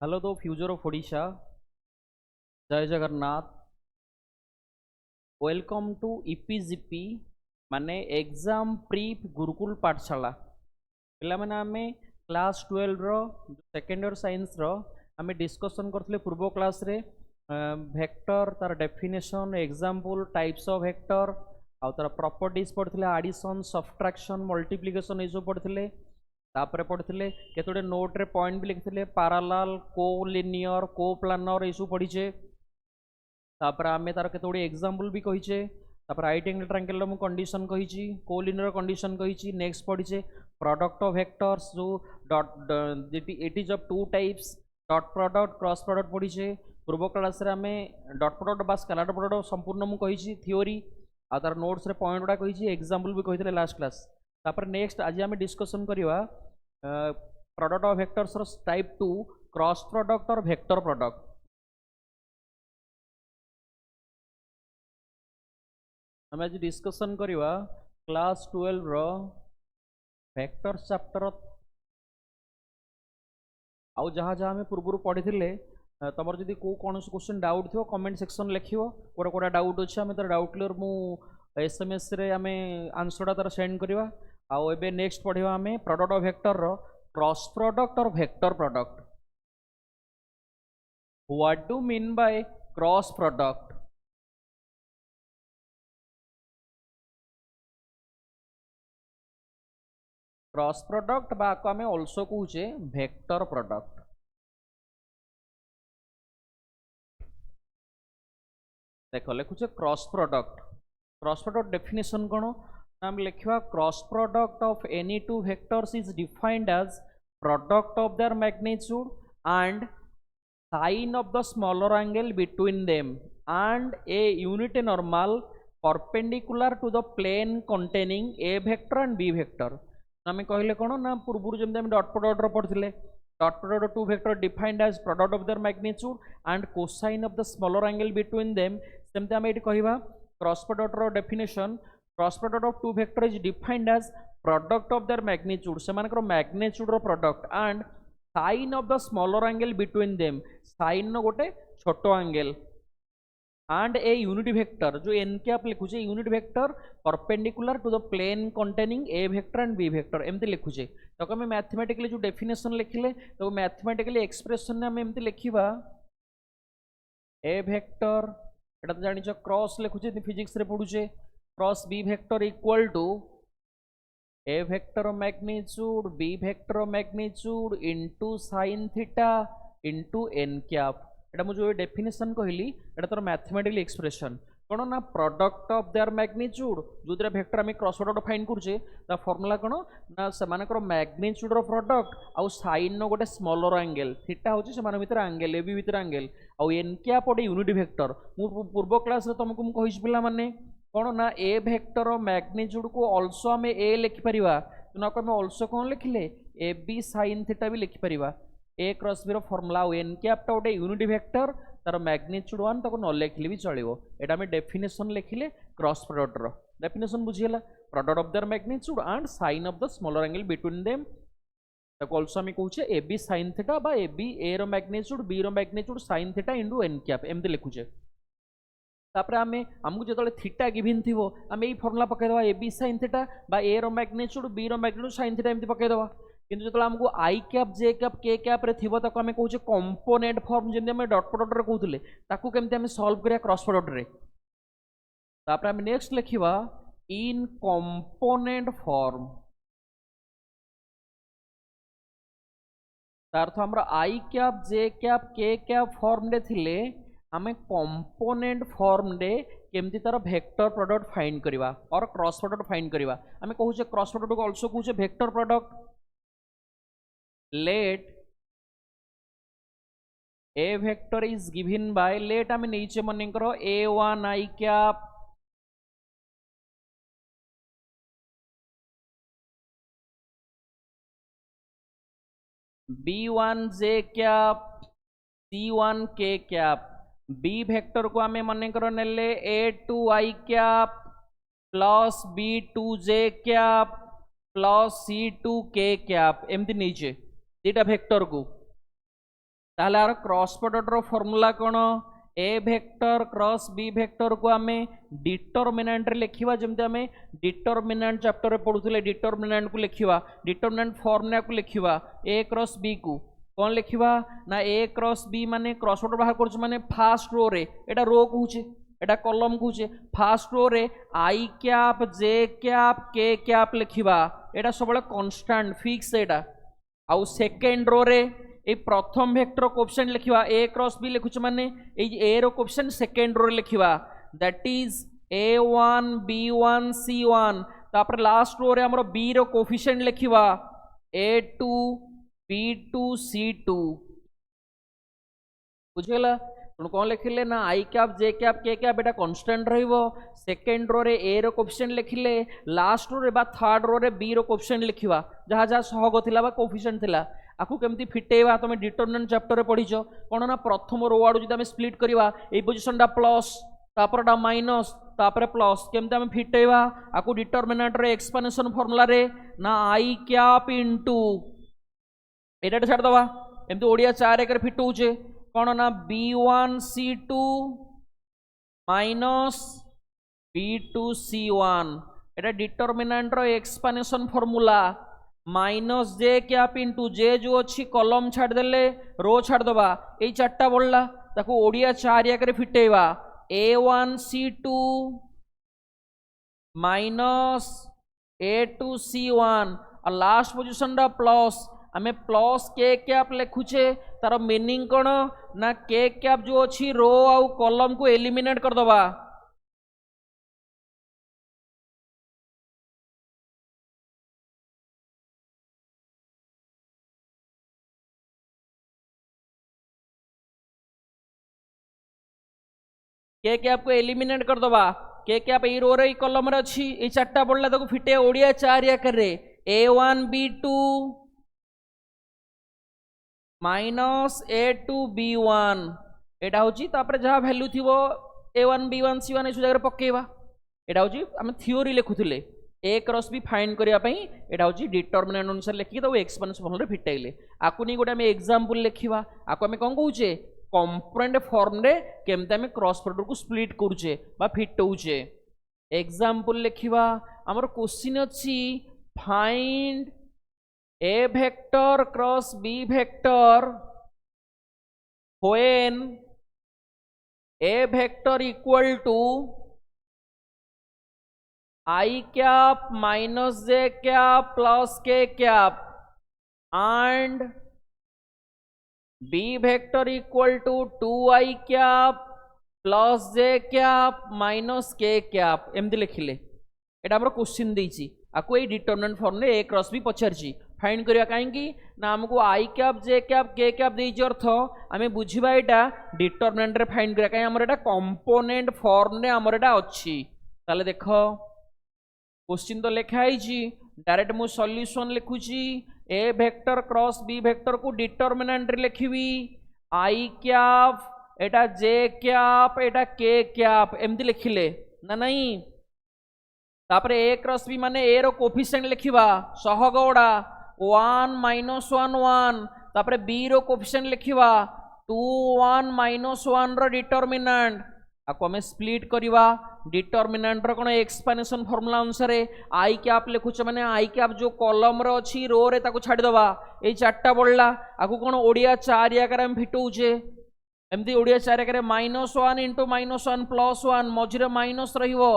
Hello दो future of Odisha. जय Jagannath. Welcome to EPGP माने एग्जाम प्री गुरुकुल पाठशाला। पिला माने आमे क्लास 12 रो सेकेंड इयर साइंस रो आमे डिस्कशन करथले पूर्व क्लास रे वेक्टर तार definition example types of vector आ तार प्रॉपर्टीज पढ़थले एडिशन सब्ट्रैक्शन मल्टीप्लिकेशन ए सब पढ़थले। तापर पढ़ते केतोटे नोट रे पॉइंट भी लिखते पारालाल को लिनियर को प्लानर यू पढ़ीचे। तापर आमे तार केतोटे एग्जांपल भी कहीचे। तापर राइट एंगल ट्रायंगल रो कंडीशन कहीची को लिनियर कंडीशन कहीची। नेक्स्ट पढ़ीचे प्रोडक्ट ऑफ वेक्टर्स जो dot it is of two types dot product cross product पढ़ीचे। पूर्व क्लास रे आमे डॉट प्रोडक्ट बा स्केलर प्रोडक्ट संपूर्ण मु कहीची थ्योरी आ तार नोट्स रे पॉइंट गुडा कहीची एग्जांपल भी कहितले लास्ट क्लास। तापर नेक्स्ट आज आमे डिस्कशन करिवा product of vectors type 2 cross product और वेक्टर प्रोडक्ट। हम आज डिस्कशन करिवा क्लास 12 रो वेक्टर चैप्टर आउ जहाँ जहाँ हमें पूर्व पढ़ी तुम जब कौन क्वेश्चन डाउट थो कमेंट सेक्शन लिखो कोड़ा कोड़ा डाउट अच्छे आम तार डाउट क्लियर मु SMS रे आम आंसरटा तार सेंड करवा। आउ एबे नेक्स्ट पढ़िबा आमे प्रोडक्ट ऑफ वेक्टर रो क्रॉस प्रोडक्ट और vector product. What do mean by cross product? Cross product बा को आमे आल्सो कहूचे वेक्टर प्रोडक्ट। देखो लिखुचे cross product. Cross product definition कौन आम लिखा cross product of any two vectors is defined as product of their magnitude and sine of the smaller angle between them and a unit normal perpendicular to the plane containing a vector and B vector. आम कहले कौन ना पूर्व जमी dot product पढ़ते dot product two vector defined as product of their magnitude and cosine of the smaller angle between them. सेमती आम ये कहवा क्रॉस प्रोडक्ट रो definition cross product of two vector is defined as product of their magnitude से magnitude रो product and sine of the smaller angle between them sine नो गोटे छोट angle and a unit vector जो N cap लिखुचे unit vector perpendicular to the plane containing a vector and B vector एमती लिखुचे। तो आम मैथमेटिकली जो डेफिनेशन लिखिले तो मैथमेटिकली एक्सप्रेशन में आम एमती लिखा ए वेक्टर एटा तो जानिछ क्रॉस लिखुचे फिजिक्स रे पढुचे cross B vector equal to A vector magnitude B vector magnitude into sine theta into N cap. एटा मुझे डेफिनेशन कहली एटा तोर मैथमेटिकल एक्सप्रेशन कौन ना प्रोडक्ट ऑफ देयर मैग्नीट्यूड जो द्वारा वेक्टर आम क्रॉस प्रोडक्ट फाइंड करुचे ता फॉर्मूला कौन ना से मैग्नीट्यूड रो प्रोडक्ट आउ साइन नो गोटे स्मॉलर एंगल थीटा होची से भीतर एंगल ए बी भीतर एंगल आउ एन कैप गोटे यूनिट वेक्टर। मु पूर्व क्लास रे तुमको मु कहिस पिला माने कौन ना ए वेक्टर मैग्नीट्यूड को ऑल्सो आम ए लिखि परिबा ना को आम ऑल्सो कौन लिखिले ए बी साइन थीटा भी लिखि परिबा। ए क्रॉस बी रो फॉर्मूला एन कैप गोटे यूनिट वेक्टर तार मैग्नीट्यूड 1 ताको न लिखले भी चलिबो। एटा हम डेफिनेशन लिखिले क्रॉस प्रोडक्ट रो डेफिनेशन बुझियला product of their magnitude and sine of the smaller angle between them ताको ऑल्सो हम कहूचे ए बी साइन थीटा बा ए बी ए रो मैग्नीट्यूड बी रो magnitude sine theta into N cap एमते लिखुचे। तापर आमे हमकु जतले थीटा गिवन थिवो आमे एई फॉर्मूला पकै दवा ए बी साइन थीटा बा ए रो मैग्नीट्यूड बी रो मैग्नीट्यूड साइन थीटा एमते पकै दवा। किंतु जो आमको आई कैप जे कैप के कैप रे थिबो ताको आमे कहूचे कंपोनेंट फॉर्म जेंदे आमे डॉट प्रोडक्ट रे कहउतले ताकू केमते आमे सॉल्व करिया क्रॉस प्रोडक्ट रे। तापर आमे नेक्स्ट लिखिबा इन कंपोनेंट फॉर्म तार हमरा आई कैप जे कैप के कैप फॉर्म रे थिले आमे कंपोनेंट फॉर्म रे केमती तार वेक्टर प्रोडक्ट फाइंड करिवा और क्रॉस प्रोडक्ट फाइंड करिवा। आमे कहूचे क्रॉस प्रोडक्ट को आल्सो कहूचे vector product. Let A vector is given by let आम नीचे मन करो a1 आई कैप b1 जे कैप c1 के कैप बी वेक्टर को आम मन करो नेले a2 i cap plus b2 j cap plus c2 k cap एमती नीचे दीटा वेक्टर को ताहले आर क्रॉस प्रोडक्ट रो फार्मूला कोन a vector cross B vector को आमे डिटरमिनेंट रे लिखिबा जेमते आमे डिटरमिनेंट चैप्टर रे पढुथले डिटरमिनेंट को लिखिबा डिटरमिनेंट फार्मूला को लिखिबा ए क्रॉस बी को कौन लिखिबा ना ए क्रॉस बी माने क्रॉस प्रोडक्ट बाहर करछ माने फर्स्ट रो रे एटा रो कहूचे एटा कॉलम कहूचे फर्स्ट रो रे आई कैप जे कैप के कैप लिखिबा एटा सबले कांस्टेंट फिक्स एटा आउ सेकंड रो रे ए प्रथम वेक्टर कोएफिशिएंट लिखिबा ए क्रॉस बी लिखुछ माने ए रो कोएफिशिएंट सेकंड रो रे लिखिबा that is a1 b1 c1 तापर लास्ट रो रे हमरो बी रो कोएफिशिएंट लिखिबा a2 b2 c2 बुझिगला तुम कौन लिखिले ना आई कैप जे कैप के कैप एटा कांस्टेंट रहइबो सेकंड रो रे ए रो कोएफिशिएंट लिखिले लास्ट रो रे बा थर्ड रो रे बी रो कोएफिशिएंट लिखिबा जहा जहा सहग थिला बा कोएफिशिएंट थिला आकु केमती फिटेबा तुम डिटरमिनेंट चैप्टर रे पढिछो कोन ना प्रथम रो आडू जदि हम स्प्लिट करिवा ए पोजीशन दा प्लस तापर दा माइनस तापर प्लस केमती हम फिटेबा आकु डिटरमिनेंट रे एक्सपेंशन फार्मूला रे ना आई कैप इनटू एटा छाड़ दवा एमती ओडिया 4 एकर फिटौचे कौन ना b1 c2 minus b2 c1 एटा डिटरमिनेंट रो expansion formula minus J cap into जे जो अच्छी कॉलम छाड़ देले रो छाड़ दबा ए चारटा बोलला ताको ओडिया 4 एकर फिटेबा a1 c2 minus a2 c1 और लास्ट पोजीशन दा प्लस आमे प्लस के कैप लिखुचे तार मीनिंग कौन ना के कैप जो अच्छी रो आउ कॉलम को एलिमिनेट कर दबा के कैप को एलिमिनेट कर दबा के कैप ए रो रे कॉलम रे अच्छी ए चारटा बोलला ताको फिटे ओडिया 4 एकर रे a1 b2 minus a2 b1 एटा होची तापर जहा वैल्यू थिबो a1 b1 c1 ए जगह पकेबा एटा होची हम थ्योरी लिखुथिले ए क्रॉस बी फाइंड करिया पई एटा होची डिटरमिनेंट अनुसार लिखि तो एक्सपेंशन फॉर्मूला रे फिटाइले आकु नै गोटे हम एग्जांपल लिखिबा आकु हम कोन कहूचे कंपोनेंट फॉर्म रे केमते हम क्रॉस प्रोडक्ट को स्प्लिट करूचे बा फिटौचे एग्जांपल लिखिबा हमर क्वेश्चन अछि find a vector cross b vector when a vector equal to I cap minus j cap plus k cap and b vector equal to 2I cap plus j cap minus k cap एमती लिखिले एटा हमर question देछि आको ए determinant form रे a cross b पछरछि find करिया काहेकि ना हमको आई कैप जे कैप के कैप देछि अर्थ आमे बुझिबा एटा डिटरमिनेंट रे फाइंड करिया काहे हमर एटा कंपोनेंट फॉर्म रे हमर एटा अछि ताले देखो क्वेश्चन तो लिखा आइछि डायरेक्ट मु सॉल्यूशन लिखुछि ए वेक्टर क्रॉस बी वेक्टर को डिटरमिनेंट रे लिखिबी आई कैप एटा जे कैप एटा के कैप एमती लिखिले ना नहीं तापरे ए क्रॉस बी माने ए रो कोएफिशिएंट लिखिबा सहगौड़ा 1 माइनस 1 1 तापरे बी रो कोएफिशिएंट लिखिबा 2 1 माइनस 1 रो डिटरमिनेंट आको हमें स्प्लिट करिबा डिटरमिनेंट रो कोन एक्सपेंशन फार्मूला अनुसार आई कैप लिखुछ माने आई कैप जो कॉलम रो अछि रो रे ताको छाडी दबा ए चारटा बोलला आको कोन ओडिया 4 आकर हम फिटौचे एमती ओडिया 4 आकर -1 * -1 +1 मझिरे माइनस रहिबो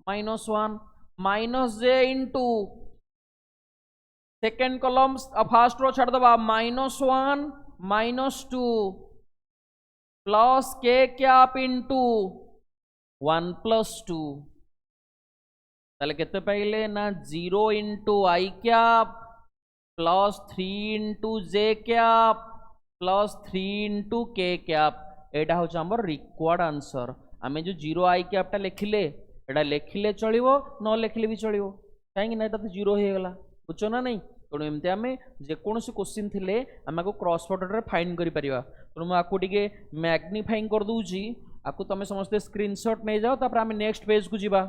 -1 minus J into second column first row छाड़ दबा -1 -2 प्लस के कैप इंटू 1 + 2 ताले केते पाइले ना 0 into i cap plus 3 into j cap plus 3 into के कैप एटा हो हमर रिक्वायर्ड आंसर आमे जो 0 आई कैप टा लिखिले एटा लिखिले चलिबो न लिखिले भी चलिबो काहे ना एटा तो 0 हे गेला बुझो ना नहीं तेणु एमती आम जेकोसी क्वेश्चन थिले आम को क्रॉस प्रोडक्ट रे फाइंड करि परिबा तेणु मु आकु टिके मैग्निफाइंग कर दूची आकु तमे समस्त स्क्रीनशॉट नै जाओ तापर आम नेक्स्ट पेज को जिबा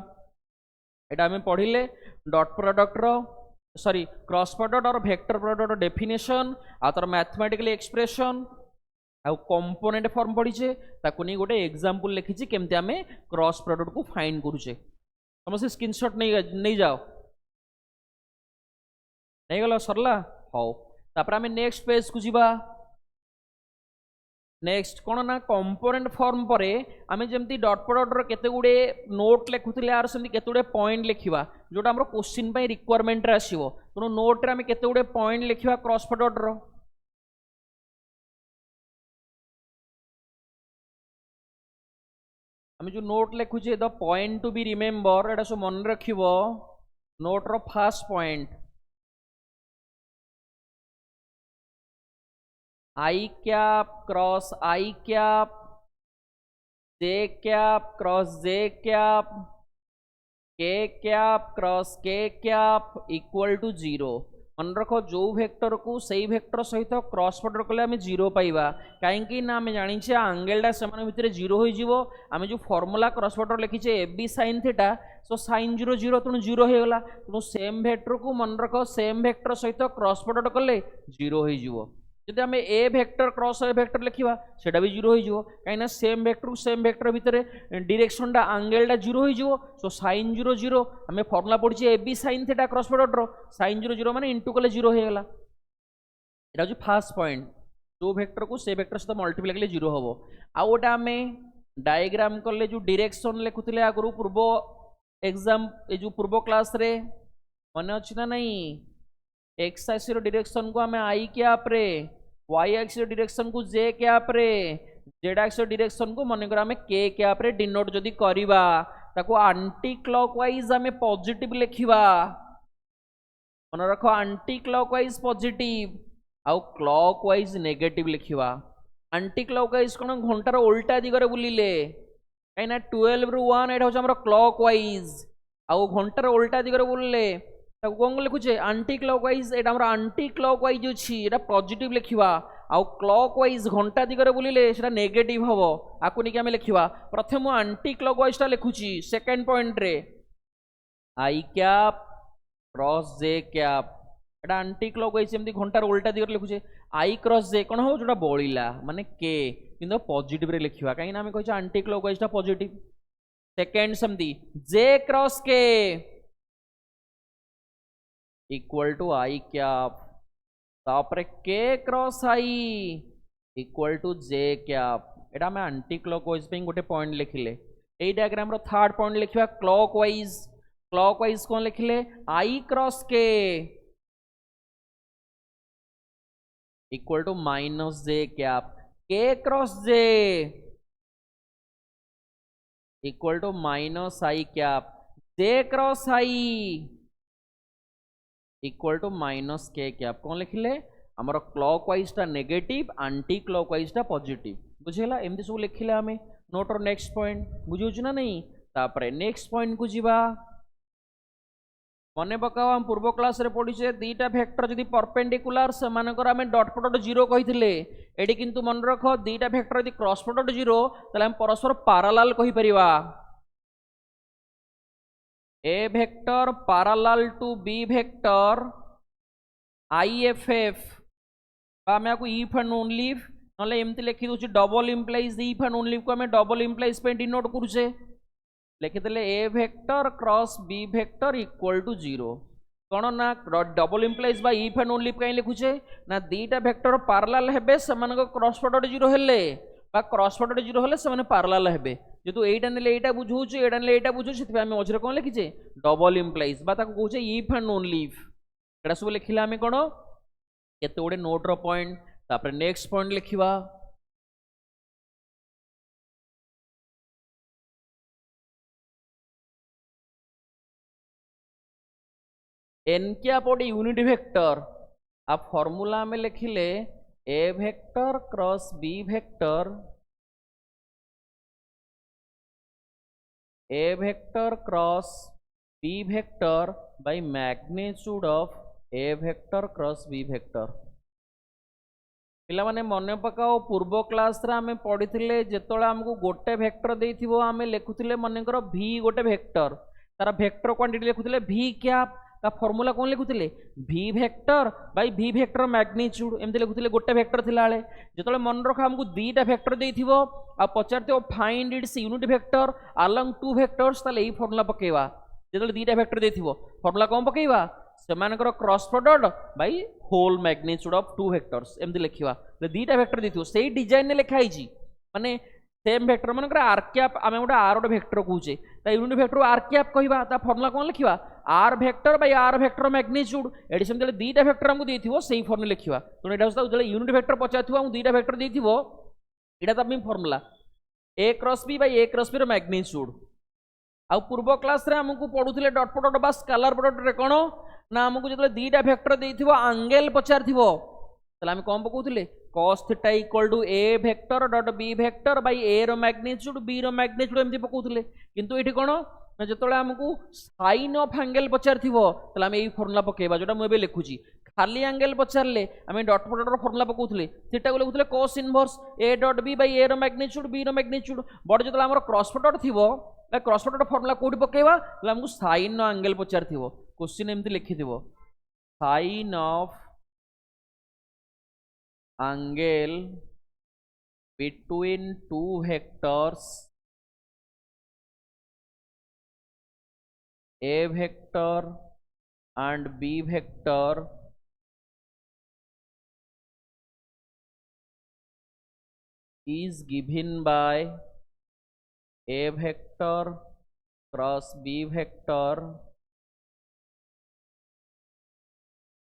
एटा आम पढिले डॉट प्रोडक्ट रो सॉरी क्रॉस प्रोडक्ट और वेक्टर प्रोडक्ट डेफिनेशन आ तर मैथमेटिकल एक्सप्रेशन आउ कंपोनेंट फॉर्म पढ़ीचे ताकू नहीं गोटे एग्जांपल लिखिछि केमते आमे क्रॉस प्रोडक्ट को फाइंड करूचे समस्त स्क्रीनशॉट नहीं जाओ नहीं गला सरला हाउ तापर आमे नेक्स्ट पेज को जीवा नेक्स्ट कौन ना कंपोनेंट फॉर्म पर आमे जेमती डॉट प्रोडक्ट रो केते गुडे नोट लेखुथिले आर सेमती केते गुडे पॉइंट लिखिबा जोटा हमरो क्वेश्चन पई रिक्वायरमेंट रे आसीबो तनो नोट रे आमे केते गुडे पॉइंट लिखिबा क्रॉस प्रोडक्ट रो आमे जो नोट लिखुचे the point to be remember एटा सो मन रखिबो नोट रो first point I cap cross I cap J cap cross J cap के cap cross K cap equal to 0 मन रख जो वेक्टर को सही वेक्टर सहित क्रॉस प्रोडक्ट कले आमे 0 पाइबा काहेकि ना आमे जानि छे एंगलटा समान भितरे 0 होई जीवो आमे जो फार्मूला क्रॉस प्रोडक्ट लिखि छे ab sin theta so sin 0 0 तनु 0 हे गला तनु सेम वेक्टर को मन रख सेम वेक्टर सहित क्रॉस प्रोडक्ट कले 0 होई जीवो जदि आमे ए वेक्टर क्रॉस ए वेक्टर लिखिबा सेटा भी 0 होई जीवो काइना सेम वेक्टर को सेम वेक्टर भितरे डायरेक्शन टा एंगलटा 0 होई जीवो सो sin 0 0 आमे फार्मूला पढि छे ab sin theta cross product रो sin 0 0 माने इनटू कले 0 हे गला एटा जो फर्स्ट पॉइंट जो वेक्टर को से वेक्टर सहित मल्टीप्लाई कले 0 होबो आ ओटा आमे डायग्राम करले जो डायरेक्शन लेखुथिले आगरु पूर्व एग्जाम ए जो पूर्व क्लास रे माने अछि ना नहीं एक्स एक्सिस डायरेक्शन को हमें आई कैप रे वाई एक्सिस डायरेक्शन को जे कैप रे जेड एक्सिस डायरेक्शन को मन कर हमें के कैप रे डिनोट जदी करिबा ताको एंटी क्लॉकवाइज हमें पॉजिटिव लिखिबा मन रखो एंटी क्लॉकवाइज पॉजिटिव आउ क्लॉकवाइज नेगेटिव लिखिबा एंटी क्लॉकवाइज कोन घंटार उल्टा दिगरे बुलिले काइना 12 रु 1 एटा हो हमर क्लॉकवाइज आउ घंटार उल्टा दिगरे बुलले कौन लिखुचे एंटी क्लॉकवाइज एटा हमरा एंटी क्लॉकवाइज अछि एटा पॉजिटिव लिखिबा आउ क्लॉकवाइज घंटा दिगरे बुलिले सेटा नेगेटिव हबो आकु निके हम लिखिबा प्रथम एंटी क्लॉकवाइज ता लिखुची सेकंड पॉइंट रे आई कैप क्रॉस जे कैप एटा एंटी क्लॉकवाइज एमती घंटार उल्टा दिगरे लिखुचे आई क्रॉस जे कोन हो जोटा बळिला माने के किंतु पॉजिटिव रे लिखिबा काई ना हम कहै एंटी क्लॉकवाइज ता पॉजिटिव सेकंड समथी J cross K equal to I cap तापरे K cross I equal to J cap एटा मैं एंटी क्लॉकवाइज पे गोटे पॉइंट लिखिले ए डायग्राम रो थर्ड पॉइंट लिखिबा क्लॉकवाइज कोन लिखिले I cross K equal to minus J cap K cross J equal to minus I cap J cross I equal to minus K cap कौन लिखिले हमर क्लॉकवाइज टा नेगेटिव एंटी क्लॉकवाइज टा positive बुझेला एमती सब लिखिले हमें नोट और नेक्स्ट पॉइंट बुझुछ ना नहीं तापरे नेक्स्ट पॉइंट को जीवा मने पकाओ हम पूर्व क्लास रे पढी छे दीटा वेक्टर जदी परपेंडिकुलर से मानकर हमें डॉट प्रोडक्ट 0 कहिथिले एडी किंतु मन रखो दीटा वेक्टर जदी क्रॉस प्रोडक्ट 0 तले हम परस्पर पैरेलल कहि परिबा A vector parallel to B vector IFF आमे आको इफ एंड ओनली इफ नले एमती लिखि दोछि double implies if and only को हमें डबल इंप्लाइज पे डिनोट करूछे लिखि देले A vector cross B vector equal to 0 कोन ना डबल इंप्लाइज बा इफ एंड ओनली काई लिखुछे ना दीटा वेक्टर पैरेलल हेबे समान को क्रॉस प्रोडक्ट 0 हेले बा क्रॉस प्रोडक्ट 0 हेले समान पैरेलल हेबे जेतु एटा नेले एटा बुझौछु एटा नेले एटा बुझौछु सेति आमे मझरे कोन लिखिछे डबल इंप्लाइज बा ताको कहूछे इफ एंड ओनली इफ एटा सब लिखिला आमे कोन केते ओडे नोट रो पॉइंट तापर नेक्स्ट पॉइंट लिखिबा एन कैप ओडे यूनिट वेक्टर आ फार्मूला में लिखिले A vector cross B vector A vector cross B vector by magnitude of A vector cross B vector पिला माने मने पकाओ पूर्व क्लास रे आमे पढिथिले जेतोला हमको गोटे वेक्टर देइथिबो आमे लेखुथिले मने करो v गोटे वेक्टर तारा वेक्टर क्वांटिटी लेखुथिले v कैप ता फॉर्मूला कौन लिखुले v vector by v vector magnitude एमती लिखुले गोटे वेक्टर थिला बेले जेतले मन रख हमकु दीटा वेक्टर देथिबो आ पचारथिबो find its unit vector along two vectors ताले ई फॉर्मूला पकेवा जेतले दीटा वेक्टर देथिबो फॉर्मूला कौन पकेवा सेमानकर cross product by whole magnitude of two vectors एमती लिखिवा दीटा वेक्टर देथिबो सेही डिजाइन ने लिखाई छी माने सेम वेक्टर मानकर आर कैप आमे गोटे आर गोटे वेक्टर कहूचे ता यूनिट वेक्टर आर कैप कहबा ता फॉर्मूला कौन लिखिवा R vector by R vector magnitude एडी सेम दीटा वेक्टर हमकु देथिबो सेही फॉर्मूला लिखिवा तो एटा होता जले यूनिट वेक्टर पचाथिबो हम दीटा वेक्टर देथिबो एटा तमे formula a cross b by a cross b रो मैग्नीट्यूड आ पूर्व क्लास रे हमकु पढुथिले डॉट प्रोडक्ट बा स्केलर प्रोडक्ट रे कोन ना हमकु जतले दीटा वेक्टर देथिबो एंगल पचारथिबो तले हम कोन पकोथिले cos theta equal to a vector dot b vector by a रो मैग्नीट्यूड b रो मैग्नीट्यूड एमती पकोथिले किंतु एठी कोन ना जतले हमकु sin ऑफ एंगल पचारथिबो तले हम एई फॉर्मूला पकेबा जोटा मु एबे लिखुची खाली एंगल पचारले आमे डॉट प्रोडक्ट रो फॉर्मूला पकोथिले थीटा को लिखुथिले cos inverse a dot b by a रो मैग्नीट्यूड b रो मैग्नीट्यूड बड जतले हमर क्रॉस प्रोडक्ट थिबो क्रॉस प्रोडक्ट फॉर्मूला कोठी पकेबा तले हमकु sin नो एंगल पचारथिबो क्वेश्चन एमती लिखिथिबो sin ऑफ angle between two vectors a vector and b vector is given by a vector cross b vector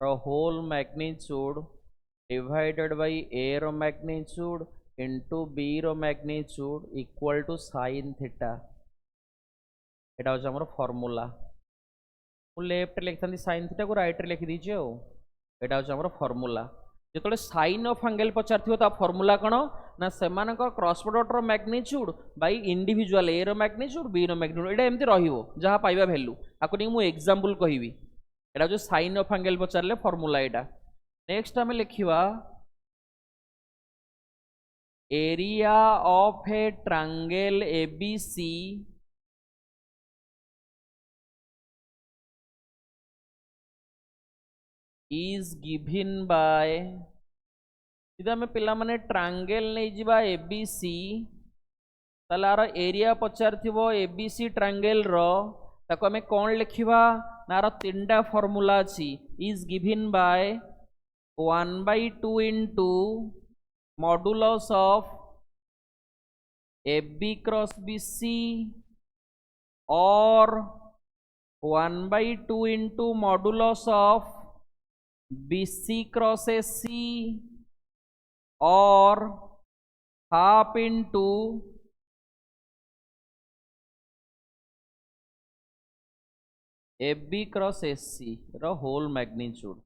the whole magnitude divided by a रो magnitude into b रो magnitude equal to sin theta एटा हो हमर formula मु left लिखथांती sin theta को right रे लिखि दीजिए ओ एटा हो हमर फार्मूला जेतले sin ऑफ एंगल पचारथियो ता फार्मूला कोन ना सेमानकर क्रॉस प्रोडक्ट रो मैग्नीट्यूड बाय इंडिविजुअल a रो मैग्नीट्यूड b रो मैग्नीट्यूड एटा एमती रहिबो जहा पाइबा वैल्यू आको नि मु एग्जांपल कहिबी एटा जो sin ऑफ एंगल पचारले फार्मूला एटा नेक्स्ट हमें लिखिवा area of a triangle ABC is given by सीधा हमें पिला माने ट्रायंगल नहीं जिबा एबीसी तालार एरिया पचार थिबो एबीसी ट्रायंगल रो ताको हमें कौन लिखिवा नार तीनटा फार्मूला अछि is given bye 1/2 into modulus of AB cross BC or 1/2 into modulus of BC cross AC or half into AB cross AC row whole magnitude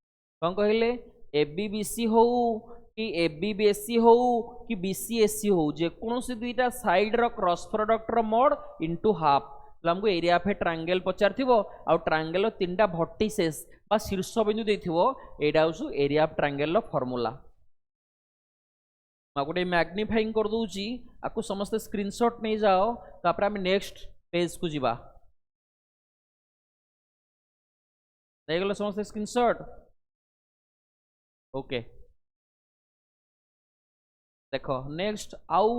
कौन कहले एबीबीसी हो कि एबीबीएससी हो कि बीसीएससी हो जे कोनोसी दुईटा साइड रो क्रॉस प्रोडक्ट रो मोड इनटू हाफ हमको एरिया ऑफ ए ट्रायंगल पचार थिबो आ ट्रायंगल रो तीनटा वर्टिसेस बा शीर्ष बिंदु देथिबो एडा होसु एरिया ऑफ ट्रायंगल रो फार्मूला मा गोटे मैग्निफाइंग कर दूची आकु समस्त स्क्रीनशॉट नै जाओ तापर हम नेक्स्ट पेज को जिबा नै गेलो समस्त स्क्रीनशॉट ओके देखो नेक्स्ट आउ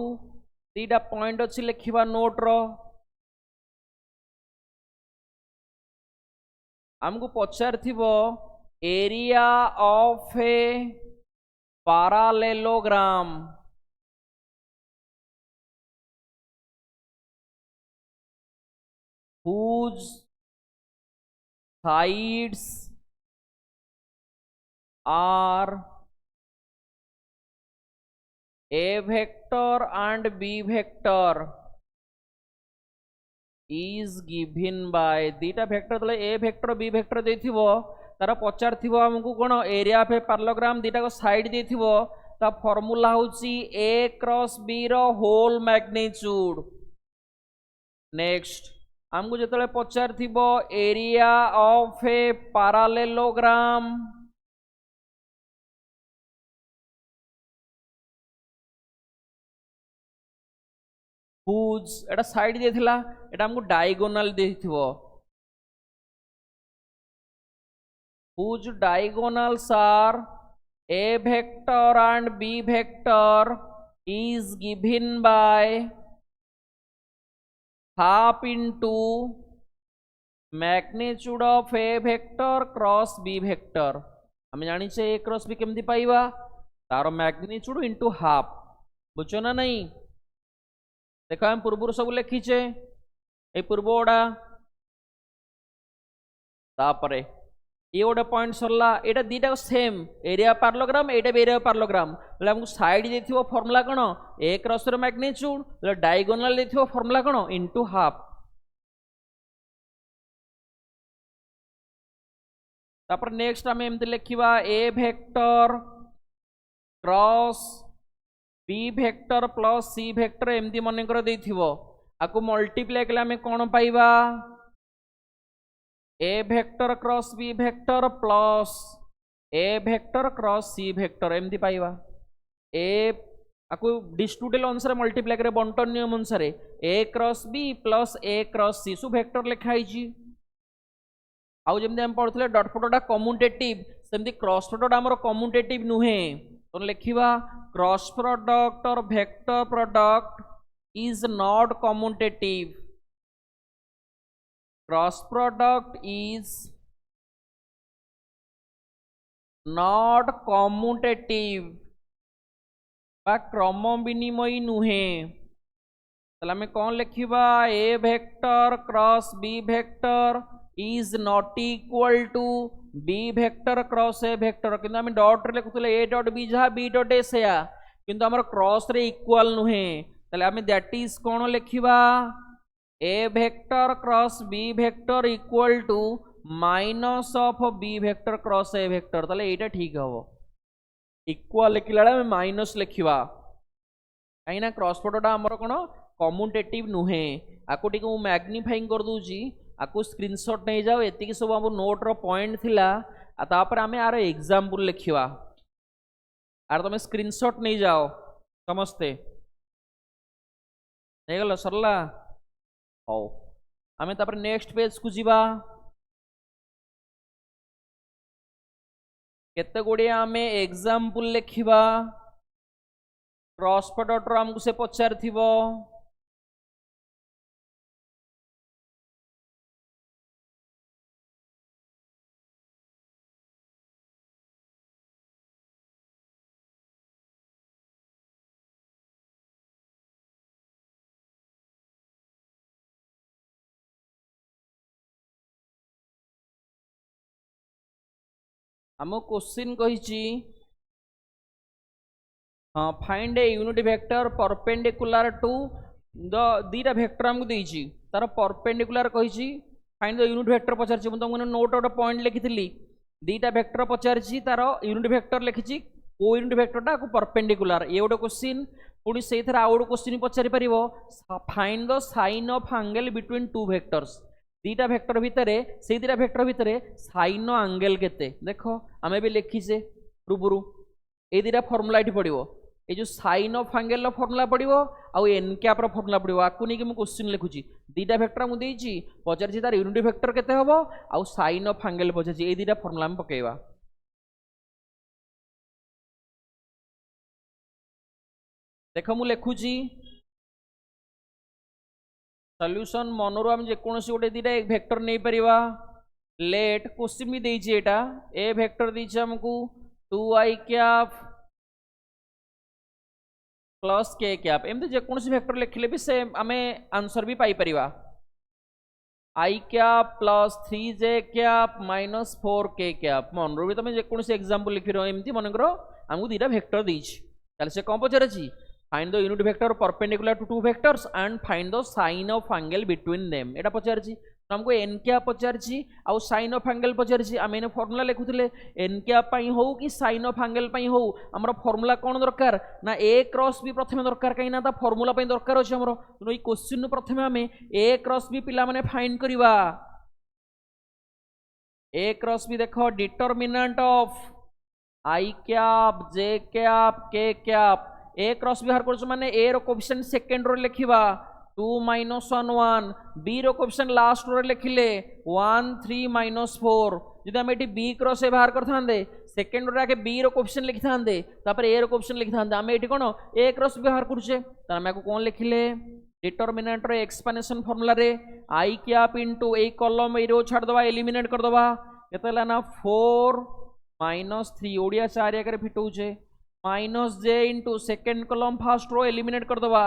दीटा पॉइंट अच्छी लिखिबा नोट रो हमको पचार थिबो area of a parallelogram whose sides are a vector and b vector is given by दीटा वेक्टर तले a वेक्टर b वेक्टर देथिबो तार पचार थिबो हमकु कोन एरिया ऑफ ए पैरेललोग्राम दीटा को साइड देथिबो ता फार्मूला होची a क्रॉस b रो होल मैग्नीट्यूड नेक्स्ट हमकु जतले पचार थिबो area of a parallelogram whose एटा साइड देथिला एटा हमकु डायगोनल देथिबो whose diagonals are a vector and b vector is given by half into magnitude of a vector cross b vector. आम जानी a क्रॉस b केमती पाइबा तार मैग्नीट्यूड इंटू हाफ बुझ ना नहीं देख आम पूर्व सब लिखीचे ये पूर्व गुड़ा तापरे ये गोटे पॉइंट सरला एटा दीटा सेम एरिया पार्लोग्राम एटा भी एरिया पार्लोग्राम बोले हमको साइड देथिबो फार्मूला कोन a क्रॉस रो मैग्नीट्यूड बोले डायगोनल देथिबो फार्मूला कोन इनटू हाफ तापर नेक्स्ट आम एमती लिखा ए vector cross B vector plus सी वेक्टर एमती मनकर देथिबो आकु मल्टीप्लाई कले आम कोन पाइबा A vector cross B vector plus A vector cross C vector एमती पाइबा ए आकु डिस्ट्रीब्यूटेड अनुसार मल्टीप्लाई करे बंटन नियम अनुसार A cross B plus A cross C सु वेक्टर लिखाई छी आउ जमते हम पढ़ुले डॉट प्रोडक्ट कम्यूटेटिव सेमती क्रॉस प्रोडक्ट हमर कम्यूटेटिव नुहे तो लिखिबा क्रॉस प्रोडक्ट और vector product is not commutative cross product is not commutative बा क्रम विनिमय नुहे तले हमें कौन लिखिबा ए vector cross B vector is not equal to B vector cross A vector किंतु आम डॉट रे लिखुले ए डॉट बी जहाँ बी डॉट ए से किंतु आमर क्रॉस रे इक्वल नुहे तले आम दैट इज कौन लिखिबा ए vector cross B vector equal to minus of B vector cross A vector तले एटा ठीक हबो इक्वल लिखला माइनस लिखा कहीं क्रॉस प्रोडक्ट आमर कौन कम्यूटेटिव नुहे आको टी मैग्निफाइंग कर दूची आको स्क्रीनशॉट नहीं जाओ ये सब आम नोट्र पॉइंट थिला तापर आम आर एग्जाम्पल लिखा आर तुम स्क्रीनशॉट नहीं जाओ समस्ते नहीं गल सरला हौ आम तापर नेक्स्ट पेज को जीवा केते गुड़िया आम एग्जाम्पल लिखा क्रॉस प्रोडक्ट आमको से पचार थिबो आम क्वेश्चन कही हाँ find a unit vector perpendicular to the दीटा वेक्टर आमको देछि तार परपेंडिकुलर कही फाइंड द यूनिट वेक्टर पचार तुमको नोट गोटे पॉइंट लिखी दीटा वेक्टर पचार तार यूनिट वेक्टर लिखी को यूनिट वेक्टरटा परपेंडिकुलर ये गोटे क्वेश्चन पुणी से आउ गोटे क्वेश्चन पचारि पार find the sine of angle between two vectors दीटा वेक्टर भितर से दीटा वेक्टर भितर साइन एंगल केते देखो आम भी लिखीचे पूर्व ये दीटा फर्मूला ये पड़ो ये जो साइन ऑफ एंगल फर्मूला पड़ो आउ एन कैप फर्मूला पड़ो आपको नहीं मुझे क्वेश्चन लिखुची दीटा वेक्टर मुझे पचार तार यूनिट वेक्टर केते हबो आउ साइन ऑफ एंगल पचार ये दीटा फर्मूला पकेबा देख मु लिखुची सॉल्यूशन मनोरु आम जेकोसी गोटे दीटा वेक्टर नहीं परिवा लेट क्वेश्चन भी देछि एटा ए वेक्टर देछि हमकु 2i cap plus K cap एमती जेकोसी वेक्टर लिखले भी से आमे आंसर भी पाई परिवा i cap plus 3j cap minus 4k cap मनोरु भी तुम जेकोसी एग्जांपल लिखिरो एमती मन करो हमकु दीटा वेक्टर देछि ताले से कोन पचारछि find the unit vector perpendicular to two vectors and find the sign of angle between them एटा पचारछि हमको n क्या पचारछि आउ sin of angle पचारछि आमे ने फार्मूला लिखुथिले n क्या पई हो कि sin of angle पई हो हमर फार्मूला कोन दरकार ना a क्रॉस b प्रथमे दरकार काई ना ता फार्मूला पई दरकार अछि हमर तो ई क्वेश्चन प्रथमे हमें a क्रॉस b पिला माने फाइंड करबा a क्रॉस b देखो determinant of i cap j cap k cap A cross बाहर कर माने ए रो कोएफिशिएंट सेकंड रो लिखिबा 2 - 1 1 बी रो कोएफिशिएंट लास्ट रो लिखिले 1 3 - 4 जदि आम ये बी क्रॉस ए बाहर करते सेकेंड रे आगे बी रो कोफिशिएंट लिखि थांदे तापर ए रो कोफिशिएंट लिखि थांदे आम ये कौन ए क्रॉस बी बाहर करूचे तो आम कौन लिखिले डिटरमिनेंट रो एक्सपांशन फार्मूला रे आई कैप इनटू ए कॉलम ए रो छाड़ दबा एलिमिनेट कर दबा केते ना 4 माइनस 3 ओडिया 4 आगे फिटौचे minus J into second column first row eliminate कर दबा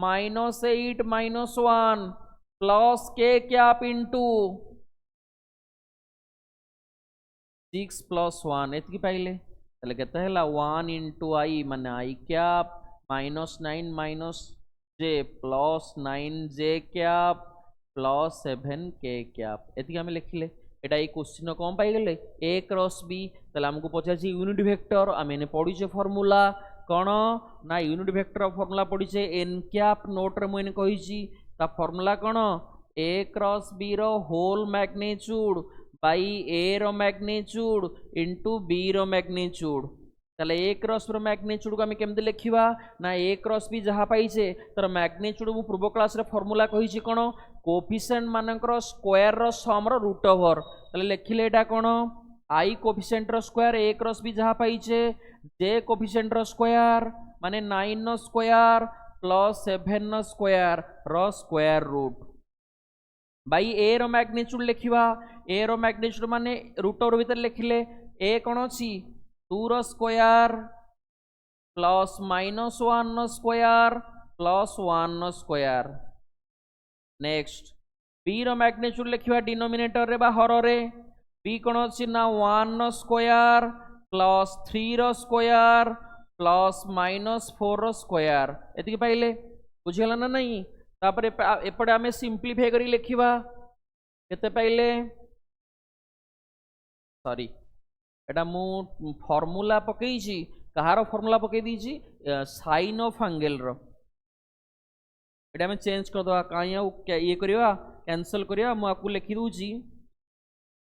-8 -1 plus K cap into 6 plus 1 एतकी पाइले तले केते हला 1 इनटू आई माने आई कैप -9 माइनस जे प्लस 9 जे कैप प्लस 7 के कैप एतकी हम लिखिले एटा ए क्वेश्चन कौन पाई गले ए क्रॉस बी तले हमको पचार यूनिट वेक्टर आम एने पढ़ीचे फॉर्मूला कौन ना यूनिट वेक्टर फॉर्मूला पढ़ीचे एन कैप नोट रे मुझे कही ता फॉर्मूला कौन ए क्रॉस बी रो होल मैग्नीट्यूड बाई ए रो मैग्नीट्यूड इंटू बी रो मैग्नीट्यूड ताले ए क्रॉस रो मैग्नीट्यूड को आम केमती लिखा ना ए क्रॉस बी जहाँ पाइचे तार मैग्नीट्यूड मु पूर्व क्लास रे फॉर्मूला कही कौन कोफिशिएंट मानकर स्क्वायर रो सम रो रूट ओवर ताले लिखिले एटा कौन आई कोफिशिएंट रो स्क्वायर ए क्रॉस बी जहाँ पाइचे जे कोफिशिएंट रो स्क्वायर माने 9 नो स्क्वायर प्लस 7 नो स्क्वायर रो स्क्वायर रूट बाई ए रो मैग्नीट्यूड लिखिबा ए रो मैग्नीट्यूड माने रूट ओवर भीतर लिखिले ए कौन अछि 2 रो स्क्वायर प्लस -1 नो स्क्वायर प्लस 1 नो स्क्वायर नेक्स्ट बी रो मैग्नीट्यूड लिखिबा डिनोमिनेटर रे बा हर रे बी कौन अछि ना 1 नो स्क्वायर प्लस 3 रो स्क्वायर प्लस -4 रो स्क्वायर एतिकी पाइले बुझिगला ना नहीं तापर एपटे आमे सिंप्लीफाई करी लिखिबा केते पाइले सॉरी एटा मु फॉर्मूला पकेइछि कहार फॉर्मूला पके दीछि साइन ऑफ एंगल रो एटा में चेंज कर दवा काया ये करिवा कैंसिल करिवा मु आपको लिखि दूची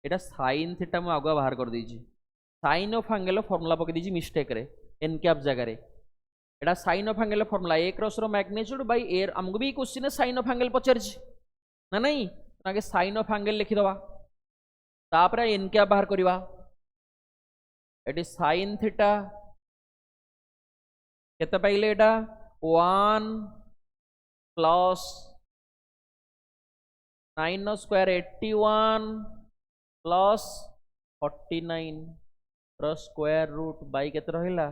एटा साइन थीटा मु आगुआ बाहर कर दीछि साइन ऑफ एंगल फॉर्मूला पके दीछि मिस्टेक रे एन कैप जगह रे एटा sine of angle formula A cross रो मैग्नीट्यूड बाय ए हमको भी क्वेश्चन है साइन ऑफ एंगल पचरछि ना नहीं आगे साइन ऑफ एंगल लिखि दवा तापर एन कैप बाहर करिवा एटी साइन थीटा केते पाइले एटा 1 प्लस 9 नो स्क्वायर 81 प्लस 49 रो स्क्वायर रूट बाई केते रहिला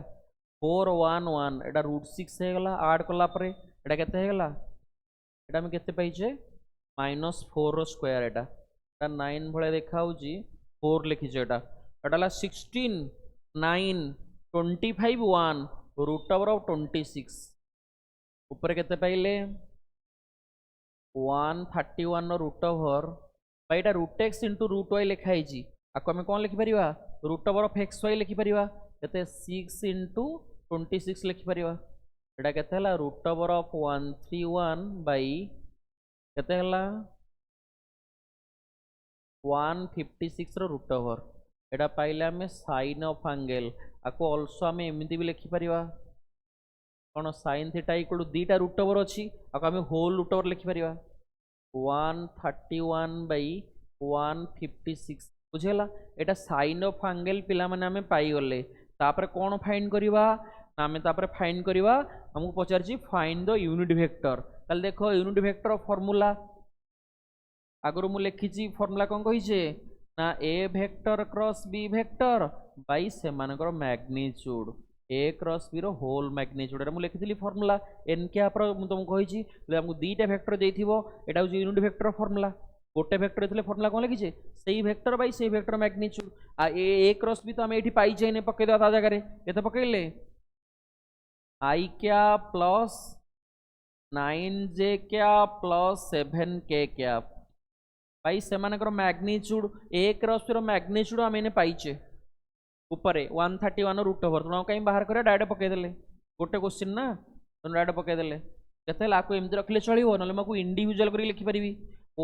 411 एटा रूट 6 हे गला ऐड कला परे एटा केते हे गला एटा हम केते पाइचे -4 रो स्क्वायर एटा 9 भले देखाउची 4 लिखि जे एटा ला 16 9 25 1 रूट ओवर ऑफ 26 ऊपर केते पाइले 131 रूट ओवर बाईटा root X into root Y लिखाई आपको आम कौन लिखिपर root over of X Y लिखिपर केते 6 इंटू 26 लिखिपर एटा केते रूट ओवर ऑफ 131 बाई केते 156 रो रूट ओवर एटा पाइले आम साइन ऑफ एंगल आपको ऑल्सो आम एमती भी लिखिपर कौन साइन थीटा इक्वल टू दीटा रूट ओवर अच्छी आपको आम होल रूट ओवर लिखिपर 131 बाई 156 बुझेगा एटा साइन ऑफ एंगल पिला माने आम पाइगले तापर कौन फाइंड करवा आम तापर फाइंड करवा हमको पचार फाइंड द यूनिट वेक्टर ताल देखो यूनिट वेक्टर फॉर्मूला आगु मु लिखी फॉर्मूला कौन कही ना ए vector cross B vector by से मैग्नीट्यूड ए क्रॉस बी रो होल मैग्नीट्यूड मु लिखी फॉर्मूला एन कैप तुमको कही हमको दीटा वेक्टर देथिबो एटा हो यूनिट वेक्टर फॉर्मूला गोटे वेक्टर देथिले फॉर्मूला कौन लिखी सेही वेक्टर बाई सेही वेक्टर मैग्नीट्यूड आ ए क्रॉस बी तो आम एठी पाई जाइने पके दवा ता जगह रे केते पकेले I cap plus 9j cap plus 7k cap भाई से मैग्नीट्यूड ए क्रॉस रो मैग्नीट्यूड आम इने पाइचे ऊपर 131 रूट ओवर तुम कहीं बाहर कर डायरेक्ट पकईदे गोटे क्वेश्चन ना तुम डायरेक्ट पकईदे केते आपको एमती रखले चलो ना मैं इंडिविजुअल कर लिखिपारि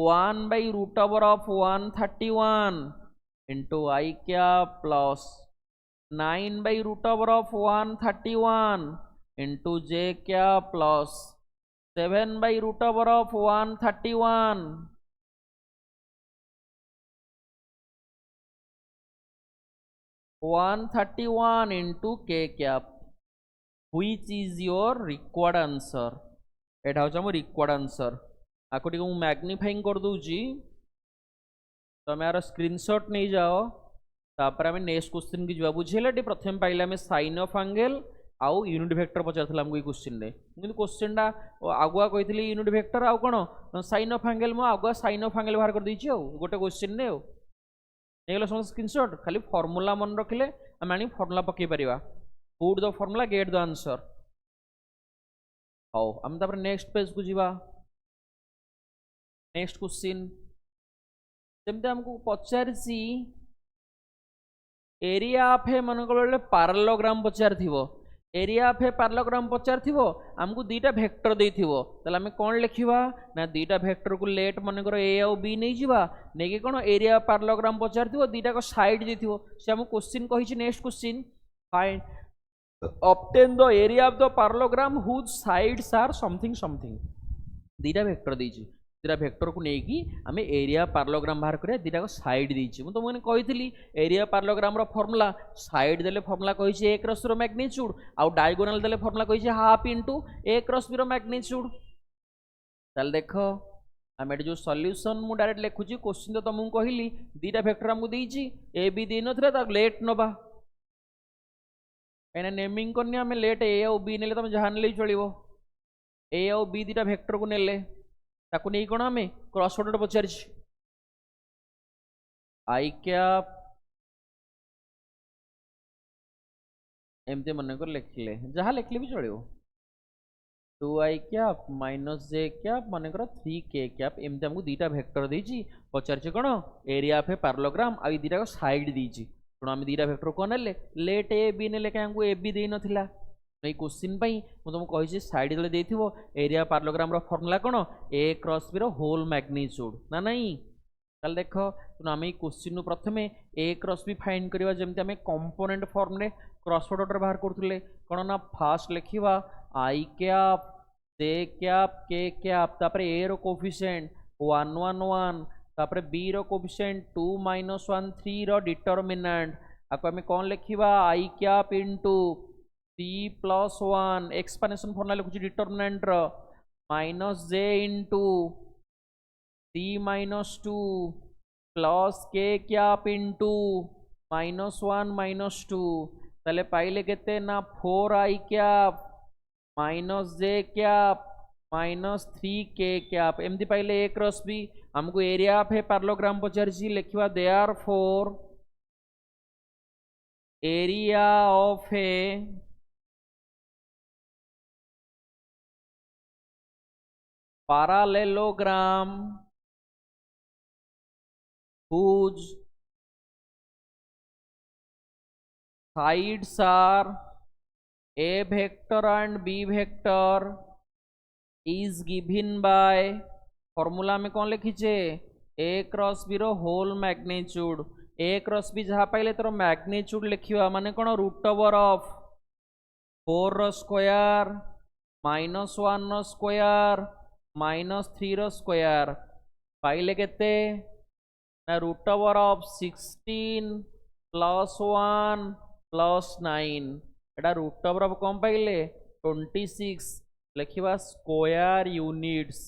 1 by root over of 131 into i cap plus 9 by root over of 131 into j cap plus 7 by root over of 131 131 into k cap, which is your required answer. एटा होचा हम रिक्वायर्ड आंसर आको टिके मु magnifying कर दूची तमे यार screenshot नहीं जाओ तापर आमे नेक्स्ट क्वेश्चन की जवाब बुझेला टी प्रथम पाइला में साइन ऑफ एंगल आउ यूनिट वेक्टर पचारथला हमको ई क्वेश्चन रे किंतु क्वेश्चन टा आगुआ कहितली यूनिट वेक्टर आउ कोन साइन ऑफ एंगल मो आगुआ साइन ऑफ एंगल बाहर कर दीची आ गोटे क्वेश्चन रे नेगला समझ स्क्रीनशॉट खाली फार्मूला मन रखले हम आनी फार्मूला पके परिबा put the formula get the answer how हम तापर नेक्स्ट पेज को जीवा नेक्स्ट क्वेश्चन जेमते हमको पचारसी एरिया ऑफ ए मन को पैरेललोग्राम पचार थिवो एरिया ऑफ ए पैरेललोग्राम पचार थिवो हमको दीटा वेक्टर देथिवो तले हम कोन लिखिबा ना दीटा वेक्टर को लेट मन करो ए और बी नहीं जीवा नेके कोन एरिया ऑफ पैरेललोग्राम पचार थिवो दीटा को साइड देथिवो से हम क्वेश्चन कहिछि next question find obtain the area of the parallelogram whose sides are something something दीटा वेक्टर देछि दीटा वेक्टर को नेकी हमें एरिया पैरेललोग्राम बाहर करे दीटा को साइड देछि मु तो मने कहितली एरिया पैरेललोग्राम रो फार्मूला साइड देले फार्मूला कहिछि a क्रॉस रो मैग्नीट्यूड आ डायगोनल देले फार्मूला कहिछि half into a cross b रो मैग्नीट्यूड चल देखो हम एट जो सॉल्यूशन मु डायरेक्ट लिखुछि क्वेश्चन तो तुमको कहिली दीटा वेक्टर हमको देछि a b दे नथले ता लेट नबा एने नेमिंग करनी हमें लेट ए और बी नेले तुम जहां ले चलिवो ए और बी दीटा वेक्टर को नेले ताको नै कोन हमें क्रॉस प्रोडक्ट पचार आई कैप एमते मन को लिखले जहां लिखले भी चलिवो 2i cap minus j cap मन करो 3k कैप एमते हमको दीटा वेक्टर देछि पचार कोन एरिया ऑफ ए पैरेललोग्राम आ दीटा को साइड देछि आम दीटा वेक्टर को नेले लेट ए बी नेले कहीं ए बी दे नथिला नहीं क्वेश्चन पई मु तुमको कहिछि साइड दले देथिवो एरिया पैरेललोग्राम रो फार्मूला कोन a क्रॉस b रो होल मैग्नीट्यूड ना नहीं चल देखो तो आम क्वेश्चन प्रथमे a क्रॉस b फाइंड करबा जेमते हमें कंपोनेंट फॉर्म रे क्रॉस प्रोडक्ट बाहर करथुले कोन ना फास्ट लिखिबा i cap j cap k cap तापर a रो कोएफिशिएंट 1 1 1 तापर b रो कोएफिशिएंट 2 -1 3 रो डिटरमिनेंट आको हमें कौन लिखिबा i cap into 3 + 1 expansion formula लिखुची डिटरमिनेंट रो minus j into 3 - 2 plus k cap into -1 - 2 तले पाइले केते ना 4i cap minus j cap minus 3k cap एमती पाइले a क्रॉस b हमको एरिया ऑफ ए पैरेललोग्राम पचारछि लिखिबा therefore area of a parallelogram whose sides are a vector and b vector is given by formula में कौन लिखीचे a cross b रो whole magnitude a cross b जहाँ पाइले तोर मैग्नीट्यूड लिखिवा माने कौन रूट ओवर ऑफ 4 रो स्क्वायर -1 रो स्क्वायर -3 रो स्क्वायर पाइले केते ना root over of 16 + 1 + 9 Etah root over of कौन पाइले 26 लिखिवा स्क्वायर यूनिट्स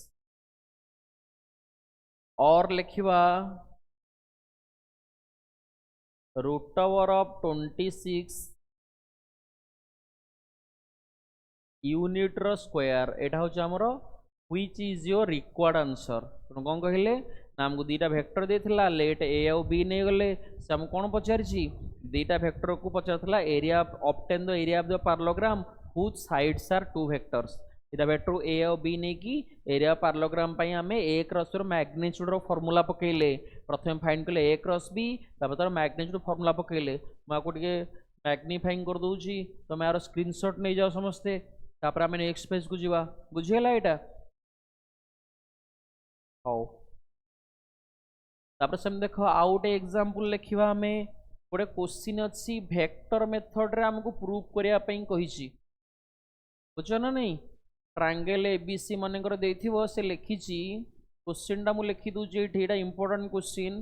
और लिखिवा रूट ओवर ऑफ 26 यूनिट रो स्क्वायर एटा होछ हमरो which is your required answer तो कोन कहिले ना हमको दीटा वेक्टर देथिला लेट ए और बी नै गले से हम कोन पचारछि दीटा वेक्टर को पचारथला area obtain the area of the parallelogram whose sides are two vectors इटा वेक्टर ए और बी नै की एरिया पैरेललोग्राम पई हमें a क्रॉस रो मैग्नीट्यूड रो फार्मूला पकेले प्रथम फाइंड करले a क्रॉस b तब तर मैग्नीट्यूड फार्मूला पकेले मा को टिके मैग्नीफाइंग कर दोउची तो मैं यार स्क्रीनशॉट नै जाओ समझते तापर हमें नेक्स्ट पेज को जीवा बुझियला एटा हाउ तापर से देखो आउट एग्जांपल लिखिबा हमें गोटे क्वेश्चन अच्छी वेक्टर मेथड रे हमको प्रूव करिया पई कहिची बुझ ना नहीं ट्रायंगल एबीसी मनकर देथिबो से लिखिची क्वेश्चन टा मु लिखि दूची एटा important question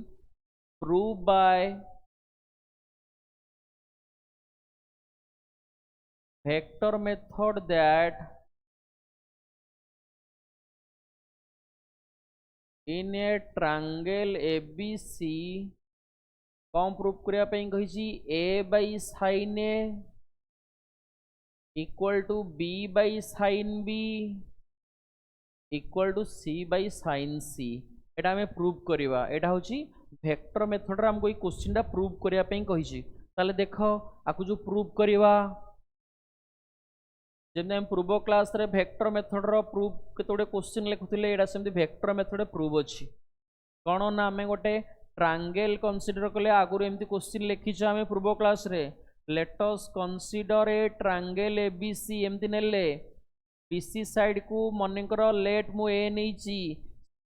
prove by vector method that in a triangle ABC कौन प्रूफ करिया पे कही a by sin a equal to b by sin b equal to c by sin c एटा हमें proof करिवा एटा होची वेक्टर मेथड रे हमको ई question टा proof करिया पे कही ताले देखो आकु जो प्रूफ करिवा जेने हम पूर्व क्लास रे वेक्टर मेथड रो प्रूफ केतोडे क्वेश्चन लिखुथिले एटा सेमति वेक्टर मेथड प्रूफ अछि कोन ना हमें गोटे ट्रायंगल कंसीडर कले आगुर एमती क्वेश्चन लिखी हमें पूर्व क्लास रे लेट अस कंसीडर ए ट्रायंगल एबीसी एमती नेले बीसी साइड को मनेकर लेट मु ए नैची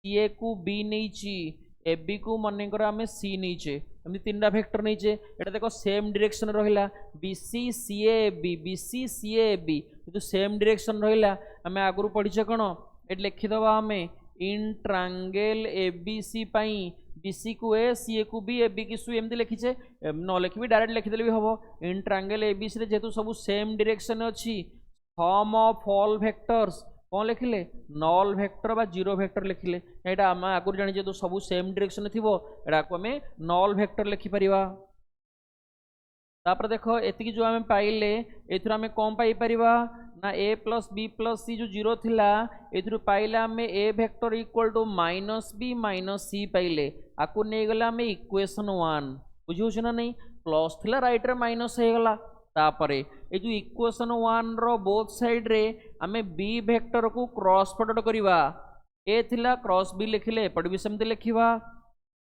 सीए को बी नैची एबी को मनेकर आमे सी नैचे एमती तीनटा वेक्टर नैचे एटा देखो सेम डायरेक्शन रहिला BC CA B BC CA B तो सेम डायरेक्शन रहिला हमें आगुर पढिचे कोन एट लिखि दबा हमें इन ट्रायंगल एबीसी पई बीसी को ए सीए को बी एबी की सु एमती लिखिचे न लिखि डायरेक्ट लिखिदेले भी हबो इन ट्रायंगल एबीसी रे जेतु सब सेम डायरेक्शन अछि सम ऑफ ऑल वेक्टर्स कौन लिखिले नल वेक्टर बा जीरो वेक्टर लिखिले एटा हम आगुर जानि जे तो सब सेम डायरेक्शन थिबो एटा को हमें नल वेक्टर लिखि परिबा तापर देखो एतिकी जो हमें पाइले एथुर हमें कौन पाई परिबा ना a plus b plus c जो जीरो थिला एथुर पाइला हमें a vector equal to minus b minus c पाइले आकु नै गला हमें इक्वेशन 1 बुझियो छ ना नहीं प्लस थिला राइट रे माइनस हे गला तापरे ए जो इक्वेशन 1 रो बोथ साइड रे हमें b वेक्टर को क्रॉस प्रोडक्ट करिवा a थिला क्रॉस b लिखिले पड भी सेमते लिखिवा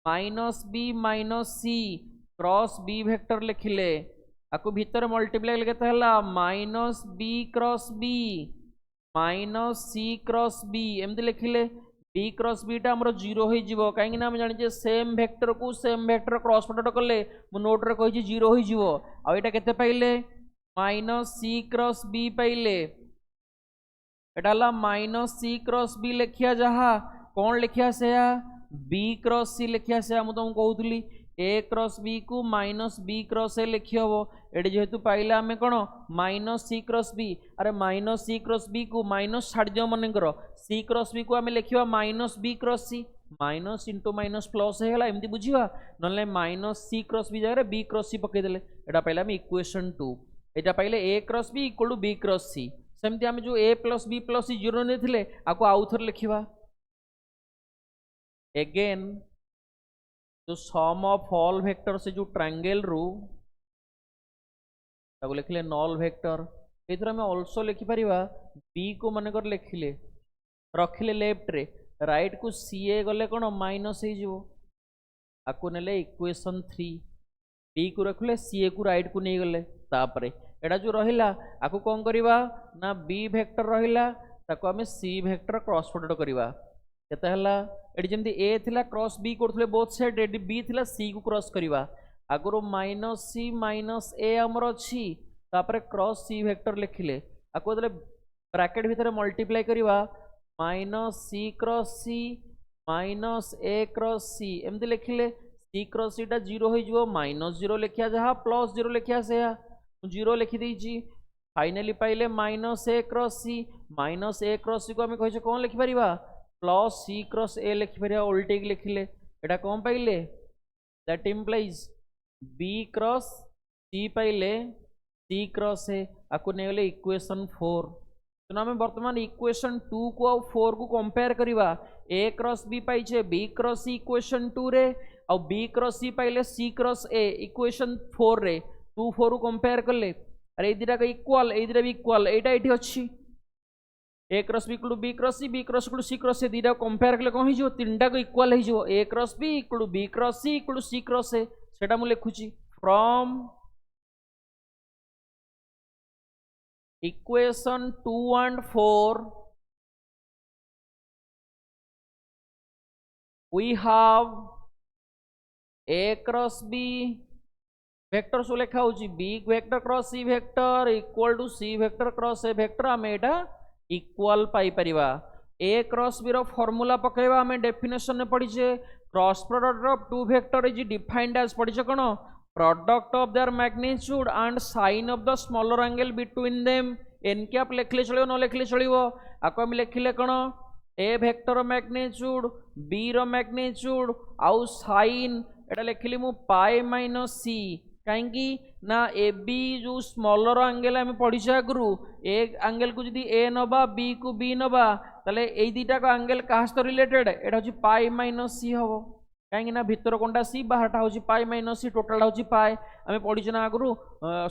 minus b minus c cross b vector लिखिले आकु भीतर मल्टीप्लाई केते हला minus b cross b minus c cross b एमते लिखिले b क्रॉस b टा हमरो जीरो होई जीवो काहे कि ना हम जानि जे सेम वेक्टर को सेम वेक्टर क्रॉस प्रोडक्ट करले मु नोट रे कहि जे जीरो होई जीवो आ एटा केते पाइले माइनस c क्रॉस b पाइले एटा ला माइनस c क्रॉस b लिखिया जहा कोन लिखिया से b क्रॉस c लिखिया से हम तुम कहउतली a क्रॉस b को माइनस b क्रॉस a लिखि हबो एडी जेहेतु पाइला हमें कोन माइनस c क्रॉस b अरे माइनस c क्रॉस b को माइनस छाड़ दियो मन करो c क्रॉस b को हमें लिखिवा minus b cross c minus into minus plus हे गला एमती बुझिवा नले माइनस c क्रॉस b जगह b क्रॉस c पके देले एटा पाइला हम इक्वेशन 2 एटा पाइले a cross b equal to b cross c सेमती हम जो a plus b plus c zero ने थिले आको आउथर लिखिवा अगेन जो सम ऑफ ऑल वेक्टर से जो ट्रायंगल रू ताको लिखले नल वेक्टर एथर हम आल्सो लिखि परिबा b को मन कर लिखिले रखिले लेफ्ट रे राइट को ca गले कोन माइनस हे जिवो आको नेले इक्वेशन 3 b को रखले ca को राइट को नै गले तापरे एडा जो रहिला आको कोन करिवा ना b वेक्टर रहिला ताको हमें c वेक्टर क्रॉस प्रोडक्ट करिवा केते हला एडी जेमती a थिला क्रॉस b करथले बोथ साइड एडी b थिला c को क्रॉस करिवा आगरो माइनस c माइनस a हमर अछि तापरे क्रॉस c वेक्टर लिखिले आको दले ब्रैकेट भीतर मल्टीप्लाई करिवा minus c cross c minus a cross c एमती लिखिले c क्रॉस c टा जीरो होई जिवो माइनस 0 लिखिया जहा प्लस 0 लिखिया से जीरो लिखि देछि फाइनली पाइले minus a cross c minus a cross c को हम कहि छ कोन लिखि परिबा प्लस c क्रॉस a लिखि परिया उल्टे लिखिले एटा कोन पाइले that implies b cross c पाइले c क्रॉस a आको नेले इक्वेशन 4 तो हमें वर्तमान इक्वेशन 2 को और 4 को कंपेयर करिवा a क्रॉस b पाइ छे b क्रॉस c इक्वेशन 2 रे और b क्रॉस c पाइले c क्रॉस a इक्वेशन 4 रे 2 4 को कंपेयर करले अरे ए दिटा का इक्वल ए दिटा भी इक्वल एटा एठी अछि a cross b equal to b cross c b cross equal to c cross a दिटा कंपेयर करले कोन हि जो तीनटा को इक्वल हि जो a cross b equal to b cross c equal to c cross a सेटा मु लिखुची from equation 2 and 4 we have a cross b vector so लिखा होची b vector cross c vector equal to c vector cross a vector हम एटा equal पाई परिबा a cross b रो फार्मूला पकेबा हमें डेफिनेशन ने पढिचे cross product of two vector is defined as पढिचे कोन product of their magnitude and sine of the smaller angle between them n cap लिखले चलियो न लिखले चलियो आको हम लिखिले कोन a vector magnitude b रो magnitude आउ sin एटा लिखिली मु पाई माइनस c कहीं ना ए बी जो स्मॉलर एंगल आम पढ़ी आगु ए एंगल को जदि ए नबा बी को बी नबा ताले ए दीटा को एंगल क्या सहित रिलेटेड एटा हूँ पाई माइनस सी हम कहीं ना भितर कोनटा सी बाहरटा हूँ पाई माइनस सी टोटाल हूँ पाई आम पढ़ी ना आगु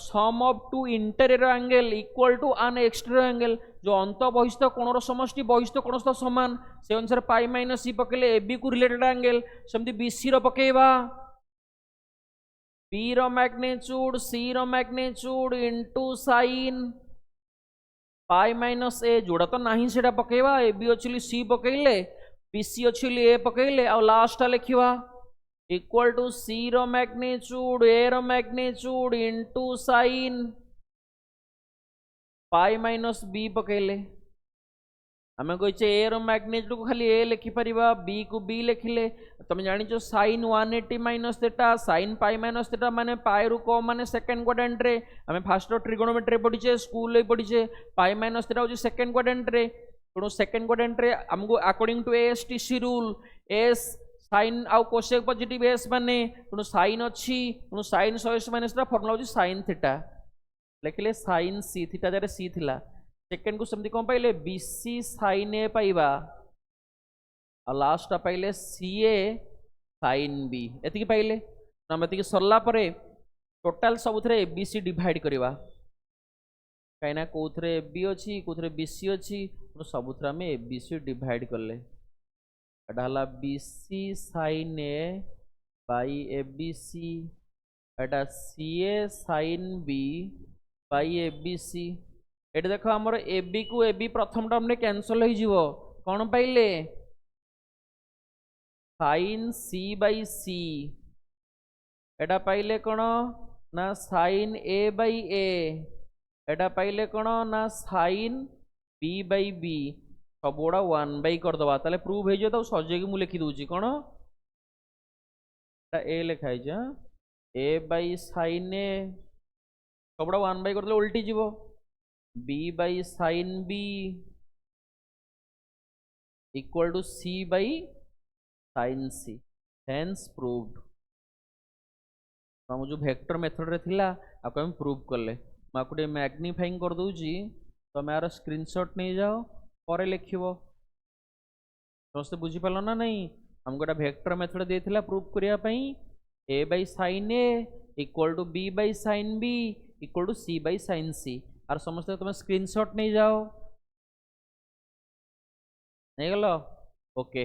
sum of two interior angle equal to an exterior angle जो अंत बहिस्थ कोणर समष्टि बहिस्थ कोण सहित समान से अनुसार पाई माइनस सी पकेले ए बी को रिलेटेड एंगल सेमती बी सी रो पकेबा B रो मैग्नीट्यूड C रो magnitude into sine pi minus A जोड़ा तो नहीं सेटा पकेबा ए बी अच्छी C पकेले बी सी अच्छी ए पकेले आ लास्ट लिखा इक्वल टू C रो मैग्नीट्यूड ए रो magnitude into sine pi minus B पकेले आम कहे ए रो मैग्नीट्यूड को खाली ए लिखिपर बी को बी लिखिले तुम जान sine 180 minus theta sine pi minus theta माने पाई रु कम माने सेकेंड क्वाड्रेंट रे आम फास्ट ट्रिगोनोमेट्री पढ़ीचे स्कूल पढ़ीचे पाई माइनस थीटा हूँ सेकेंड क्वाड्रेंट रे तेणु सेकेंड क्वाड्रेंट रे आमको according to ASTC rule S sine आउ कोसेक पॉजिटिव एस माने तेणु साइन अच्छी तेणु साइन 180 माइनस थीटा फॉर्मूला हूँ साइन थीटा लिखिले साइन सी थीटा जरे सी थिला सेकेंड को सेमती कौन पाइले बीसी साइन ए पाइबा और लास्ट पाइले सी ए साइन बी एति पाइले आम एति सरला परे टोटाल सब ए बी सी डिवाइड करवा कहीं कौथे ए बी अच्छी कौथे बी सी अच्छी सब आम ए बी सी डिवाइड कले एटा B C sine A by A B C एटा C A sine B by A B C ये देख आमर ए बी को ए बी प्रथम टर्म रे कैंसल हो कौन पाइले साइन सी बाई सी एटा पाइले कौन ना साइन ए बाई ए एटा पाइले कौन ना साइन बी बाई बी सब गुड़ा 1 बाई करदे ताले प्रूव हो जाए सजेक मुझे लिखी दूची कौन ए लिखाई ए बाई साइन ए सब गुड़ा 1 बाई करदे उल्टी जीव b by sine b equal to c by sine c hence proved हम जो वेक्टर मेथड रे थिला आपको हम प्रूव करले मैं आपको मैग्निफाइंग कर दूची तो मैं यार स्क्रीनशॉट नहीं जाओ पर लिखिबो समस्त बुझी पालो ना नहीं हमको एटा वेक्टर मेथड देथिला प्रूव करिया पई a by sine a equal to b by sine b equal to c by sine c और समस्त तुम स्क्रीनशॉट नहीं जाओ नहीं गलो ओके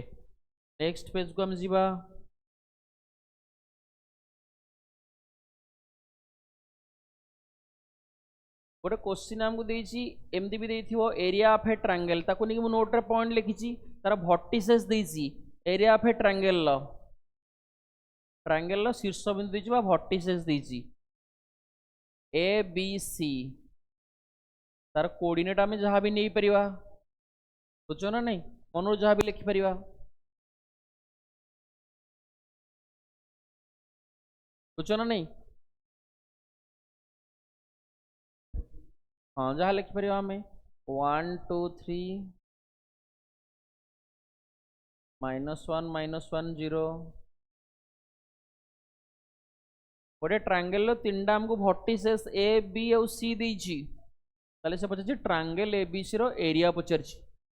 नेक्स्ट पेज को हम जीवा गोटे क्वेश्चन हमको देछि एमती भी देथिवो एरिया ऑफ ए ट्रायंगल ताको नहीं नोट रे पॉइंट लिखिछि तार वर्टिसेस देछि एरिया ऑफ ए ट्रायंगल शीर्ष बिंदु देछि बा वर्टिसेस देछि ए बी सी तार कोऑर्डिनेट आम जहाँ भी नहीं परिवा बुझ ना नहीं मन जहाँ भी लिखिपर बुझ ना नहीं हाँ जहाँ लिखिपर आम 1 2 3 -1 0 गोटे ट्रायंगल तीनटा आमको वर्टिसेस ए बी और सी देछि ताले से पचार ट्रायंगल एबीसी रो एरिया पचार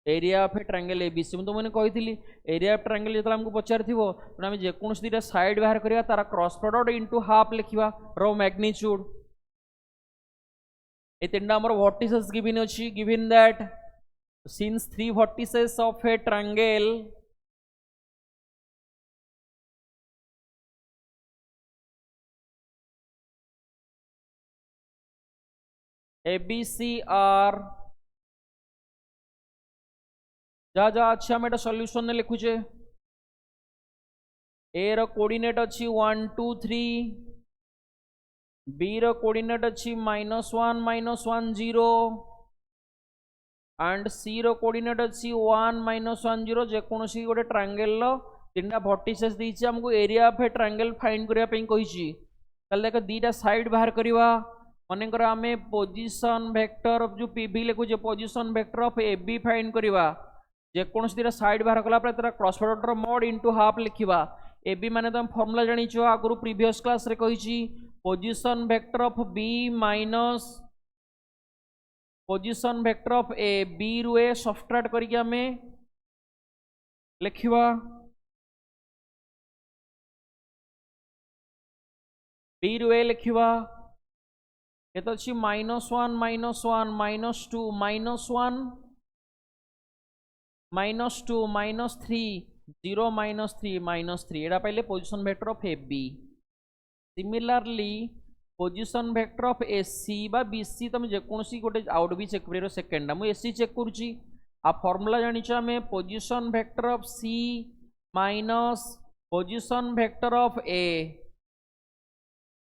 area of a triangle ABC मुझे मैंने कही एरिया ऑफ ट्रायंगल जो आमको पचार थी आम जेको दुटा साइड बाहर करा तार क्रॉस प्रोडक्ट इंटू हाफ लिखा रो मैग्नीट्यूड ये तीनटा आमर वर्टिसेस गिवन अच्छी given that since 3 vertices of a triangle ABC R जा जा अच्छा हम सॉल्यूशन ने लिखुचे ए रो कोऑर्डिनेट अच्छी 1 2 3 बी रो कोऑर्डिनेट अच्छी -1 0 एंड सी रो कोऑर्डिनेट अच्छी 1 -1 0 जेकोसी गोटे ट्रायंगल तीनटा वर्टिसेस देछि हमको area of a triangle find करिया पई कहिछि ताले देख दीटा साइड बाहर करवा मनकर आम पोजिशन वेक्टर जो पीवी लिखुचे position vector of A B find करवा जेकोसी दीटा साइड बाहर कला cross product mod into half लिखा ए बी माने तुम फॉर्मूला जानिछ आगु प्रीवियस क्लास रे कहिछि position vector of B minus position vector of A B रु ए सब्ट्रैक्ट करके आम लिखा बी रु ए लिखा केते अछि -1 -1 -2 -1 -2 -3 0 -3 -3 एटा पाइले position vector of A B similarly position vector of A C बा बी सी तुम जेकोसी गोटे आउट भी चेक करियो सेकंड मु ए सी चेक करूची आ फार्मूला जानिछ आमे position vector of C minus position vector of A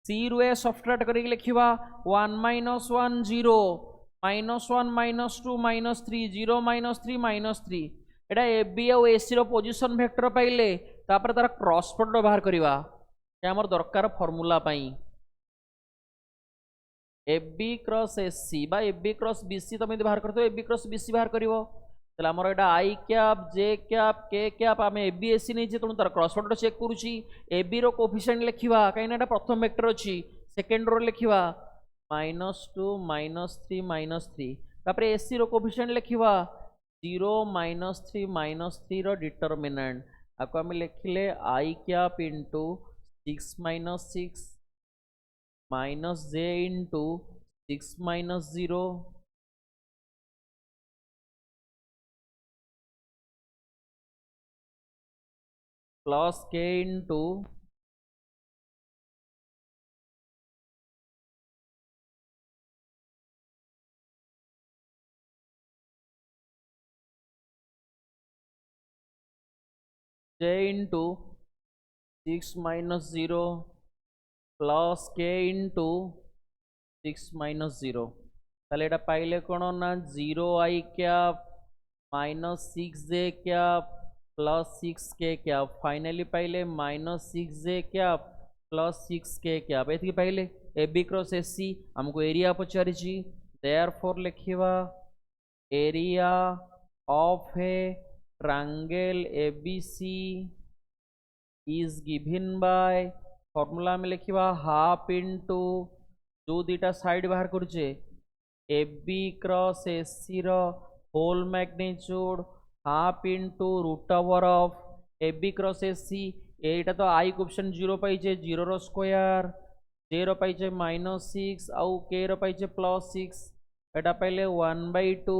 C रु ए सब्ट्रैक्ट करके लिखिबा 1 -1 0 -1 -2 -3 0 -3 -3 एटा ए बी और ए सी रो पोजिशन वेक्टर पाइले तापर तार क्रॉस प्रोडक्ट बाहर करवा हमर दरकार फार्मूला पाई A B cross A C बा A B cross B C तुम बाहर करते A B cross B C बाहर करिवो तले हमर एटा आई कैप जे कैप के कैप आमे ए बी ए सी नै जे तुम तार क्रॉस प्रोडक्ट चेक करूची ए बी रो कोएफिशिएंट लिखिबा काइना एटा प्रथम वेक्टर अछि सेकंड रो लिखिबा -2 -3 -3 तापर ए सी रो कोएफिशिएंट लिखिबा 0 -3 -3 रो डिटरमिनेंट आको आमे लिखिले आई cap into 6 -6 minus J into 6 -0 plus के इंटू जे इंटू 6 -0 प्लस के इंटू 6 -0 ताले एटा पाइले कोन ना 0 आई कैप -6 जे कैप प्लस 6 के कैप फाइनली पाइले -6 जे कैप प्लस 6 के कैप एथि पाइले ए बी क्रॉस ए सी हमको एरिया पचारि छी देयरफॉर लिखिबा area of a triangle A B C is given by formula में लिखा हाफ इंटू जो दीटा साइड बाहर करुचे A B cross A C रो whole magnitude half into root over of A B cross A C एटा तो आई question 0 पाइचे 0 रो square जे रो पाइचे -6 आउ के रो पाइचे +6 एटा पाइले 1/2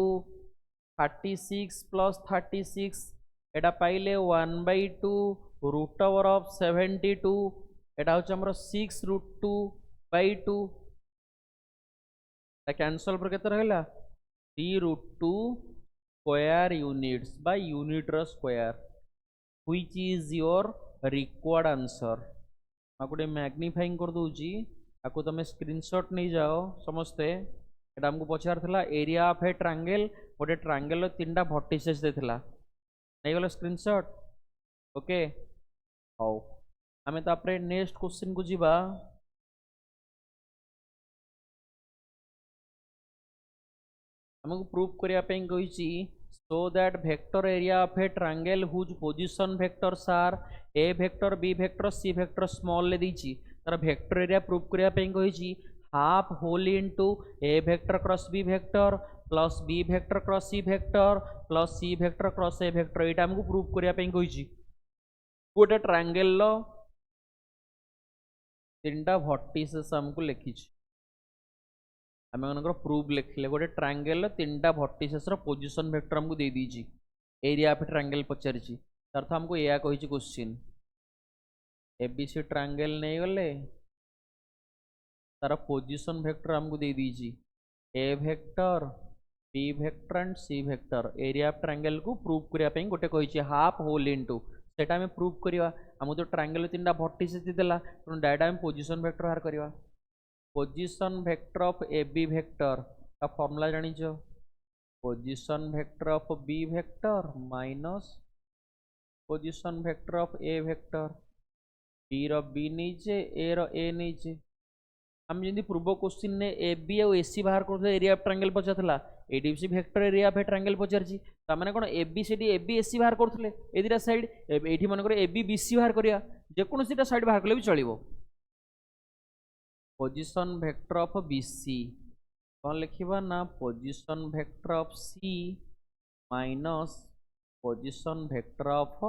36 + 36 एटा पाइले 1/2 रूट ओवर ऑफ 72 एटा होचे हमरो 6√2/2 कैंसल पर केते रहला 3√2 स्क्वायर यूनिट्स बाय यूनिट रो square which is your required answer आ गोटे मैग्निफाइंग कर दूची आको तमे स्क्रीनशॉट नहीं जाओ समस्ते एटा हमको पचार थला एरिया ऑफ ए ट्रायंगल गोटे ट्रायंगल रो तीनटा वर्टिसेस देथिला नहीं गलो स्क्रीनशॉट ओके हाउ आमे तापरे नेक्स्ट क्वेश्चन को जीवा हमको प्रूफ करिया पे कहिची so that vector area of a triangle whose position vectors are a vector B vector c vector small ले दीची तार वेक्टर एरिया प्रूफ करिया पे कहिची half whole into a vector cross B vector plus B vector cross C vector plus C vector cross A vector एटा हमको proof करिया पे कहिची गोटे ट्रायंगल लो तीनटा वर्टिसेस हमको लिखिची आम मनकर प्रूफ लिखले गोटे ट्रायंगल तीनटा वर्टिसेस रो पोजीशन वेक्टर हमको दे दीची एरिया ऑफ ट्रायंगल पचारिची अर्थ हमको या कहिची क्वेश्चन एबीसी ट्रायंगल नहीं गले तार पोजीशन वेक्टर हमको दे दीची a vector B vector and C vector area of triangle को प्रूफ करिया पे गोटे कहिची हाफ होल इनटू सेटा में प्रूफ करिवा हमको तो ट्रायंगल तीनटा वर्टिसेस देला तो डायरेक्ट हम पोजीशन वेक्टर बाहर करिवा position vector of A b vector का फॉर्मूला जानिछो position vector of B vector minus position vector of A vector b रो बी नीचे ए रो ए नीचे आम जमी पूर्व क्वेश्चन ने ए बी और एसी बाहर कर एरिया ऑफ ट्रायंगल पचार ये वेक्टर एरिया ऑफ ट्रायंगल पचार मैंने कौन ए बी से ए बी एसी बाहर करते ए दुटा सैड ये मन ए बी बी सी बाहर करा जेकोसी सैड बाहर कले भी चलो position vector of B C कौन लिखा ना position vector of C minus position vector of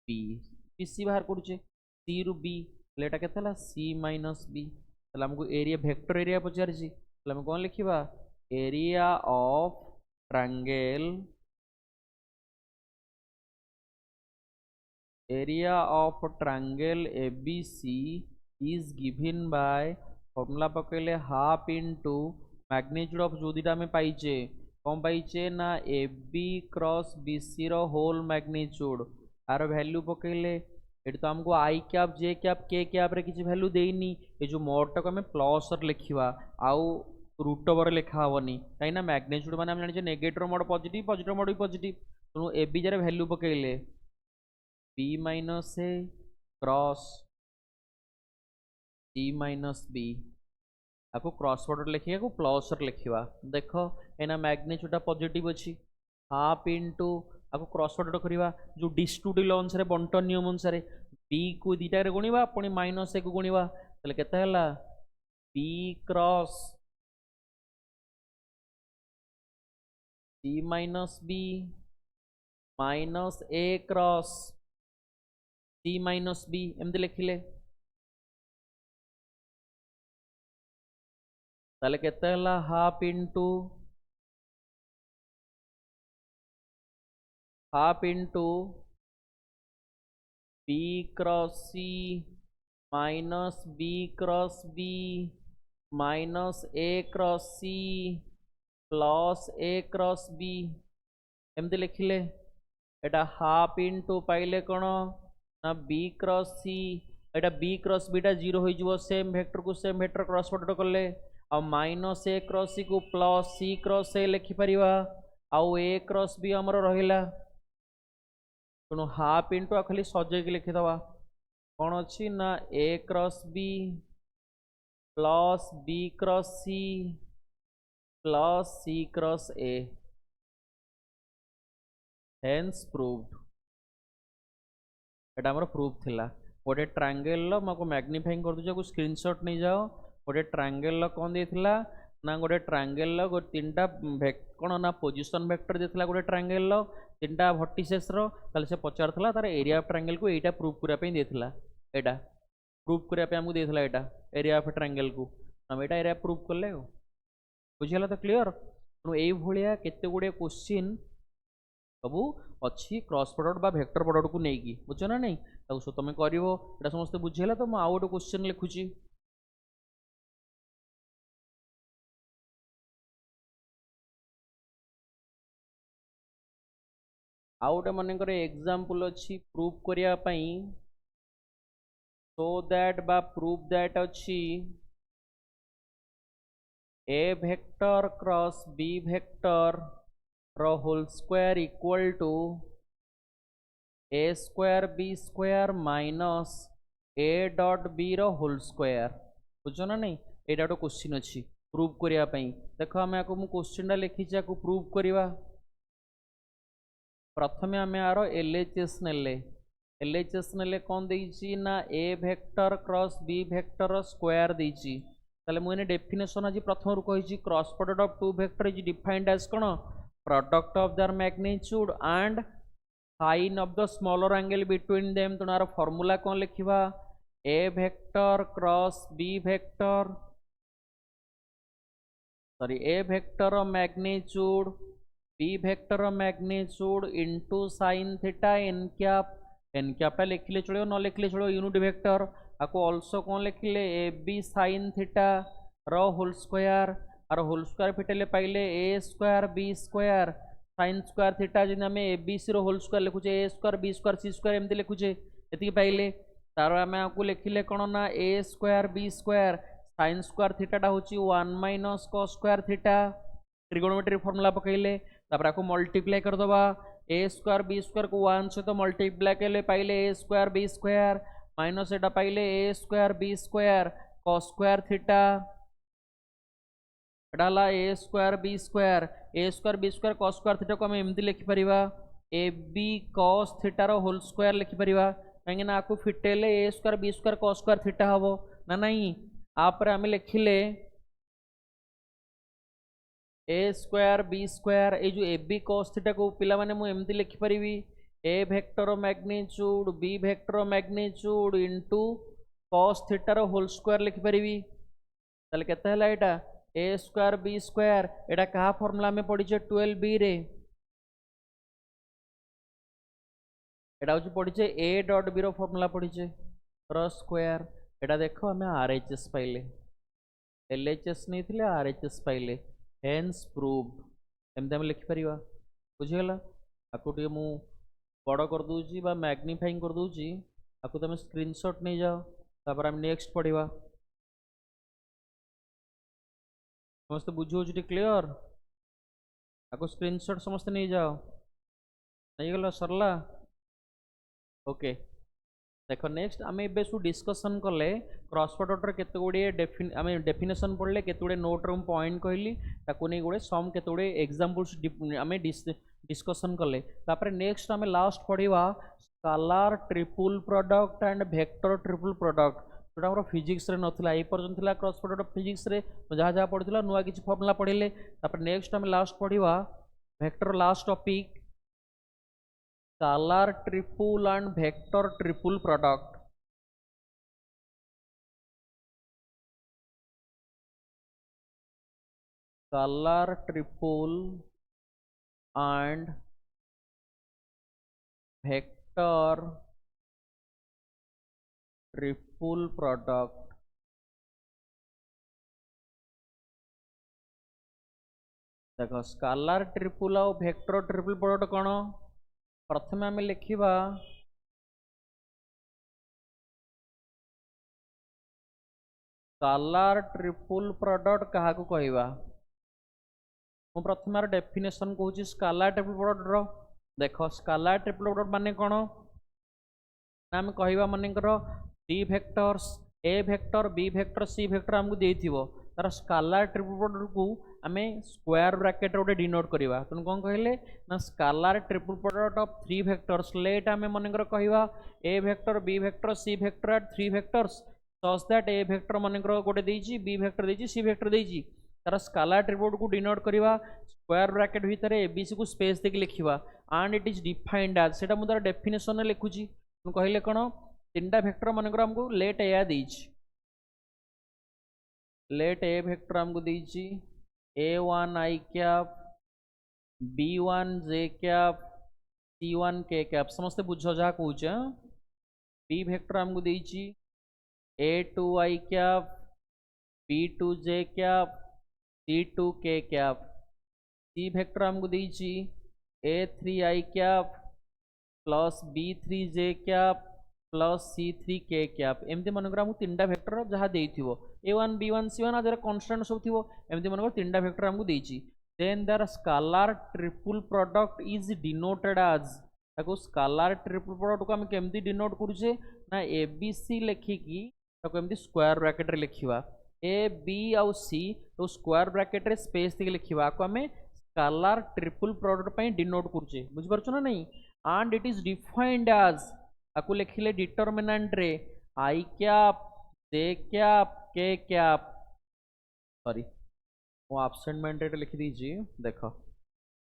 B B C बाहर करुचे सी रु बी एटा के सी माइनस बी आमको एरिया वेक्टर एरिया पचार कौन लिखा area of triangle A B C is given by formula पकड़े हाफ इंटू मैग्नीट्यूड ऑफ जो दुटा पाइचे कौन पाइचे ना A B cross B C रोल मैग्नीट्यूड आर वैल्यू पकड़े ये तो हमको आई कैप जे कैप के कैप रे किसी वैल्यू देनी ये जो मोड टाक आम प्लस लिखा आउ रूट ओवर लिखा हेनी कहीं मैग्नीट्यूड मैंने हम जाने नेगेटिव मोड पॉजिटिव मोड भी पॉजिटिव तेणु ए बी जार वैल्यू पकड़े B minus a cross c minus B आपको क्रॉस प्रोडक्ट लिखिए को प्लस लिखा देख एना मैग्नीट्यूड पॉजिटिव अच्छी हाफ इंटू आपको क्रॉस प्रोडक्ट करवा जो डिस्ट्रीब्यूटिव अनुसार बंटन नियम अनुसार बी को दुटा गुणवा पुणी माइनस ए को गुणवा केते b cross c minus b minus a cross c minus b एमती लिखिले ताले केते half into b cross c minus b cross b minus a cross C plus A cross B एमती लिखिले एटा हाफ इंटू पाइले कौन ना बी क्रॉस सी एटा B cross beta zero हो सेम वेक्टर को सेम वेक्टर क्रॉस प्रोडक्ट कले आ minus a cross सी को plus सी cross ए लिखिपर आउ ए क्रॉस बी आमर रहा तेणु हाफ इंटू आ खाली सजेक लिखिदवा कौन अच्छी ना a cross B plus B cross C plus C cross a hence proved एटा हमर प्रूफ थिला गोटे ट्रायंगल लो मको मैग्नीफाइंग कर दो स्क्रीनशॉट नहीं जाओ गोटे ट्रायंगल लो कौन देथिला ना गोटे ट्रायंगल लो गो तीनटा कौन ना पोजिशन वेक्टर देथिला गोटे ट्रायंगल लो तीनटा वर्टिसेस रो ताले से पचारथला तार एरिया ऑफ ट्रायंगल को एटा प्रूफ करिया पे देथिला एटा प्रूफ करिया पे हमको देथिला एटा एरिया ऑफ ट्रायंगल को हम एटा एरिया प्रूफ करले बुझिला तो क्लियर तेणु एई भलिया केते गुडे क्वेश्चन सबू अच्छी क्रॉस प्रोडक्ट बा वेक्टर प्रोडक्ट को नेकी बुझ ना नहीं ताको तुम करिवो एटा समस्त बुझिला तो मु आउ गोटे क्वेश्चन लिखुची आउ गोटे मनकर एग्जांपल अच्छी प्रूफ करिया पई सो दैट बा प्रूफ दैट अच्छी ए वेक्टर क्रॉस बी वेक्टर रो whole square equal to A square B square minus A dot b रो होल स्क्वायर बुझ ना नहीं एटा गोटे क्वेश्चन अच्छी प्रूफ करिया पई देखो आम आपको क्वेश्चन लिखी प्रूफ करवा प्रथमे आम यार एलएचएस नेले कौन देइछि ना ए vector cross B vector square देइछि ताले मुझे डेफिनेशन आज प्रथम रू कही cross product of two vector is defined as कौन product of their magnitude and sine of the smaller angle between them तो यार फॉर्मूला कौन लिखा ए vector cross B vector sorry a vector magnitude B vector magnitude into sine theta n कैपटा लिखले चलो न लिखले चलो यूनिट वेक्टर आपको ऑल्सो कौन लिखले ए बी साइन थीटा रो होल स्क्वायर और होल स्क्वायर फिटेले पाइले a square B square sine square theta जी आम ए बी सी रो होल स्क्वायर लिखुचे a square B square C square एमती लिखुचे ये पाइले तार आम आपको लिखिले कौन ना a square B square sine square थीटाटा हूँ 1 minus cos square theta trigonometry formula पकईले आपको मल्टीप्लाई करदे ए स्क्वायर बी स्क्वायर को 1 सहित मल्टीप्लाई कले पाइले a square B square minus एटा पाइले a square B square cos square theta एटा हला a square b square cos square theta को हम एमती लिखि परिबा ab cos theta रो होल स्क्वायर लिखि परिबा काहे ना आकु फिटेले a square b square cos square theta हबो ना नहीं आपरे हम लिखिले a square b square ए जो ab cos theta को पिला माने मु एमती लिखि परिबी a vector magnitude b vector magnitude into cos theta रो होल स्क्वायर लिखि परिबी ताले केते हला एटा a स्क्वायर b स्क्वायर एटा कहा फार्मूला में पड़ी छे 12b रे एटा होची पड़ी छे a डॉट b रो फार्मूला पड़ी छे रो स्क्वायर एटा देखो हमें rhs पाइले lhs नहीं थिले rhs पाइले हेंस प्रूव्ड एमते हम लिखि परिबा बुझी गेला आकु टे मु बड़ कर दूची बा मैग्नीफाइंग कर दूची आकु तमे स्क्रीनशॉट नहीं जाओ तापर हम नेक्स्ट पढ़िबा समस्त बुझो जी क्लियर आको स्क्रीनशॉट समस्त नहीं जाओ नहीं गला सरला ओके देखो नेक्स्ट आम एबेसु डिस्कशन कले क्रॉस प्रोडक्ट केते गुडे आम डेफिनेशन पढ़ले केते गुडे नोट रो पॉइंट कहली ताको नहीं गुडे सम केते गुडे एग्जांपल्स आम डिस्कशन कले तापर नेक्स्ट आम लास्ट पढ़िबा scalar triple product and vector triple product जोटा हमर फिजिक्स रे नथिला ए पर्यंत थिला क्रॉस प्रोडक्ट फिजिक्स रे जहाँ जहाँ पढ़िला नुआ किछि फार्मूला पढ़िले तापर नेक्स्ट हम लास्ट पढ़िबा vector last topic scalar triple and vector triple product scalar triple and vector triple product देखो स्केलर ट्रिपल और वेक्टर ट्रिपल प्रोडक्ट कौन प्रथम आम लिखा स्केलर ट्रिपल प्रोडक्ट क्या कहवा मु प्रथम डेफिनेशन कहूँ स्केलर ट्रिपल प्रोडक्ट रो देखो स्केलर ट्रिपल प्रोडक्ट माने कौन आम कहवा मानकर the vectors a vector B vector c vector आमको देथिबो तार स्केलर ट्रिपल प्रोडक्ट को आमे स्क्वायर ब्रैकेट रे डिनोट करबा तन कोन कहले ना scalar triple product of three vectors let आमे मानकर कहवा a vector B vector c vector at three vectors such that a vector मानकर गोटे देछि बी वेक्टर देछि सी वेक्टर देछि तार स्केलर ट्रिपल को डिनोट करबा स्क्वायर ब्रैकेट भीतर एबीसी को स्पेस देके लिखिबा and it is defined as सेटा मु तार डेफिनेशन लिखुची कहले कोन तीनटा वेक्टर मानकर हमको लेट ए देछि लेट ए वेक्टर हमको देछि a1 i cap b1 j cap c1 k cap समस्त बुझ जा कहूछ b वेक्टर हमको देछि a2 i cap b2 j cap c2 k cap c vector हमको देछि a3 i cap plus b3 j cap plus c3 k cap एमती मनकर हमको तीनटा वेक्टर जहाँ देइथिबो a1 b1 c1 आदर कांस्टेंट सब थिबो एमती मनकर तीनटा वेक्टर हमको देइछि then their scalar triple product is denoted as ताको स्केलर ट्रिपल प्रोडक्ट को हम केमती डिनोट करूछे ना abc लिखिकी ताको एमती स्क्वायर ब्रैकेट रे लिखिबा a b और c तो स्क्वायर ब्रैकेट रे स्पेस देके लिखिबा को हमें स्केलर ट्रिपल प्रोडक्ट पई डिनोट करूछे बुझ परछो ना नहीं and it is defined as आकु लिखिले डिटरमिनेंट रे आई कैप जे कैप के कैप सॉरी वो एब्सेंटमेंट रे लिखि दीजी देखो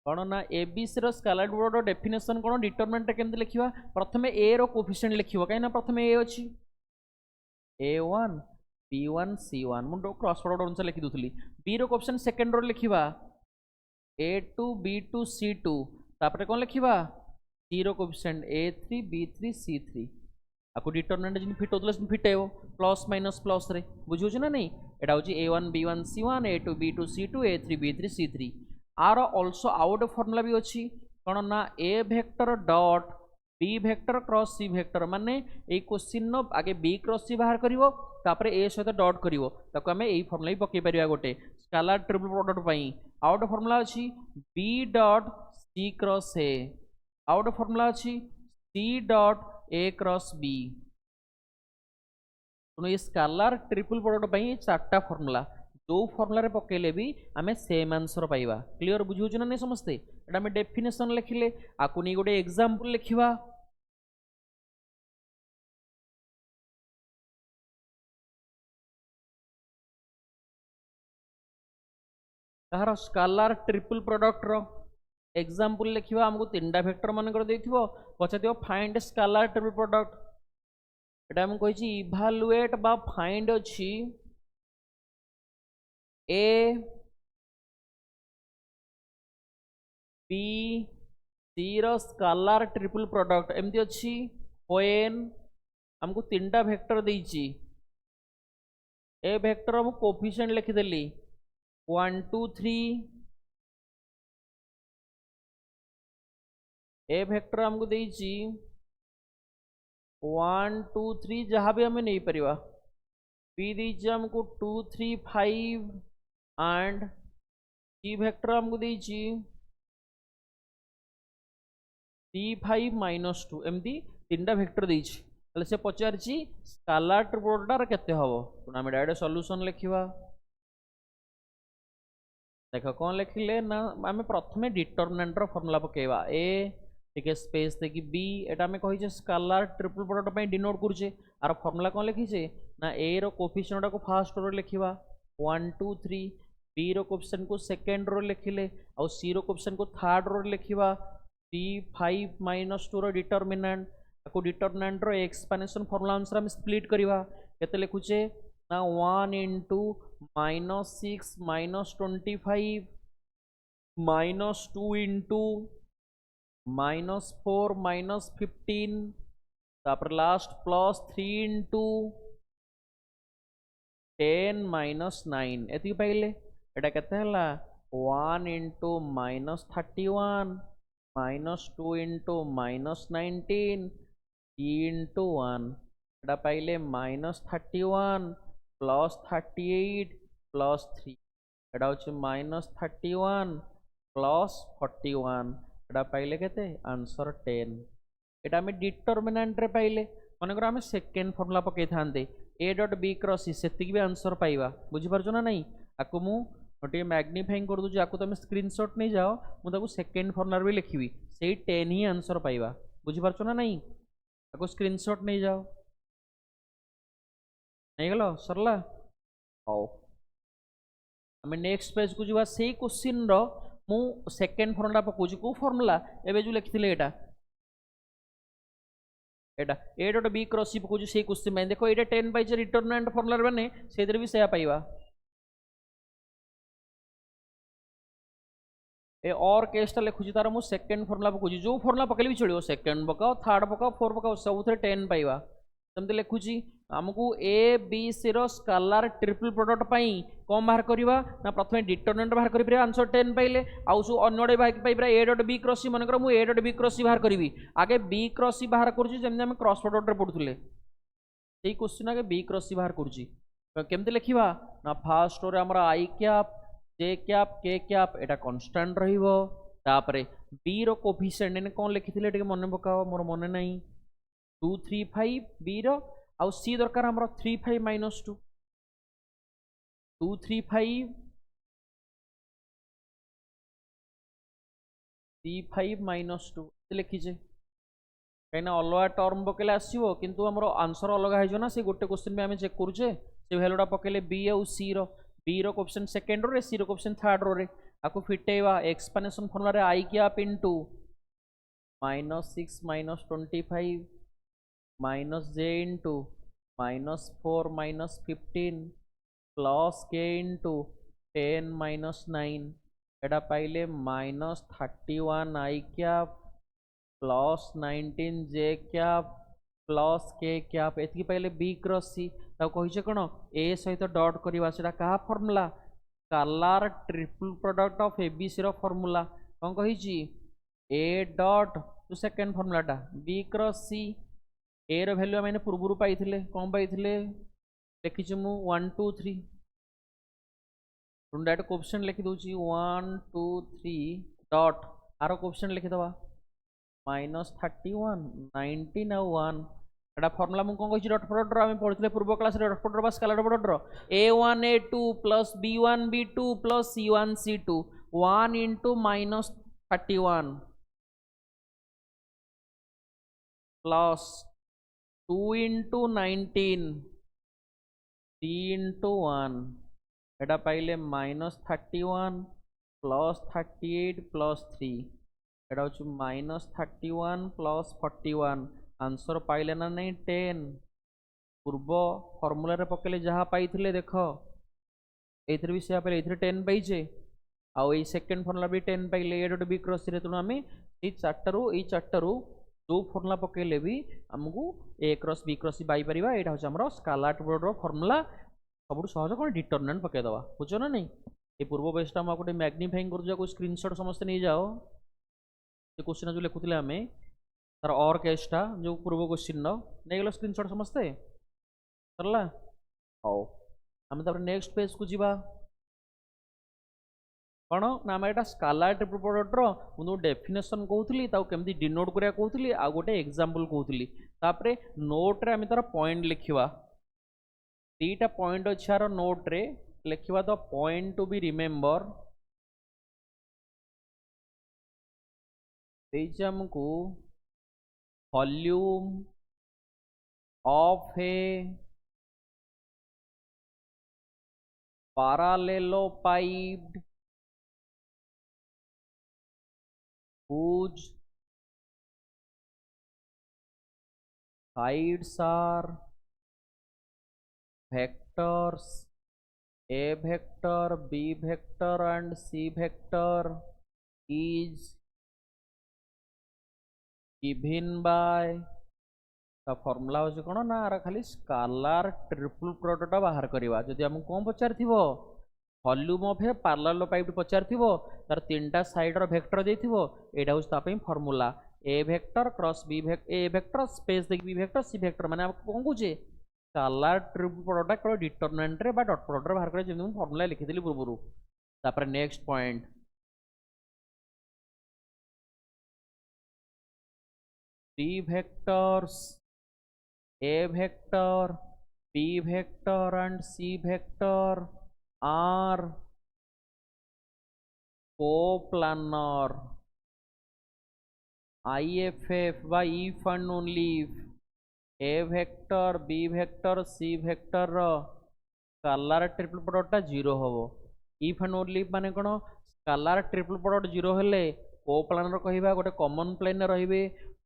कौन ना एबीसी रो स्केलर प्रोडक्ट डेफिनेशन कौन डिटरमिनेंट केमते लिखिबा प्रथमे ए रो कोफिशिएंट लिखिबो काई ना प्रथमे ए अछि a1 b1 c1 मुंडो cross product अनुसार लिखि दुथली b रो कोफिशिएंट सेकंड रो लिखिबा a2 b2 c2 तापर कौन लिखिबा c रो कोफिशिएंट a3 b3 c3 आको डिटरमिनेंट जिन फिट होतले फिट हेबो प्लस माइनस प्लस रे बुझियो छ ना नहीं एटा होची a1 b1 c1 a2 b2 c2 a3 b3 c3 are also out formula भी अछि कोन ना a vector dot b vector cross c vector माने ए क्वेश्चन नो आगे b क्रॉस c बाहर करिवो तापर a सहित डॉट करिवो ताको हमें एई फार्मूला भी पके परिया गोटे स्केलर ट्रिपल प्रोडक्ट पई आउट फार्मूला अछि b dot c cross a out formula अछि c dot a cross b तेणु ये स्केलार ट्रिपल प्रोडक्ट पई चारटा फार्मूला जो फार्मूला रे पकेले भी आमे सेम आंसर पाइबा। क्लियर बुझुछ ना नहीं समस्ते? एटा आमे डेफिनेशन लिखिले आकु नै गोटे एग्जांपल लिखिबा। कहार स्केलार ट्रिपल प्रोडक्ट रो एग्जांपल लिखिबा। हमको तीनटा वेक्टर मन कर देथिबो पछाथिबो फाइंड स्केलार ट्रिपल प्रोडक्ट। एटा हम कहि छी इवैल्यूएट बा फाइंड अछि ए बी सी रो स्केलार ट्रिपल प्रोडक्ट एमती अछि व्हेन हमको तीनटा वेक्टर देइछि। ए वेक्टर हम कोफिशिएंट लिखि देली 1 2 3। ए वेक्टर हमको देइछि 1 2 3 जहाँ भी हमें नहीं परिवा। बी देइछि हमको 2 3 5 एंड सी वेक्टर हमको देइछि 3 5 -2 एमती तीनटा वेक्टर देइछि। ताले से पचारछि स्केलार ट्रिपल प्रोडक्ट केते हबो। तो हम डायरेक्ट सॉल्यूशन लिखिबा। देखो कौन लिखिले ना आम प्रथमे डिटरमिनेंट रो फार्मूला पकेबा। ए टिके स्पेस देखि बी एटा हमें कहि जे स्केलार ट्रिपल प्रोडक्ट पई डिनोट करछे। आर फार्मूला कौन लिखि जे ना ए रो कोफिशिएंट को फर्स्ट रो लिखिबा 1 2 3, बी रो कोफिशिएंट को सेकंड रो लिखिले और सी रो कोफिशिएंट को थर्ड रो लिखिबा। 3 5 -2 रो डिटरमिनेंट को डिटरमिनेंट रो एक्सपेंशन फार्मूला अनुसार हम स्प्लिट करिवा। केते लिखुचे ना 1 into -6 -25 -2 into -4 -15 तापर लास्ट +3 into 10 -9 एति पाइले। एटा केते हला 1 into -31 -2 into -19 3 into 1 एटा पाइले -31 +38 +3 एटा होछि -31 +41 एटा पाइले केते आंसर 10। एटा हम डिटरमिनेंट रे पाइले मानकर हम सेकंड फार्मूला पकै थांदे a dot b cross c सेति भी आंसर पाइबा। बुझि परछो ना नहीं? आकु मु गोटे मैग्निफाइंग कर दूची आकु तुम स्क्रीनशॉट नहीं जाओ मु ताकू सेकंड फार्मूला भी लिखिबी सेही 10 ही आंसर पाइबा। बुझि परछो ना नहीं? आकु स्क्रीनशॉट नहीं जाओ। नहीं गलो सरला हाउ हमें नेक्स्ट पेज को जीवा। सेही क्वेश्चन रो मु सेकंड फार्मूला पकोची को फार्मूला एबे जो लिखिथिले एटा एटा a dot b cross c पकोची सेही क्वेश्चन में देखो एटा 10 बाय डिटरमिनेंट फार्मूला बने सेदर भी सेया पाइबा। ए और केसटा लिखुची तार मु सेकंड फार्मूला पकोची जो फार्मूला पकेले भी चलियो सेकंड पकाओ थर्ड पकाओ फोर पकाओ सबुथे 10 पाइबा। तमते लिखुची हमकु ए बी सी रो स्केलार ट्रिपल प्रोडक्ट पई कोन बाहर करबा ना प्रथमे डिटरमिनेंट बाहर करि परबा आंसर 10 पाइले आउ सु अन्यडे बाहर पाइ परबा a dot b cross c मन कर मु a dot b cross c बाहर करबी। आगे b क्रॉस c बाहर करछि जेम हम क्रॉस प्रोडक्ट रे पढुथले सेही क्वेश्चन आगे b क्रॉस c बाहर करछि। केमते लिखिबा ना फर्स्ट रो हमर i cap j cap k cap Etah constant रहिबो। तापरे b रो कोफिशिएंट ने कोन लिखिथिले टिके मन पकाओ मोर मन नाही 2 3 5 b रो आउ c दरकार हमर 3 5 -2 2 3 5 3 5 -2 लिखि जे कहिना अलगा टर्म पकेले आसीबो किंतु हमर आंसर अलगा हे जो ना से गोटे क्वेश्चन में हमें चेक करूचे से वैल्यूटा पकेले b और c रो कोफिशिएंट सेकंड रो रे c रो कोफिशिएंट थर्ड रो रे आको फिटेवा एक्सपेंशन फार्मूला रे i cap into -6 -25 -j into -4 -15 plus k into 10 -9 एटा पाइले -31 i cap plus 19 j cap plus k cap एति पाइले b क्रॉस c ता कहिसे कोन a सहित डॉट करबा सेटा का formula scalar triple product of abc रो फार्मूला कोन कहिची a डॉट जो सेकंड फार्मूलाटा b क्रॉस c ए रो वैल्यू मैंने पूर्व पाइथिले कौन पाइथिले लिखिछु मु 1 2 3 डायरेक्ट कोफिशिएंट लिखि दोची 1 2 3 डॉट आरो कोफिशिएंट लिखि दवा -31 19 और 1 एटा फॉर्मूला मु कोन कहि डॉट प्रोडक्ट रो हम पढितले पूर्व क्लास रे डॉट प्रोडक्ट बा स्केलर प्रोडक्ट रो a1 a2 plus b1 b2 plus c1 c2 1 into minus 31 plus 2 into 19 3 into 1 एटा पाइले minus 31 plus 38 plus 3 एटा होची minus 31 plus 41 आंसर पाइले ना नहीं 10 पूर्व फॉर्मूला रे पकेले जहाँ पाइथिले देख एथरे भी से पाइले एथरे 10 पाइछे आउ ए सेकंड फॉर्मूला भी 10 पाइले ए डॉट बी क्रॉस रे तुनु आमे ए चार्टरू जो फॉर्मूला पकेले भी हमकु ए क्रॉस बी क्रॉस बाई परिबा एटा होछ हमरो स्केलर प्रोडक्ट रो फॉर्मूला सबुठ सहज कोन डिटरमिनेंट पके दवा बुझो ना नहीं ए पूर्व बेसटा हम गोटे मैग्नीफाइंग कर जो स्क्रीनशॉट समस्त नहीं जाओ ये क्वेश्चन जो लिखुतले हमें तार और केसटा जो पूर्व क्वेश्चन नो नहीं गलो स्क्रीनशॉट समस्त सरला हाउ हम तापर नेक्स्ट पेज को जीवा कौन ना आम एटा स्केलर ट्रिपल प्रोडक्ट रो मु डेफिनेशन कहूली केमती डिनोट करिया कहूली आ गोटे एग्जांपल कहूली तापरे नोट रे हम तार पॉइंट लिखिवा दीटा पॉइंट अछि आरो नोट रे लिखिवा the point to be remember देछि हमकु volume of a parallelepiped whose sides are vectors a vector b vector and c vector is given by formula हो कौन ना खाली स्केलर ट्रिपल प्रोडक्ट बाहर करवा जदि आमको कौन पचार वॉल्यूम ऑफ ए पैरेललोपाइप्ड पचार तार तीनटा साइड रो वेक्टर देथिबो एटा होस तापई formula a vector cross B vector A vector space देख बी वेक्टर सी वेक्टर माने आपको कौन कहूचे स्केलर ट्रिपल प्रोडक्ट को डिटरमिनेंट रे बा डॉट प्रोडक्ट बाहर करे जेमि फॉर्मूला लिखिदिली पूर्वरु तापर next point three vectors A vector, B vector and C vector are coplanar IFF by if and only if A vector, B vector, C vector scalar triple product 0 होबो if and only if माने कोन scalar triple product 0 हेले coplanar कहिबा गोटे common plane रे रहिबे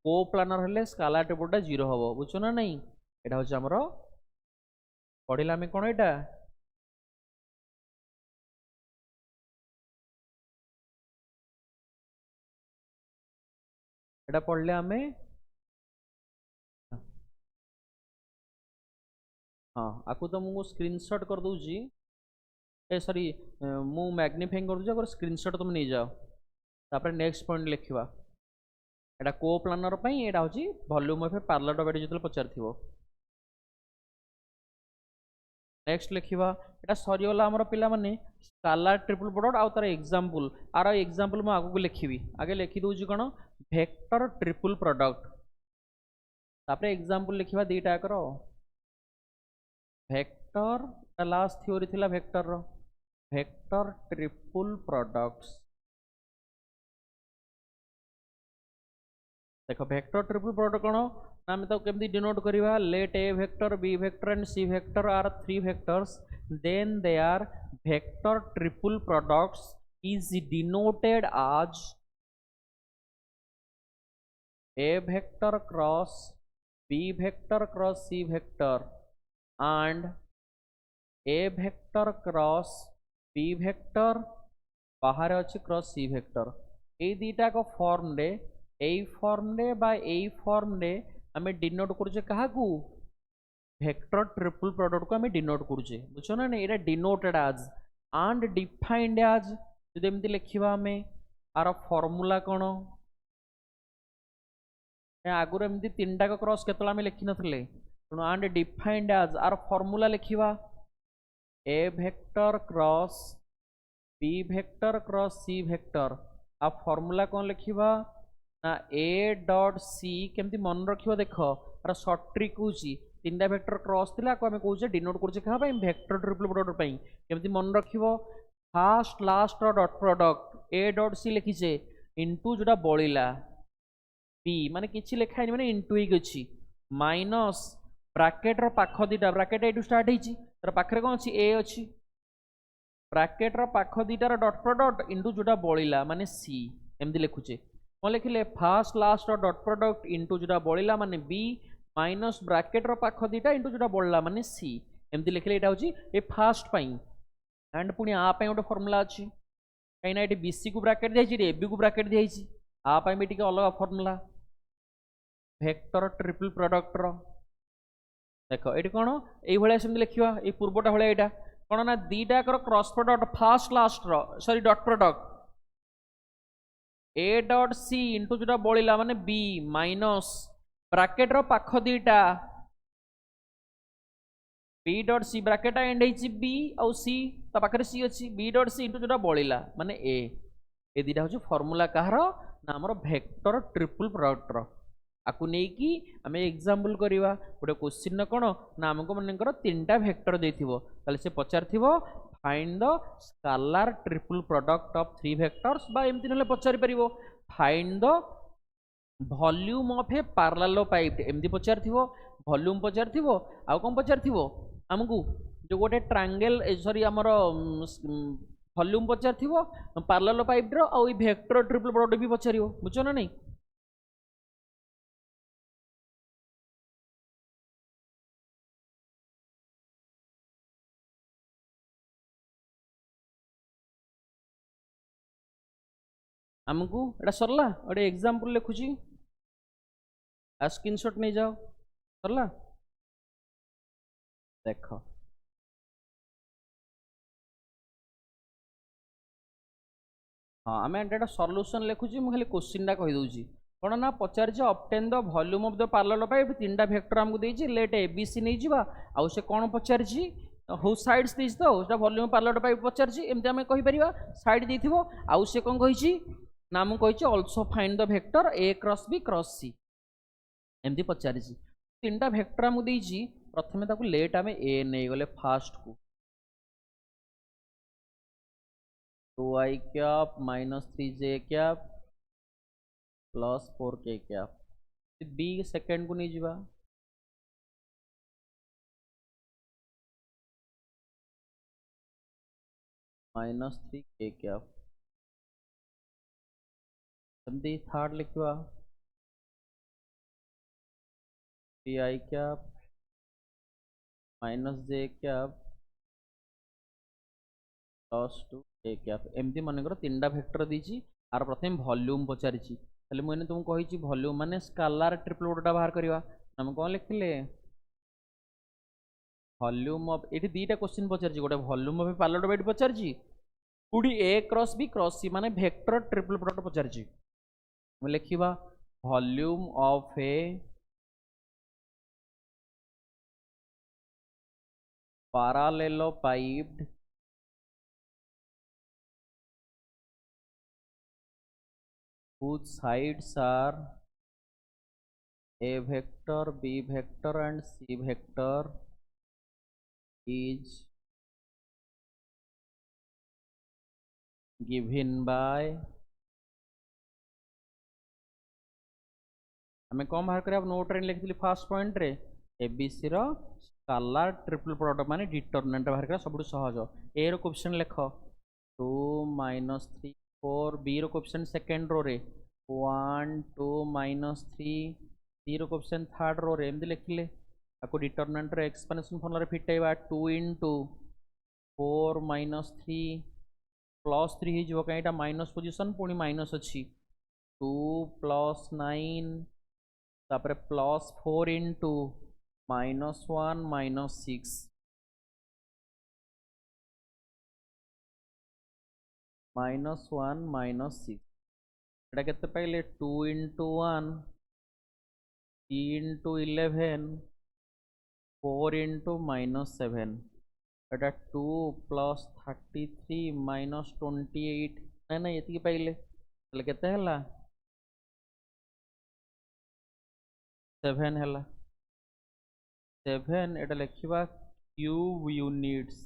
coplanar हेले scalar triple product 0 होबो बुझो ना नहीं एटा होछ हमरो पढिला में कोन एटा एटा पढले हमें हाँ आकु तो मु स्क्रीनशॉट कर दूची ए सॉरी मु मैग्नीफाइंग कर दूची स्क्रीनशॉट तुम नहीं जाओ तापर नेक्स्ट पॉइंट लिखिबा एटा कोप्लानर पई एटा होची वॉल्यूम ऑफ ए पैरेललोपाइड जतल पचारथिबो नेक्स्ट लिखिबा एटा सरीगला हमर पिला माने स्केलर ट्रिपल प्रोडक्ट आ तार एग्जांपल आर एग्जांपल मु आगु लिखिबी आगे लिखि दोची कोन वेक्टर ट्रिपल प्रोडक्ट तापर एग्जांपल लिखिबा दीटा करो वेक्टर लास्ट थ्योरी थिला वेक्टर रो वेक्टर ट्रिपल प्रोडक्ट्स देखो वेक्टर ट्रिपल प्रोडक्ट कोन नाम तो केमती डिनोट करिवा let A vector B vector and C vector are three vectors then they are vector triple products is denoted as a vector cross b vector cross c vector and a vector cross b vector बाहर अच्छी cross C vector A दीटा को form रे एई form रे बा एई form रे हमें denote करूचे कहा को वेक्टर ट्रिपल प्रोडक्ट को हमें डिनोट करूचे बुझो ना एटा denoted as and defined as जदि एमती लिखिबा हमें आर फॉर्मूला कोन आगुर एमती तीनटा को क्रॉस केतला हमें लिखि नथले तनो एंड डिफाइंड एज आर फॉर्मूला लिखिबा ए vector cross B vector cross सी वेक्टर आ फॉर्मूला कोन लिखिबा ना ए डॉट सी केमती मन रखियो देख तार शॉर्ट ट्रिक होची तीनटा वेक्टर क्रॉस थिला को हमें कहूचे डिनोट करछे कहा पई वेक्टर ट्रिपल प्रोडक्ट पई केमती मन रखियो first last dot product a dot c लिखिछे इनटू जोटा बळिला बी माने किछि लेखा माने इनटू ही अछि माइनस ब्रैकेट रो पाख दीटा ब्रैकेट एटू स्टार्ट हेची तर पाखरे कोन अछि ए अछि ब्रैकेट रो पाख दीटार डॉट प्रोडक्ट इनटू जोटा बळिला माने सी एमदी लिखुचे कोन लिखिले first last dot product into जोटा बळिला माने बी माइनस ब्रैकेट रो पाख दीटा इनटू जोटा बळला माने सी एमदी लिखिले एटा होची ए फर्स्ट पई एंड पुनी आ पई ओटे फार्मूला अछि कहिना एटी बीसी को ब्रैकेट दियाछि रे एबी को ब्रैकेट दियाछि आ पई भी टिके अलग फार्मूला वेक्टर ट्रिपल प्रोडक्ट रो देखो एटी कोन एई भलिया सेम लिखिवा ए पूर्वटा भलिया एटा कोन ना दीटा कर क्रॉस प्रोडक्ट फर्स्ट लास्ट रो sorry dot product a dot c into जोटा बळिला माने बी माइनस ब्रैकेट रो पाख दीटा b dot c bracket and हेची बी और सी ता पाखरे सी अछि बी डॉट सी इनटू जोटा बळिला माने ए दीटा होची फार्मूला कहार ना हमर वेक्टर ट्रिपल प्रोडक्ट रो आकु नै कि हमें एग्जांपल करिवा गोटे क्वेश्चन न कोन ना हमको मनकर तीनटा वेक्टर देथिबो ताले से पचारथिबो find the scalar triple product of three vectors बा एमति नले पचारि परिबो find the volume of a parallelepiped एमति पचारथिबो वॉल्यूम पचारथिबो आ कोन पचारथिबो हमकु जो गोटे ट्रायंगल सॉरी हमर वॉल्यूम पचारथिबो पैरेलल पाइप रो आ ई वेक्टर ट्रिपल प्रोडक्ट भी पचारिबो बुझो ना नहीं हमको एटा सरला गोटे एग्जांपल लिखुची आ स्क्रीनशॉट नहीं जाओ सरला देखो हाँ आम एटा सॉल्यूशन लिखुची मु खाली क्वेश्चन टा कहि दउची कोन ना पचार जे obtain the volume of the parallelepiped तीनटा वेक्टर हमको देछि लेट एबीसी नहीं जिबा आ से कोन पचार छी हो साइड्स दिस तो उसटा वॉल्यूम पैरेलल पाइप पचार छी एमते हम कहि परिबा साइड देथिबो आ से कोन कहि छी ना मु कहि छी also find the vector a cross b cross सी एमती पचारि छी तीनटा वेक्टर हमको देछि प्रथमे ताकू लेट आमे ए नै गले फास्ट को 2i cap minus 3j cap plus 4k cap बी सेकंड को नहीं जिबा माइनस 3k कैप समझी थर्ड लिखवा 3i cap minus j cap plus 2k cap एमती मन कर तीनटा वेक्टर दीची आर प्रथम वॉल्यूम पचारि छी ताले मुने तुमको कहि छी वॉल्यूम माने स्केलर ट्रिपल प्रोडक्ट बाहर करवा हम कोन लिखले वॉल्यूम ऑफ एठी दीटा क्वेश्चन पचारि छी गोटे वॉल्यूम ऑफ पैरेलल पाइप पचारि छी पुडी ए क्रॉस बी क्रॉस सी माने वेक्टर ट्रिपल प्रोडक्ट पचारि छी हम लिखिबा volume of a parallelepiped whose sides are a vector, b vector and c vector is given by हमें कौन बाहर करें नोट रे लिखी फास्ट पॉइंट रे एबीसी रो स्केलर ट्रिपल प्रोडक्ट माने डिटरमिनेंट बाहर करा सब सहज ए रो क्वेश्चन लिख 2 माइनस 3 4 बी रो क्वेश्चन सेकंड रो रे 1 2 माइनस 3 सी रो क्वेश्चन थर्ड रो रे एमदी लिखले आको डिटरमिनेंट रे एक्सपेंशन फॉर्मूला रे फिटाइबा 2 इनटू 4 माइनस 3 प्लस 3 ही जो कहीं माइनस पोजीशन पुणी माइनस अच्छी 2 प्लस 9 तापर plus 4 into minus 1 minus 6 minus 1 minus 6 एटा केते पाइले 2 इंटू 1 3 इंटू 11 4 इंटू माइनस 7 एटा 2 प्लस 33 माइनस 28 ना ना ये पाइले केते हला 7 है 7 एटा लिखा क्यूब यूनिट्स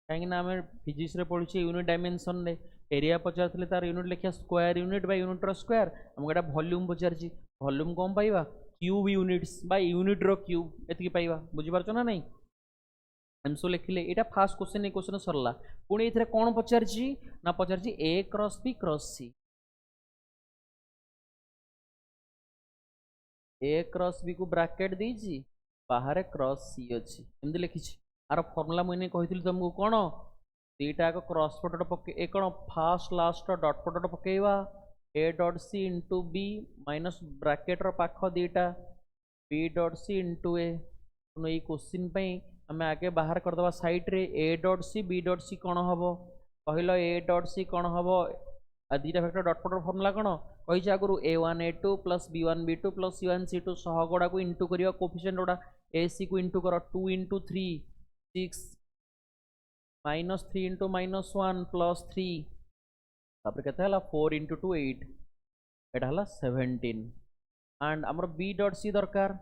कहीं आम फिजिक्स रे पढ़ुचे यूनिट डायमेंशन रे एरिया पचार तार यूनिट लिखा स्क्वायर यूनिट बाय यूनिट रो स्क्वायर आमको एटा वॉल्यूम पचार वॉल्यूम कौन पाइबा क्यूब यूनिट्स बाय यूनिट रो क्यूब एतिकी पाइबा बुझी पारछ ना नहीं आंसर लिखिले एटा फास्ट क्वेश्चन ए क्वेश्चन सरला पुणी एथिरे कोन पचारची ना पचारची a cross b cross c a cross b को ब्रैकेट देजी बाहर क्रॉस c अछि एमदी लिखिछि आर फार्मूला मैंने कहिथिलि तुमको कोन दीटा को क्रॉस प्रोडक्ट पके ए कोन फास्ट लास्ट डॉट प्रोडक्ट पकेवा a dot c into b minus bracket रो पाख दीटा b dot c into a सुनो ये क्वेश्चन पे आम आगे बाहर करदे साइड रे a dot C b dot C कौन हम कहल a डॉट सी कौन हम दीटा फैक्टर डॉट प्रोडक्ट फॉर्मूला कौन कही आगु a1 a2 plus b1 b2 plus c1 c2 सह गुड़ा को इंटू करिया कोफिशिएंट गुड़ा ac को इंटू कर 2 into 3 6 minus 3 into minus 1 plus 3 तापर केते हला 4 इंटू 2 8 एटा हला 17 एंड हमर b डॉट सी दरकार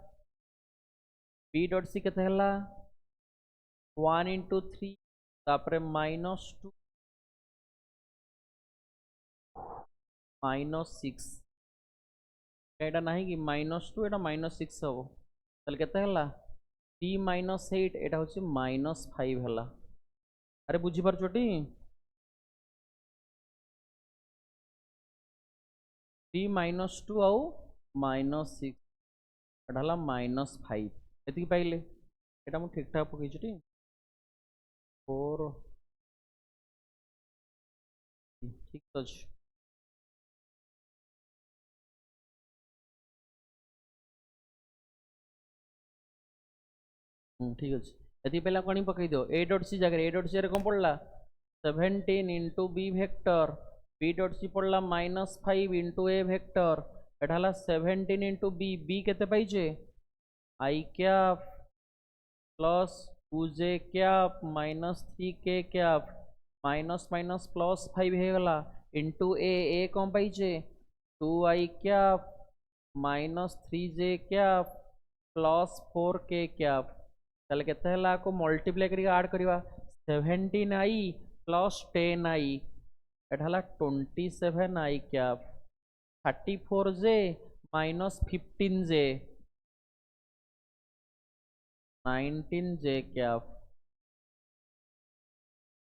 b डॉट सी केते हला 1 इंटू 3 तापर माइनस 2 माइनस 6 एटा नहीं कि माइनस 2 एटा माइनस 6 हो तले केते हला 3 माइनस 8 एटा होची माइनस 5 हला अरे बुझी पार छोटी 3 माइनस 2 आउ माइनस 6 एटा हला माइनस 5 एति पाइले एटा मु ठीक ठाक पकई छटी 4 ठीक अछि ठीक अच्छे ये पहला कौन पकई दो a डॉट सी जगह a डॉट सी कौन पड़ला 17 into B vector b dot C पड़ला minus 5 into a vector Etah 17 into b b केते पाइजे i cap plus 2j cap minus 3k cap minus minus plus 5 हो गला इंटू a कौन पाइजे 2i cap minus 3j cap plus 4k cap ताले केते हला को मल्टीप्लाई करी ऐड करिवा 17i प्लस 10i एटा हला 27i cap 34j minus 15j 19j cap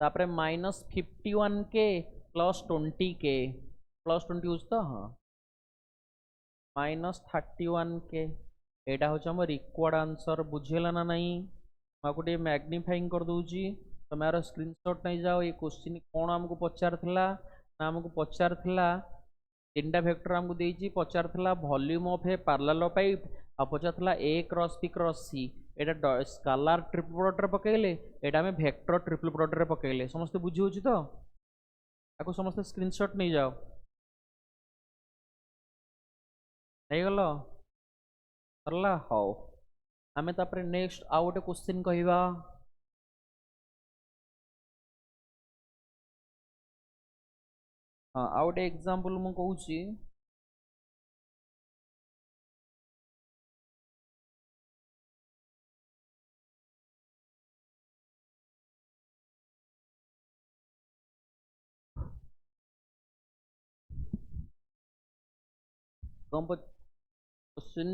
तापरे minus 51k plus 20k plus 20 यूज तो हाँ माइनस 31k एटा हूँ आम रिक्वार्ड आंसर बुझेला ना नहीं मुझे मैग्निफाइंग कर दूची तुम यार स्क्रीनशॉट नहीं जाओ ये क्वेश्चन कौन आमको पचार ना आमको पचार तीन वेक्टर आमको देची पचार volume of a parallelepiped आ पचार a cross b cross c एटा स्केलर ट्रिपल प्रोडक्ट रे पकेले एटा हमें वेक्टर ट्रिपल प्रोडक्ट रे पकेले समस्त बुझी होची तो आको समस्त स्क्रीनशॉट नहीं जाओ नहीं गलो सरला हाउ आमे तापरे नेक्स्ट आउ गोटे क्वेश्चन कहिबा हाँ आउ गोटे एग्जांपल मु कहूची कम क्वेश्चन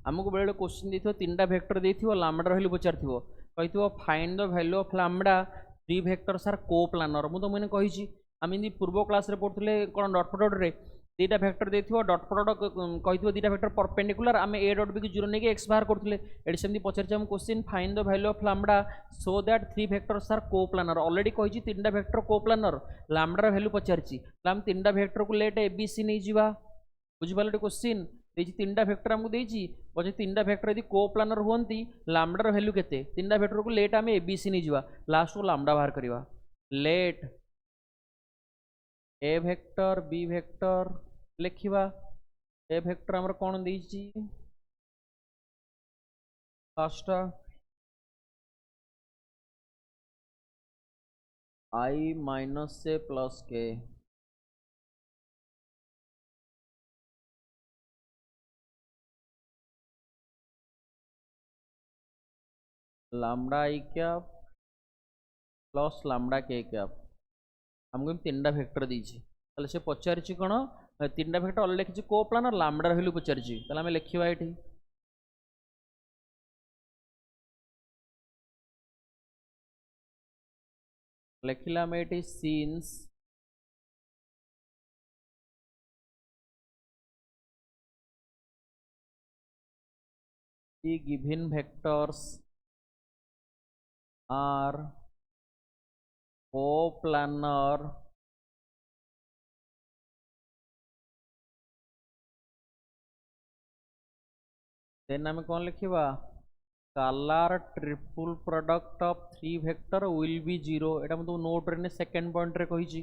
आमको बेले क्वेश्चन देखो तीन वेक्टर देखो लैम्बडा वैल्यू पचार कही find the value of lambda 3 vectors are coplanar मुझे तो मैंने कही आम पूर्व क्लास रे पढ़ुले कौन डॉट प्रोडक्ट रे दीटा वेक्टर देखो डॉट प्रोडक्ट कही दीटा वेक्टर परपेंडिकुलर आम ए डॉट बी की जीरो नहीं एक्स बाहर करते ये सेमती पचार question find the value of lambda so that 3 vectors are coplanar already कही तीन वेक्टर को प्लानर लैम्बडा वैल्यू पचार आम तीन वेक्टर को लेट ए बी सी नहीं जावा बुझिपारे क्वेश्चन तीन वेक्टर आमको देची पचे तीन वेक्टर यदि को प्लानर हुंती लैम्बडार वैल्यू केते तीन वेक्टर को लेट आम एबीसी नहीं जावा लास्ट को लैम्बडा बाहर करवा लेट ए वेक्टर बी वेक्टर लिखिबा ए वेक्टर हमर कोन देची फर्स्ट I माइनस से प्लस के लामडा आई कैप प्लस लामडा के कैप आमको तीन टा वेक्टर दीची ताले से पचारिछि कोन तीन टा वेक्टर अलरेडी लिखिछि को प्लानर लामडा वैल्यू पचारिछि ताले हम लिखिबा एठी लिखिला हम एठी since the given vectors are coplanar then आम कौन लिखा scalar triple product of three vector will be zero एटा मैं नोट रे सेकंड पॉइंट रे कहिछि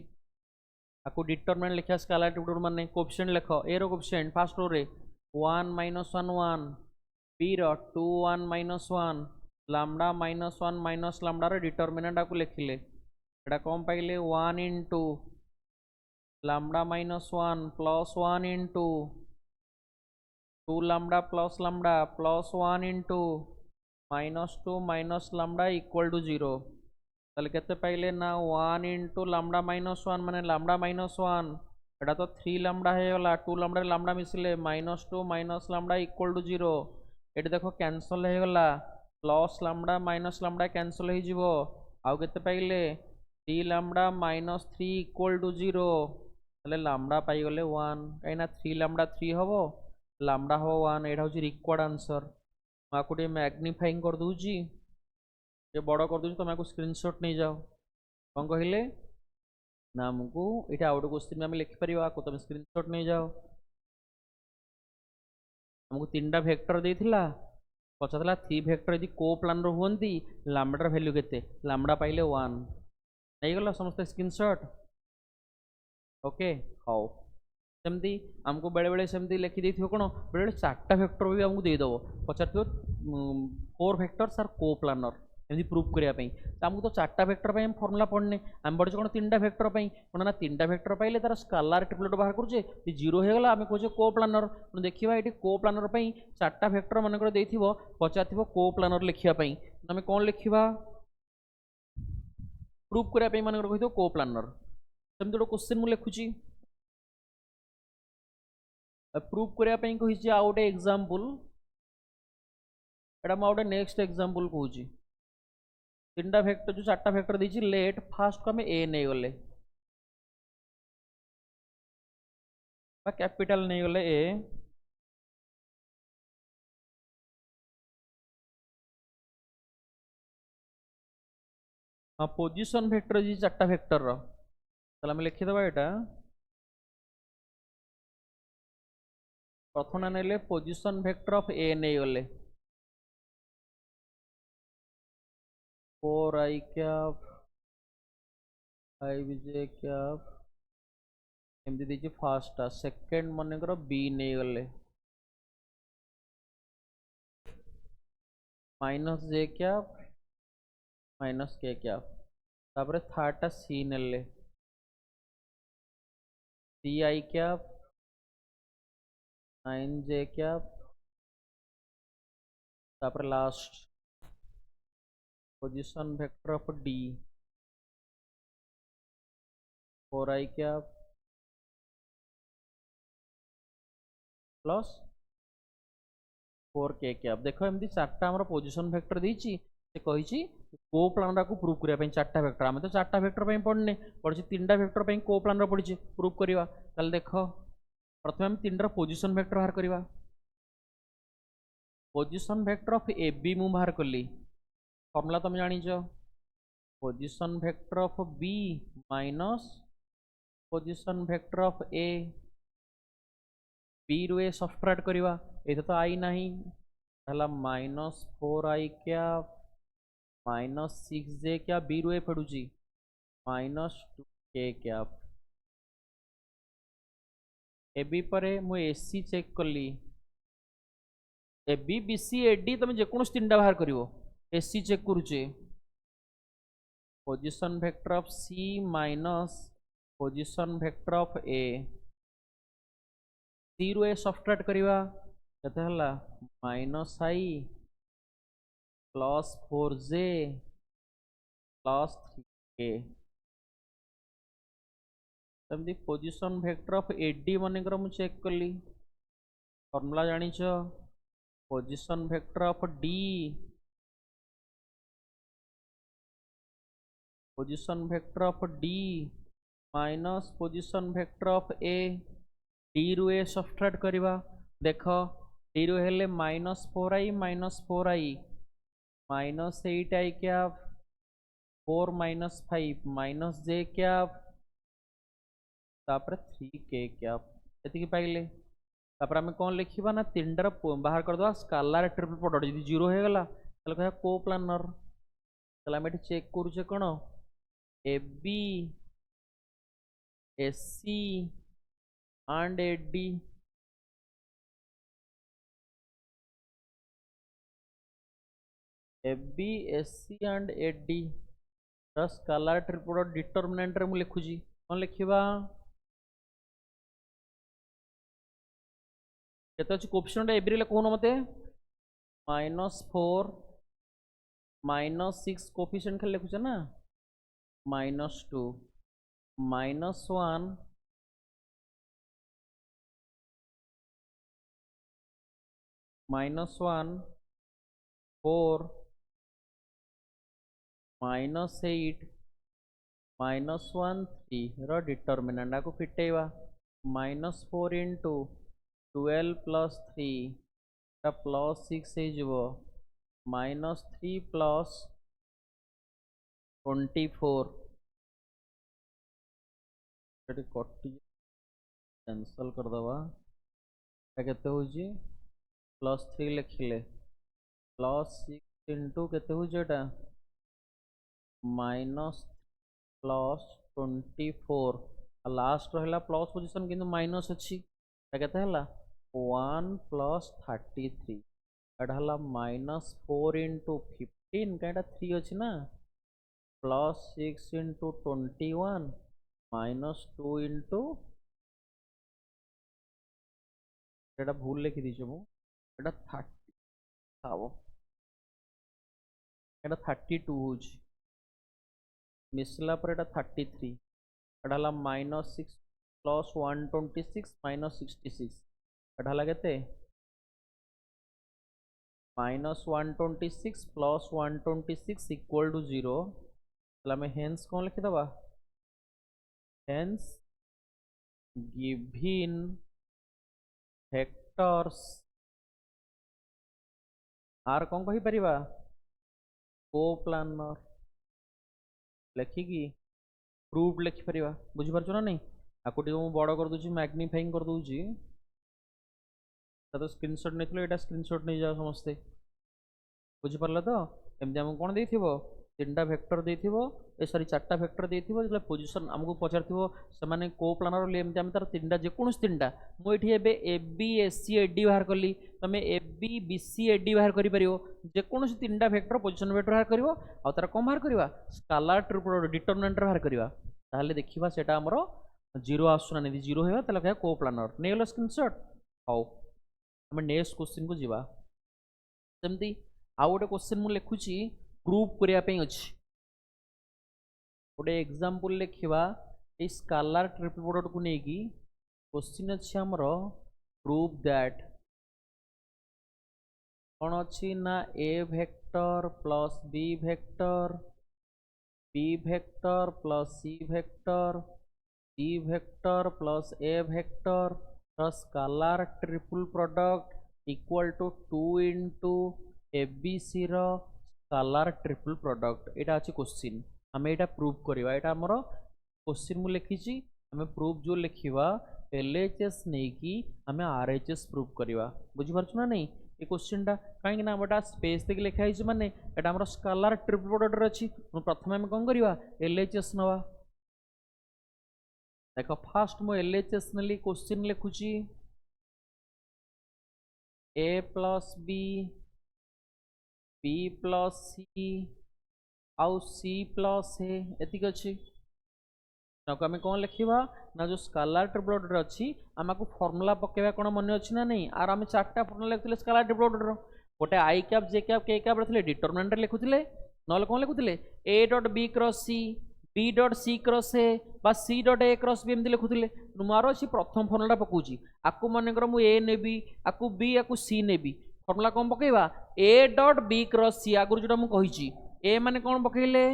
आको डिटरमिनेंट लिखा स्केलर ट्रिपल माने कोएफिशिएंट लिख ए रो कोएफिशिएंट फर्स्ट रो रे 1 -1 1 बी रो 2 1 -1 लैम्डा -1 माइनस लैम्डा रो डिटरमिनेंट आको लिखिले एटा कौन पाइले 1 into lambda -1 plus 1 into 2 lambda plus 1 into -2 minus lambda equal to 0 ताले केते पाइले ना 1 into लैम्डा -1 माने लैम्डा -1 एटा तो 3 लैम्डा हे गला 2 लैम्डा रे लैम्डा मिसिले -2 माइनस लैम्डा इक्वल टू 0 एटी देखो कैंसल हे गला plus lambda minus lambda cancel हो जिवो आउ केते पाइले 3 लैम्डा -3 इक्वल टू 0 ताले लैम्डा पाई गले 1 काइना 3 लैम्डा 3 हबो लैम्डा हो 1 एटा होची रिक्वायर्ड आंसर माको टे मैग्निफाइंग कर दूची ये बड़ कर दूची तुम स्क्रीनशॉट नहीं जाओ कौन कहले ना हमको ये आउट क्वेश्चन में लिखि परिबा को तुम स्क्रीनशॉट नहीं जाओ हमको तीन टा वेक्टर देथिला पचातला थ्री वेक्टर यदि को प्लानर हुंती लैम्डा वैल्यू केते लैम्डा पाइले 1 नहीं गला समस्त स्क्रीनशॉट ओके हाउ सेमती आमको बेले बेले सेमती लिखि देथियो कोन बेले बेले चारटा वेक्टर भी हमको दे दबो पचारथियो 4 वेक्टर्स आर को प्लानर एमती प्रूफ करिया पई हमको तो चारटा वेक्टर पई हम फार्मूला पढ़ने हम बडछ कोन तीनटा वेक्टर पई कोन ना तीनटा वेक्टर पाइले तार स्केलर ट्रिपलेट बाहर करजे जे जीरो हे गला हम कहजे को प्लानर देखिबा एठी को प्लानर पई चारटा वेक्टर मन कर देथिबो पचारथिबो को प्लानर लिखिया पई हम कोन लिखिबा प्रूफ करिया पई मन कर कहितो को प्लानर सेमती तो क्वेश्चन मु लिखुची प्रूफ करिया पई कहिछि आ गोटे एग्जांपल एटा म गोटे नेक्स्ट एग्जांपल कहूची तीनटा वेक्टर जो चारटा वेक्टर देछि लेट फास्ट को हम ए नै गले बा कैपिटल नै गले ए हां पोजीशन वेक्टर जी चारटा वेक्टर रो तला हम लिखि दबा एटा प्रथम नेले पोजीशन वेक्टर ऑफ ए नहीं गले 4i कैप 5j कैप एमती देछि फर्स्ट सेकंड मन कर बी नहीं गले -j कैप -k कैप तापर थर्ड टा सी नेले 3i कैप 9j कैप तापर last position vector of D 4i cap plus 4k cap देखो एमती चारटा हमर पोजीशन वेक्टर देछि से कहिछि को प्लानर को प्रूफ करिया पई चारटा वेक्टर हम तो चारटा वेक्टर पई पढ़ने पढ़छि तीनटा वेक्टर पई को प्लानर पढ़छि प्रूफ करिवा ताल देखो प्रथम हम तीनटा पोजीशन वेक्टर बाहर करिवा position vector of A b मु बाहर कली फॉर्मूला तुम जानी जो position vector of B minus position vector of A b रू ए सब्ट्रैक्ट करिवा ए तो आई नहीं हला -4i कैप -6j क्या बी रू ए पडुची -2k कैप ए बी परे मु एसी चेक कली A B B C A D तुम जेकोस तीनटा बाहर करिवो एसी चेक करूचे position vector of C minus position vector of A C रु ए सब्ट्रैक्ट करवा केते हला minus i plus 4j plus 3k तमदी पोजिशन वेक्टर ऑफ एडी मनकर मु चेक कली फॉर्मूला जानिछ position vector of D position vector of D minus position vector of A D रु ए सब्ट्रैक्ट करवा देख डी रु हेले -4i minus 8i cap 4 - 5 minus j cap तापर 3k कैप एति पाइले तापर आम कौन लिखा ना तीन टार बाहर करदे स्केलार ट्रिपल प्रोडक्ट जी 0 हो गला कह कोप्लानर आम चेक करुचे कौन A B S C and AD FB SC and AD scalar triple product determinant रे मु लिखुची कौन लिखिबा केते अछि कोएफिशिएंट एबी रे कोन मते -4 -6 कोएफिशिएंट खाली लिखुछ ना -2 -1 -1 4 -8 -1 3 रो डिटरमिनेंट को फिटेवा -4 इंटू 12 प्लस 3 प्लस 6 हो -3 प्लस 24 कटि कैंसल कर दवा केते हो जी +3 लिखिले +6 इंटू केते हो जेटा माइनस +24 लास्ट रहला प्लस पोजीशन किंतु माइनस अछि केते हला 1 + 33 एटा हला -4 इंटू 15 काटा 3 अछि ना +6 इंटू 21 -2 इंटू एटा भूल लिखि दिछु मु एटा 30 हाओ एटा 32 होछि मिसला पर एटा 33 एटा हला -6 प्लस 126 -66 एटा हला केते -126 प्लस 126 इक्वल टू 0 तला में हेंस कोन लिखि दबा हेंस गिवन वेक्टर्स आर कौन कही परिबा कोप्लानर लिखिकी प्रूव्ड लिखि परिबा बुझि परछो ना नहीं आको टिके मु बड़ कर दूची मैग्नीफाइंग कर दूची तो स्क्रीनशॉट नेथिलो एटा स्क्रीनशॉट नै जाओ समस्ते बुझि परला तो एमति हम कोन देथिबो तीनटा वेक्टर देथिबो ए सॉरी चारटा वेक्टर देथिबो जे पोजीशन हमकु पचारथिबो से माने कोप्लानर ले एमति हम तार तीनटा जे कोनस तीनटा मु एठी एबे AB SC AD बाहर करली तमे AB BC AD बाहर करि परिबो जे कोनस तीनटा वेक्टर पोजीशन वेक्टर बाहर करिवो आ तार कोन बाहर करबा स्केलार ट्रिपल डिटरमिनेंट बाहर करबा ताहले देखिबा सेटा हमरो 0 आसुना नै 0 हेबा तले कह कोप्लानर नेलो स्क्रीनशॉट हाउ हम नेक्स्ट क्वेश्चन को जीवा सेमती आ गोटे क्वेश्चन मु लिखुची प्रूव करिया पे अछि गोटे एग्जांपल लिखिबा ए स्केलार ट्रिपल प्रोडक्ट को नेकी क्वेश्चन अछि हमरो प्रूव दैट कोन अछि ना a vector plus b vector plus c vector c vector plus a vector scalar triple product equal to 2 into ABC रो स्केलार ट्रिपल प्रोडक्ट एटा अछि क्वेश्चन हमें एटा प्रूव करबा एटा हमरो क्वेश्चन मु लिखिची हमें प्रूव जो लिखिबा LHS नै कि हमें RHS प्रूव करबा बुझि परछु ना नहीं ए क्वेश्चन टा काहे ना बटा स्पेस तक लिखा हिज माने एटा हमरो स्केलार ट्रिपल प्रोडक्ट रे अछि प्रथम हम कोन करबा LHS नवा देखो फास्ट मो LHS नली क्वेश्चन लिखुची a plus b b plus c आउ सी प्लस ए एतिक अच्छी आम कौन लिखा ना जो स्केलर ट्रिपल डॉट अच्छी आमको फॉर्मूला पकेवा कौन मन अच्छी ना नहीं आर आम चार्टा फॉर्मूला लिखुले स्केलर ट्रिपल डॉट गोटे आई कैप जे कैप के कैप रे डिटरमिनेंट लिखुले ना कौन लिखुले A dot B cross C B dot C cross A बा C dot A cross B एमती लिखुले मोर अच्छी प्रथम फॉर्मूला पकाउची आकु मनकर मु ए नेबी आकु बी आकु सी नेबी फॉर्मूला कौन पकेवा A dot B cross C आगुरी जोटा मु कहिची ए माने कौन पकेले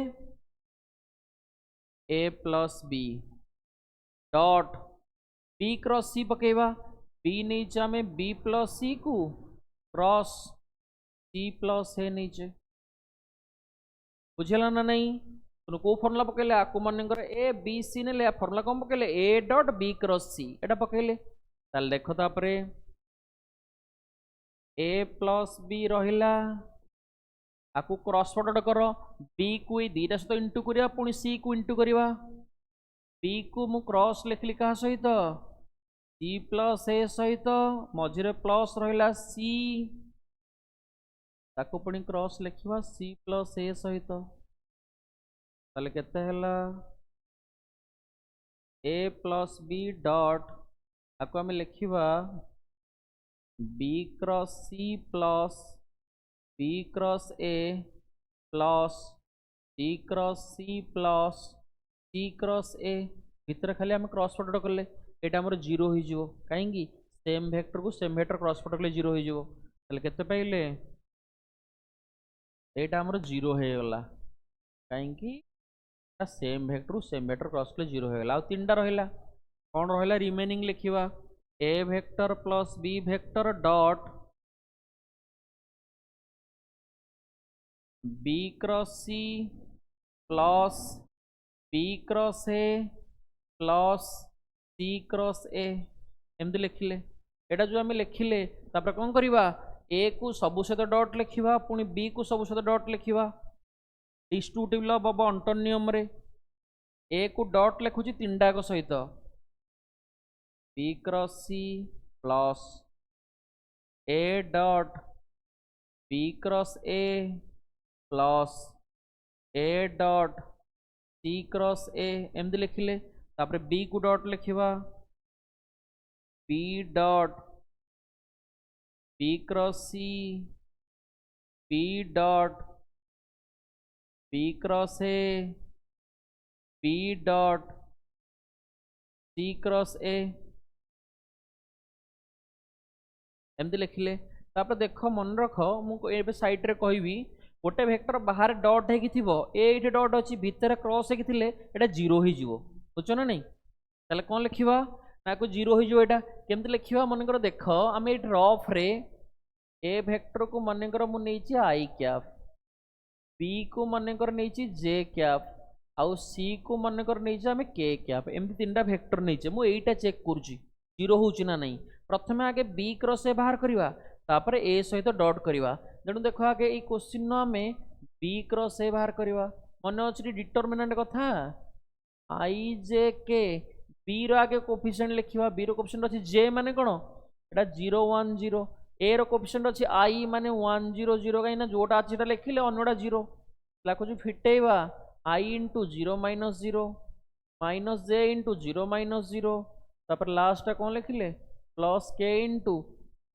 A plus B dot B cross C पकेवा बी नीचे आम बी प्लस सी को क्रॉस सी प्लस ए नीचे बुझेला ना नहीं तो कौ फॉर्मूला पकेले आकु मनकर ए बी सी ने फॉर्मूला कौन पकेले ए डॉट बी क्रॉस सी एटा पकेले ताल देखो तापरे ए प्लस बी रहिला आकु क्रॉस प्रोडक्ट कर बी को दीटा सहित इंटू करिया पुणी सी को इंटू करिया बी को मु क्रॉस लिखली क्या सहित सी प्लस ए सहित मझिरे प्लस रहिला सी ताको पुणी क्रॉस लिखिवा सी प्लस ए सहित ताले केते हला ए प्लस बी डॉट आको आम लिखिवा B cross C plus B cross A plus C cross C plus C cross A भितर खाली आम क्रॉस प्रोडक्ट कले एटा हमर जीरो हो जिवो काहेंगी सेम वेक्टर को सेम वेक्टर क्रॉस प्रोडक्ट कले जीरो हो जिवो ताले केते पाइले एटा हमर जीरो हो गला काहेंगी same vector same vector cross कले जीरो हो गला आ तीनटा रहिला कोन रहिला रिमेनिंग लिखिवा A vector plus B vector dot B cross C plus B cross A plus C cross A एमती लिखिले एटा जो आम लिखिले तापर कौन करिवा ए को सबु सहित डॉट लिखिवा पुणी बी को सबु सहित डॉट लिखिवा डिस्ट्रीब्यूटिव लॉ बाबा अंटर नियम रे ए को डॉट लिखुची तीनटा को सहित B cross C plus A dot B cross A plus A dot C cross A एमती लिखिले तापर बी को डॉट लिखिवा B dot B cross C B dot B cross A B dot C cross A एमती लिखिले तापर देख मन रख मुझे साइड रे कहबी गोटे वेक्टर बाहर डॉट है ये डॉट अच्छी भितर क्रॉस होते एटा जीरो हो बुझ ना नहीं ताले कौन लिखा ना को जीरो हो केमती लिखा मनकर देख आम ये रफ रे ए वेक्टर को मनकर मुझे आई कैप बी को मनकर नहीं जे कैप आउ सी को मनकर नहीं आम के कैप एमती तीन टा वेक्टर नहीं मुझे चेक करुँची जीरो हो ना नहीं प्रथम आगे बी क्रॉस ए बाहर करवा तापर ए सहित डॉट करवा तेणु देख आगे ये क्वेश्चन आम बी क्रॉस ए बाहर करवा मन अच्छी डिटरमिनेंट कथा आई जे के बी रो आगे कोफिशिएंट लिखा बी रो कोफिशिएंट अच्छी जे माने कौन एटा 0 1 0 ए रो कोफिशिएंट अच्छी आई माने 1 0 0 कहीं जोटा अच्छी लिखिले अन्यटा 0 लिखुची फिटेवा आई into 0 minus 0 minus J into 0 minus 0 तापर लास्ट कौन लिखिले प्लस के इंटू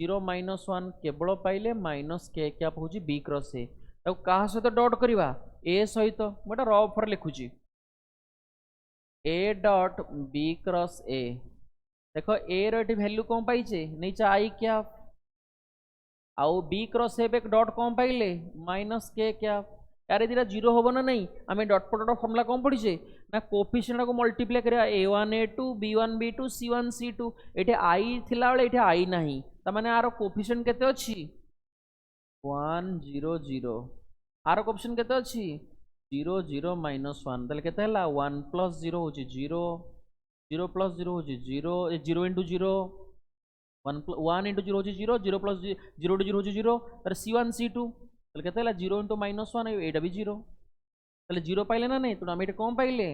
0 माइनस 1 केवल पाइले माइनस के क्या हूँ बी क्रॉस ए क्या सहित डॉट करवा ए सहित मुझे रफ लिखुची A dot B cross A देख ए री वैल्यू कौन पाइचे नहीं आई क्या आउ बी क्रॉस ए डॉट कौन पाइले माइनस के क्या यार ये जीरो हम ना नहीं आम डॉट प्रोडक्ट फॉर्मूला कौन पढ़ीचे ना कोफिशिएंट को मल्टीप्लाई करा a1 a2 b1 b2 c1 c2 ये आई थिला बेले ये आई नाही तमाने आरो कोफिशिएंट केते अछि 1 0 0 आरो कोफिशिएंट केते अछि 0 0 माइनस 1 तले केते हला 1 प्लस 0 होछि 0 0 प्लस 0 होछि 0 0 इंटू 0 1 इंटू 0 होछि 0 0 प्लस 0 इंटू 0 होछि 0 तर c1 c2 तले केते हला 0 इंटू माइनस 1 एटा भी 0 तले 0 पाइले ना नहीं तो आम ये कौन पाइले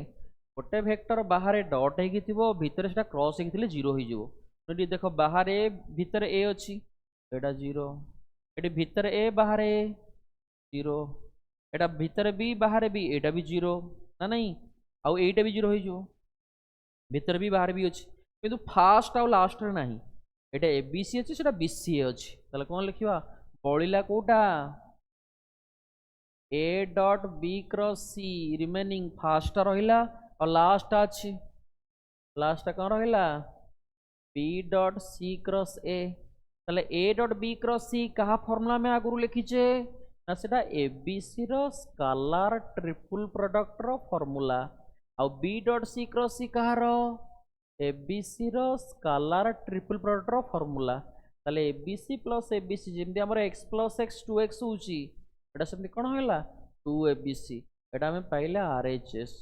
गोटे वेक्टर बाहर डॉट हो भितर से क्रॉस होते 0 हो देख बाहर ए भितर ए अच्छी एटा 0 ये भितर ए बाहर ए 0 एटा भितर भी बाहर भी एटा भी 0 ना नहीं आउ एटा भी 0 हो भितर भी बाहर भी अच्छी किंतु फास्ट आउ लास्ट रे नहीं एटा एबीसी अच्छी सेटा बीसी अच्छी ताले कौन लिखिबा बळिला कोटा A dot B cross C remaining first रहिला और लास्ट अच्छी लास्ट कौन रहिला B dot C cross A ताले A dot B cross C कहा फॉर्मूला में आगुरु लिखिचे ना सेटा एबीसी रो स्केलर ट्रिपल प्रोडक्ट रो फॉर्मूला आ B dot C cross C कहार एबीसी रो स्केलर ट्रिपल प्रोडक्ट रो फॉर्मूला ताले एबीसी प्लस एबीसी जेमती हमर x प्लस x 2x होची एटा सेमती कोन होला 2abc एटा हमें पाइले आरएचएस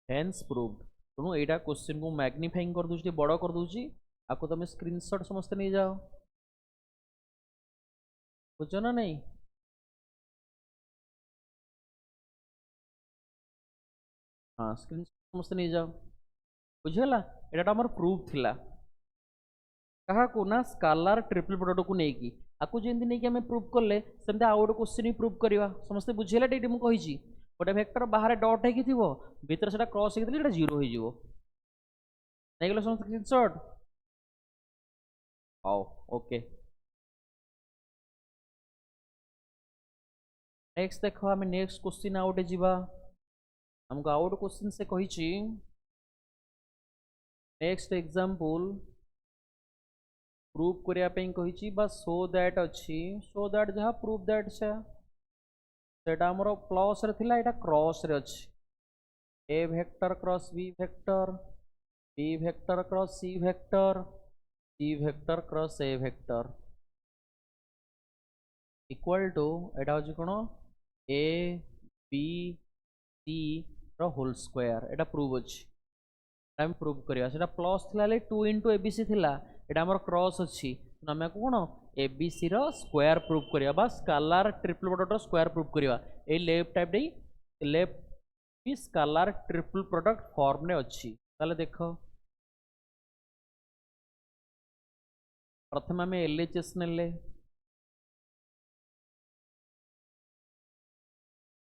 हेंस प्रूव्ड सुनो एटा क्वेश्चन को मैग्नीफाइंग कर दूची बड़ कर दूची आपको तुम स्क्रीनशॉट समस्त नहीं जाओ बुझो ना नहीं हाँ स्क्रीन समस्त नहीं जाओ बुझेला एटा हमर प्रूफ थिला कहा को ना स्केलर ट्रिपल प्रोडक्ट को नेकी आकु जेंति नेकी हमें प्रूफ करले सेमते आ गोटे क्वेश्चन ही प्रूफ करवा समस्त बुझेला डेटी मु कहिची गोटे वेक्टर बाहर डॉट है कि थिवो भीतर सेटा क्रॉस है कि एटा 0 हो जिवो नहीं गेलो समस्त स्क्रीनशॉट आओ ओके नेक्स्ट देखो हमें नेक्स्ट क्वेश्चन आउटे जीवा हमको आउट क्वेश्चन से कहिची नेक्स्ट एग्जांपल प्रूफ करिया पे कहिची बा सो दैट अच्छी सो दैट जहा प्रूफ दैट सेटा हमरो प्लस रे थिला एटा क्रॉस रे अच्छी ए vector cross B vector cross C vector cross A vector equal to एटा होची कोन ए बी सी रो होल स्क्वायर एटा प्रूव अछि हम प्रूव करिया सेटा प्लस थिला ले 2 इनटू एबीसी थिला एटा हमर क्रॉस अछि हमें कोन एबीसी रो स्क्वायर प्रूव करिया बा स्केलर ट्रिपल प्रोडक्ट रो स्क्वायर प्रूव करिया ए लेफ्ट टाइप दे लेफ्ट भी स्केलर ट्रिपल प्रोडक्ट फॉर्म ने अछि ताले देखो प्रथम हमें एलएचएस नेले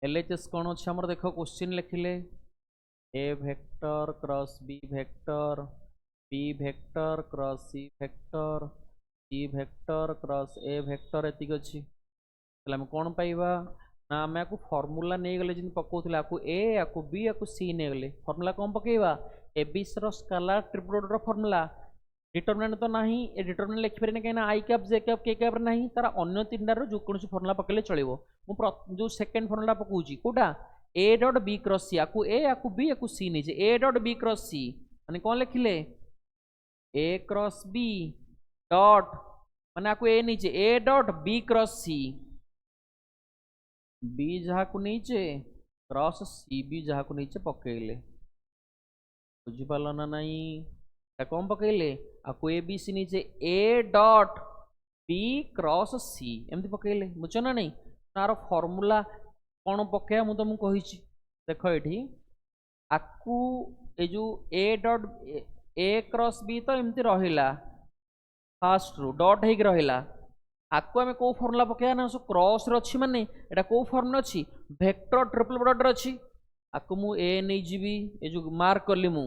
एलएचएस कौन अच्छे हमर देखो क्वेश्चन लिखिले A vector cross B vector cross C vector cross A vector एतिक अच्छी ताले हम कौन पाइबा ना आम आपको फॉर्मूला नहीं गले जिन पकाउथिले आपको ए आपको बी आपको सी नहीं गले फॉर्मूला कौन पकेबा एबीसी रो स्केलर ट्रिपल प्रोडक्ट रो फॉर्मूला डिटरमिनेंट तो नहीं ए डिटरमिनेंट लिखि पारे कहीं आई कैप जे कैप के कैप नहीं तार अन्य तीनटार जो कौन फॉर्मूला पकेले चलिबो मु जो सेकंड फॉर्मूला पकाउची कोटा A dot B cross C आकु ए आकु बी आकु सी नहीं ए डॉट बी क्रॉस सी माने कौन लिखिले ए क्रॉस बी डॉट माने आकु ए नीचे A dot B cross C B जहा को नीचे क्रॉस सी बी जहा को नीचे पकेले बुझी पालो ना नहीं कौन पकेले आपको ए बी सी नीचे ए डॉट बी क्रॉस सी एमती पकेले बुझ ना नहीं तार फॉर्मूला कौन पकेया मु तुमको कहिची देख एठी आकु ए जो A dot A cross B तो एमती रहिला फास्ट रू डॉट हेक रहिला आकु हमें को फॉर्मूला पकेया ना सो क्रॉस रे अछि माने एटा को फॉर्मूला अछि वेक्टर ट्रिपल प्रोडक्ट रे अछि आकु मु ए नै जीबी ए जो मार्क करली मु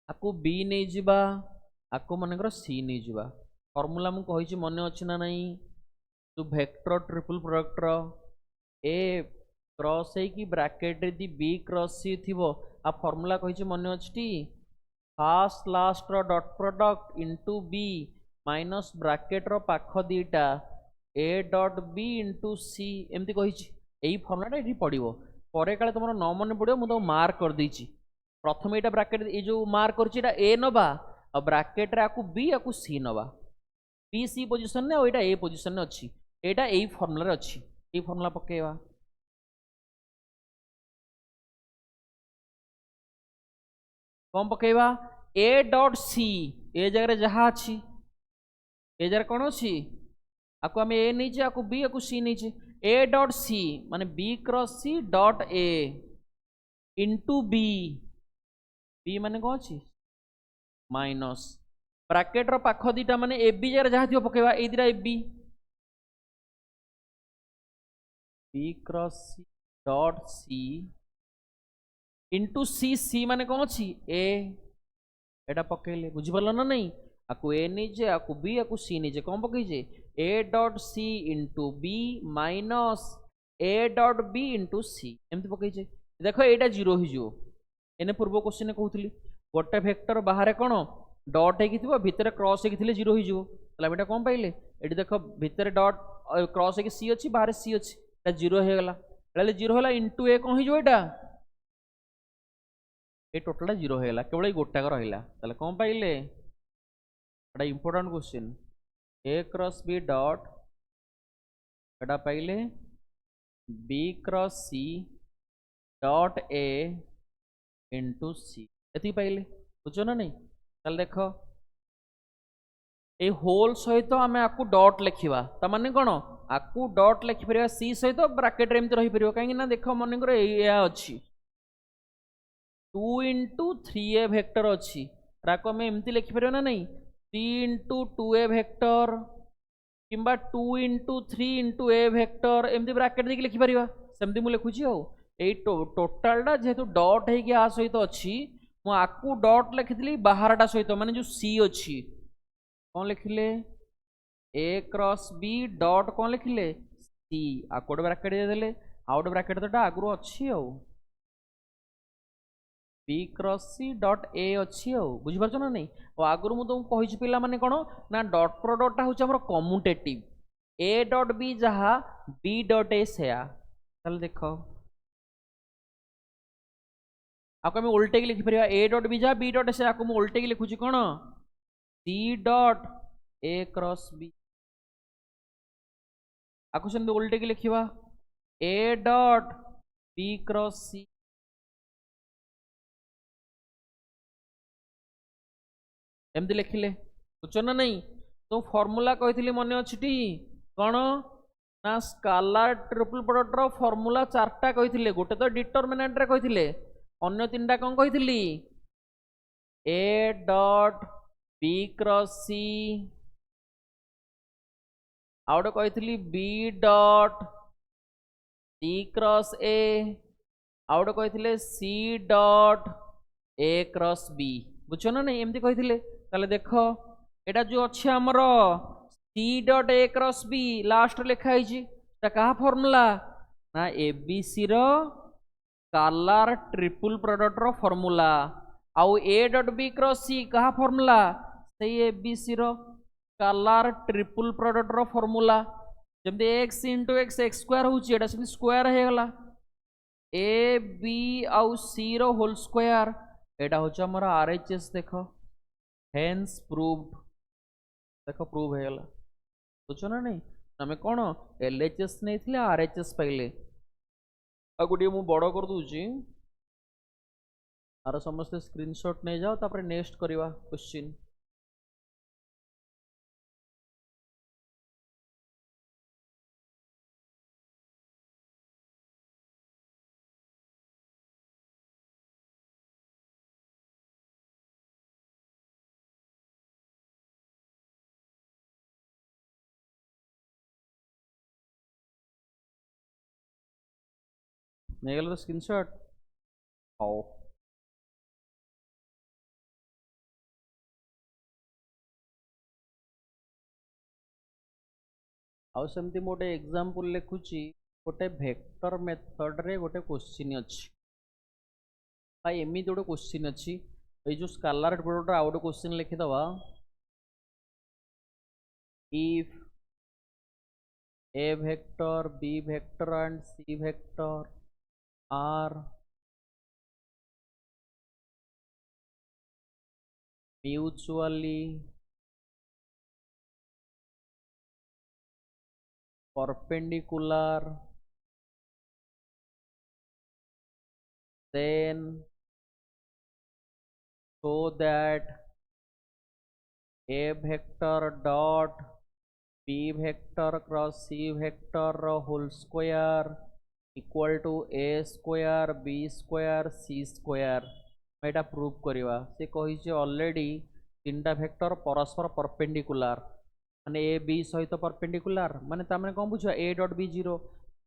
आकु बी नहीं जिबा आकु मनकर सी नहीं जिबा फॉर्मूला मु कहिची मने अछि ना नहीं जो वेक्टर ट्रिपल प्रोडक्ट रो ए क्रॉस है कि ब्रैकेट रे दी बी क्रॉस सी थिबो आ फॉर्मूला कहिची मने अछि फास्ट लास्ट रो dot product into B minus bracket रो पाख दीटा A dot B into C एमती कहिची एई फॉर्मूला एठी पडिबो परे काले तमरो न मने पडिबो मु तो मार्क कर देची प्रथम एटा ब्रैकेट ए जो मार्क करछि एटा ए नबा और ब्रैकेट रे आकु बी आकु सी नबा बी सी पोजीशन ने और एटा ए पोजीशन ने अछि एटा एई फॉर्मूला रे अछि एई फॉर्मूला पकेवा कौन पकेवा ए डॉट सी ए जगह रे जहा अछि ए जगह कोन अछि आकु हम ए नीचे आकु बी आकु सी नीचे ए डॉट सी माने B cross C dot A into B B माने कौन अच्छी माइनस ब्रैकेट रो पाख दीटा माने ए बी जगह जहाँ थी पकेवा ए दीटा A B B cross C dot C into C C माने कौन अच्छी ए एटा पकेले बुझिपाल ना नहीं आकु ए निजे आकु बी आकु सी निजे कौन पकईजे A dot C into B minus A dot B into C एमती पकईजे देख एटा जीरो हो एने पूर्व क्वेश्चन कहूली गोटे वेक्टर बाहर कौन डॉट हो भितर क्रॉस होते जीरो हो कौन पाइले ये देख भितर डॉट क्रॉस हो सी अच्छी बाहर सी अच्छी जीरो हो गला जीरो है इंटू ए कौन हो ये टोटाल जीरो हो गला केवल गोटाक रहा कौन पाइले एटा important question A cross B dot एटा पाइले B cross C dot A into C ये पाइले बुझ ना नहीं ताल देख ए होल सहित आम आपको डॉट लिखा ताने कौन आपको डॉट लिखिपर सी सहित ब्राकेट रे एमती रही कहीं देख मन कर अच्छी 2 इंटू 3a वेक्टर अच्छी आम एमती लिखिपर ना नहीं 3 इंटू 2a वेक्टर किंबा 2 इंटू 3 इंटू a वेक्टर एमती ब्राकेट देके लिखिपर सेमती मुझे लिखुची टोटालटा जेहेतु डॉट है आ सहित अच्छी मुझे डॉट लिखी बाहरटा सहित माने जो सी अच्छी कौन लिखिले ए क्रॉस बी डॉट कौन लिखिले सी आको गोटे ब्राकेट देदेले आउ गोटे ब्राकेट तो आगु अच्छी B cross C dot A अच्छी बुझिपार ना नहीं और आगु मुझे तुमको कही पिला माने कौन ना डॉट प्रोडक्टा हूँ कम्यूटेटिव ए डॉट बी जहाँ बी डॉट ए सेया देख आपको आम उल्टे की लिखिपर ए डॉट बी जहाँ बी डॉट ए से आपको मुझे उल्टे की लिखुची कौन C dot A cross B आपको सेमती उल्टे की लिखा ए डॉट बी क्रॉस सी एमती लिखिले बुझ ना नहीं तो फॉर्मूला कही मन अच्छी कौन ना स्कालार ट्रिपल प्रोडक्ट रो फॉर्मूला 4टा कही गोटे तो डिटरमिनेंट रे कही अन्य 3टा कौन कही A dot B cross C आउट कही B dot C cross A आउट कही C dot A cross B बुझ ना नहीं एमती कही देख एटा जो अच्छे आमर C dot A cross B last लिखाई क्या फॉर्मूला ना एबीसी रो स्कालार ट्रिपल प्रोडक्ट रो फॉर्मूला आउ A dot B cross C क्या फॉर्मूला से एबीसी रो स्कालार ट्रिपल प्रोडक्ट रो फॉर्मूला जमती x into x x square होता स्क्वायर हो गला ए बी आउ सी रो होल स्क्वायर एटा हूँ आमर आरएचएस देख हेन्स प्रूव्ड देख प्रूव हो गला बुझ ना नहीं आम कौन एलएचएस नहीं आरएचएस पाइले आ गोटे मु बड़ कर दूची आर समस्त स्क्रीनशॉट नहीं जाओ तापर नेक्स्ट करवा क्वेश्चन नहीं गल स्क्रीनशॉट आओ आउ सेमती गोटे एग्जांपल लिखुची गोटे वेक्टर मेथड रे गोटे क्वेश्चन अच्छी भाई एमती गोटे क्वेश्चन अच्छी ये जो स्कालार प्रोडक्ट आउ गोटे क्वेश्चन लिखिदवा if A vector B vector and C vector are mutually perpendicular then show that a vector dot b vector cross c vector whole square equal to A square B square C square मैं prove करवा से कही already 3टा vector परस्पर perpendicular माने A B सहित perpendicular माने तामने कौन बुझा A dot B zero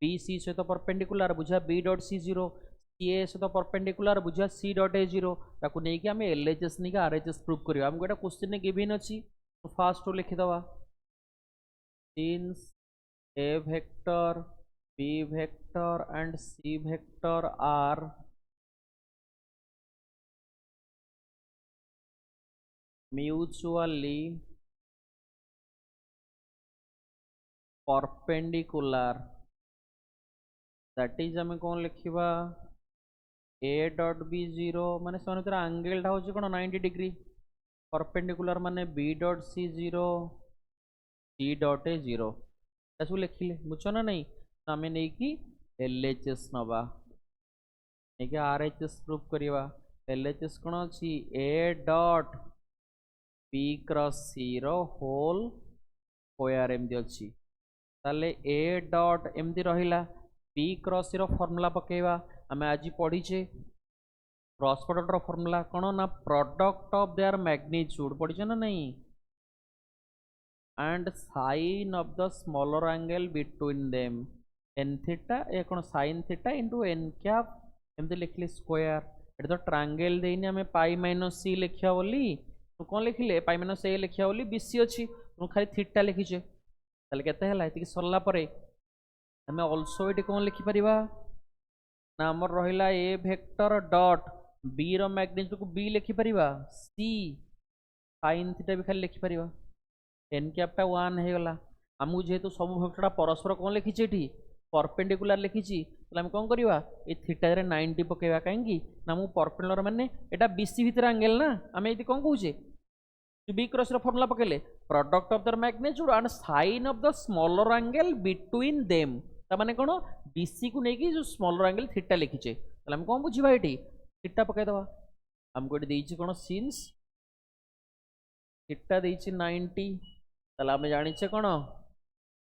B C सहित परपेंडिकुलर बुझा B dot C zero, C A सहित परपेंडिकुलर बुझा सी डॉट ए जीरो, ताकू नहीं कि हमें एलएचएस नहीं कि आरएचएस प्रूव करिया। हमको एटा क्वेश्चन गिवन अछि, तो फास्ट रो लिखि दवा since A vector, B vector and C vector are mutually perpendicular, that is हमें कौन लिखिबा a डॉट बी जीरो माने से भीतर एंगल टा होची कोन 90 डिग्री, परपेंडिकुलर माने b dot C zero, c dot A zero, एसु लिखिले बुझो ना नहीं, तो हमें नहीं कि एलएचएस नबा नहीं कि आरएचएस प्रूव करिवा। एलएचएस कोन अछि a dot p cross c रो होल स्क्वायर एमदी अछि, ताले a डॉट एमदी रहिला, p क्रॉस c रो फार्मूला पकेवा हमें आज पढ़ीचे। क्रॉस प्रोडक्ट रो फार्मूला कोन ना प्रोडक्ट ऑफ देयर मैग्नीट्यूड पढ़ीचे ना नहीं, and sine of the smaller angle between them n theta ए कोन sine theta into N cap एमदी लिखले स्क्वायर। एटा तो ट्रायंगल देइनी हमें पाई माइनस सी लिखिया बोली, तो कौन लिखिले पाई माइनस ए लिखिया बोली, बीसी अछि तो खाली थीटा लिखिचे, ताले केते हला एति सरला परे हमें आल्सो एटी कौन लिखि परिबा ना हमर रहिला ए वेक्टर डॉट बी रो मैग्नीट्यूड को बी लिखि परिबा, सी sin थीटा भी खाली लिखि परिबा, एन कैपटा 1 हे गला। हमहु जेहेतु सब वेक्टरटा परस्पर कौन लिखिचे एठी परपेंडिकुलर लिखिची, तले हम कौन करिवा ए थीटा रे 90 पकेवा, काहेकि ना मु परपेंडिकुलर माने एटा बीसी भीतर एंगल ना, हमें एठी कौन कहूचे बी क्रॉस रो फार्मूला पकेले product of their magnitude and sine of the smaller angle between them, ता माने कोन बीसी को नेकी जो स्मॉलर एंगल थीटा लिखिचे, तले हम कौन बुझिबा एठी थीटा पके दवा। हमको एठी देइची कोन सिंस थीटा देइची 90, तले हम जानिचे कोन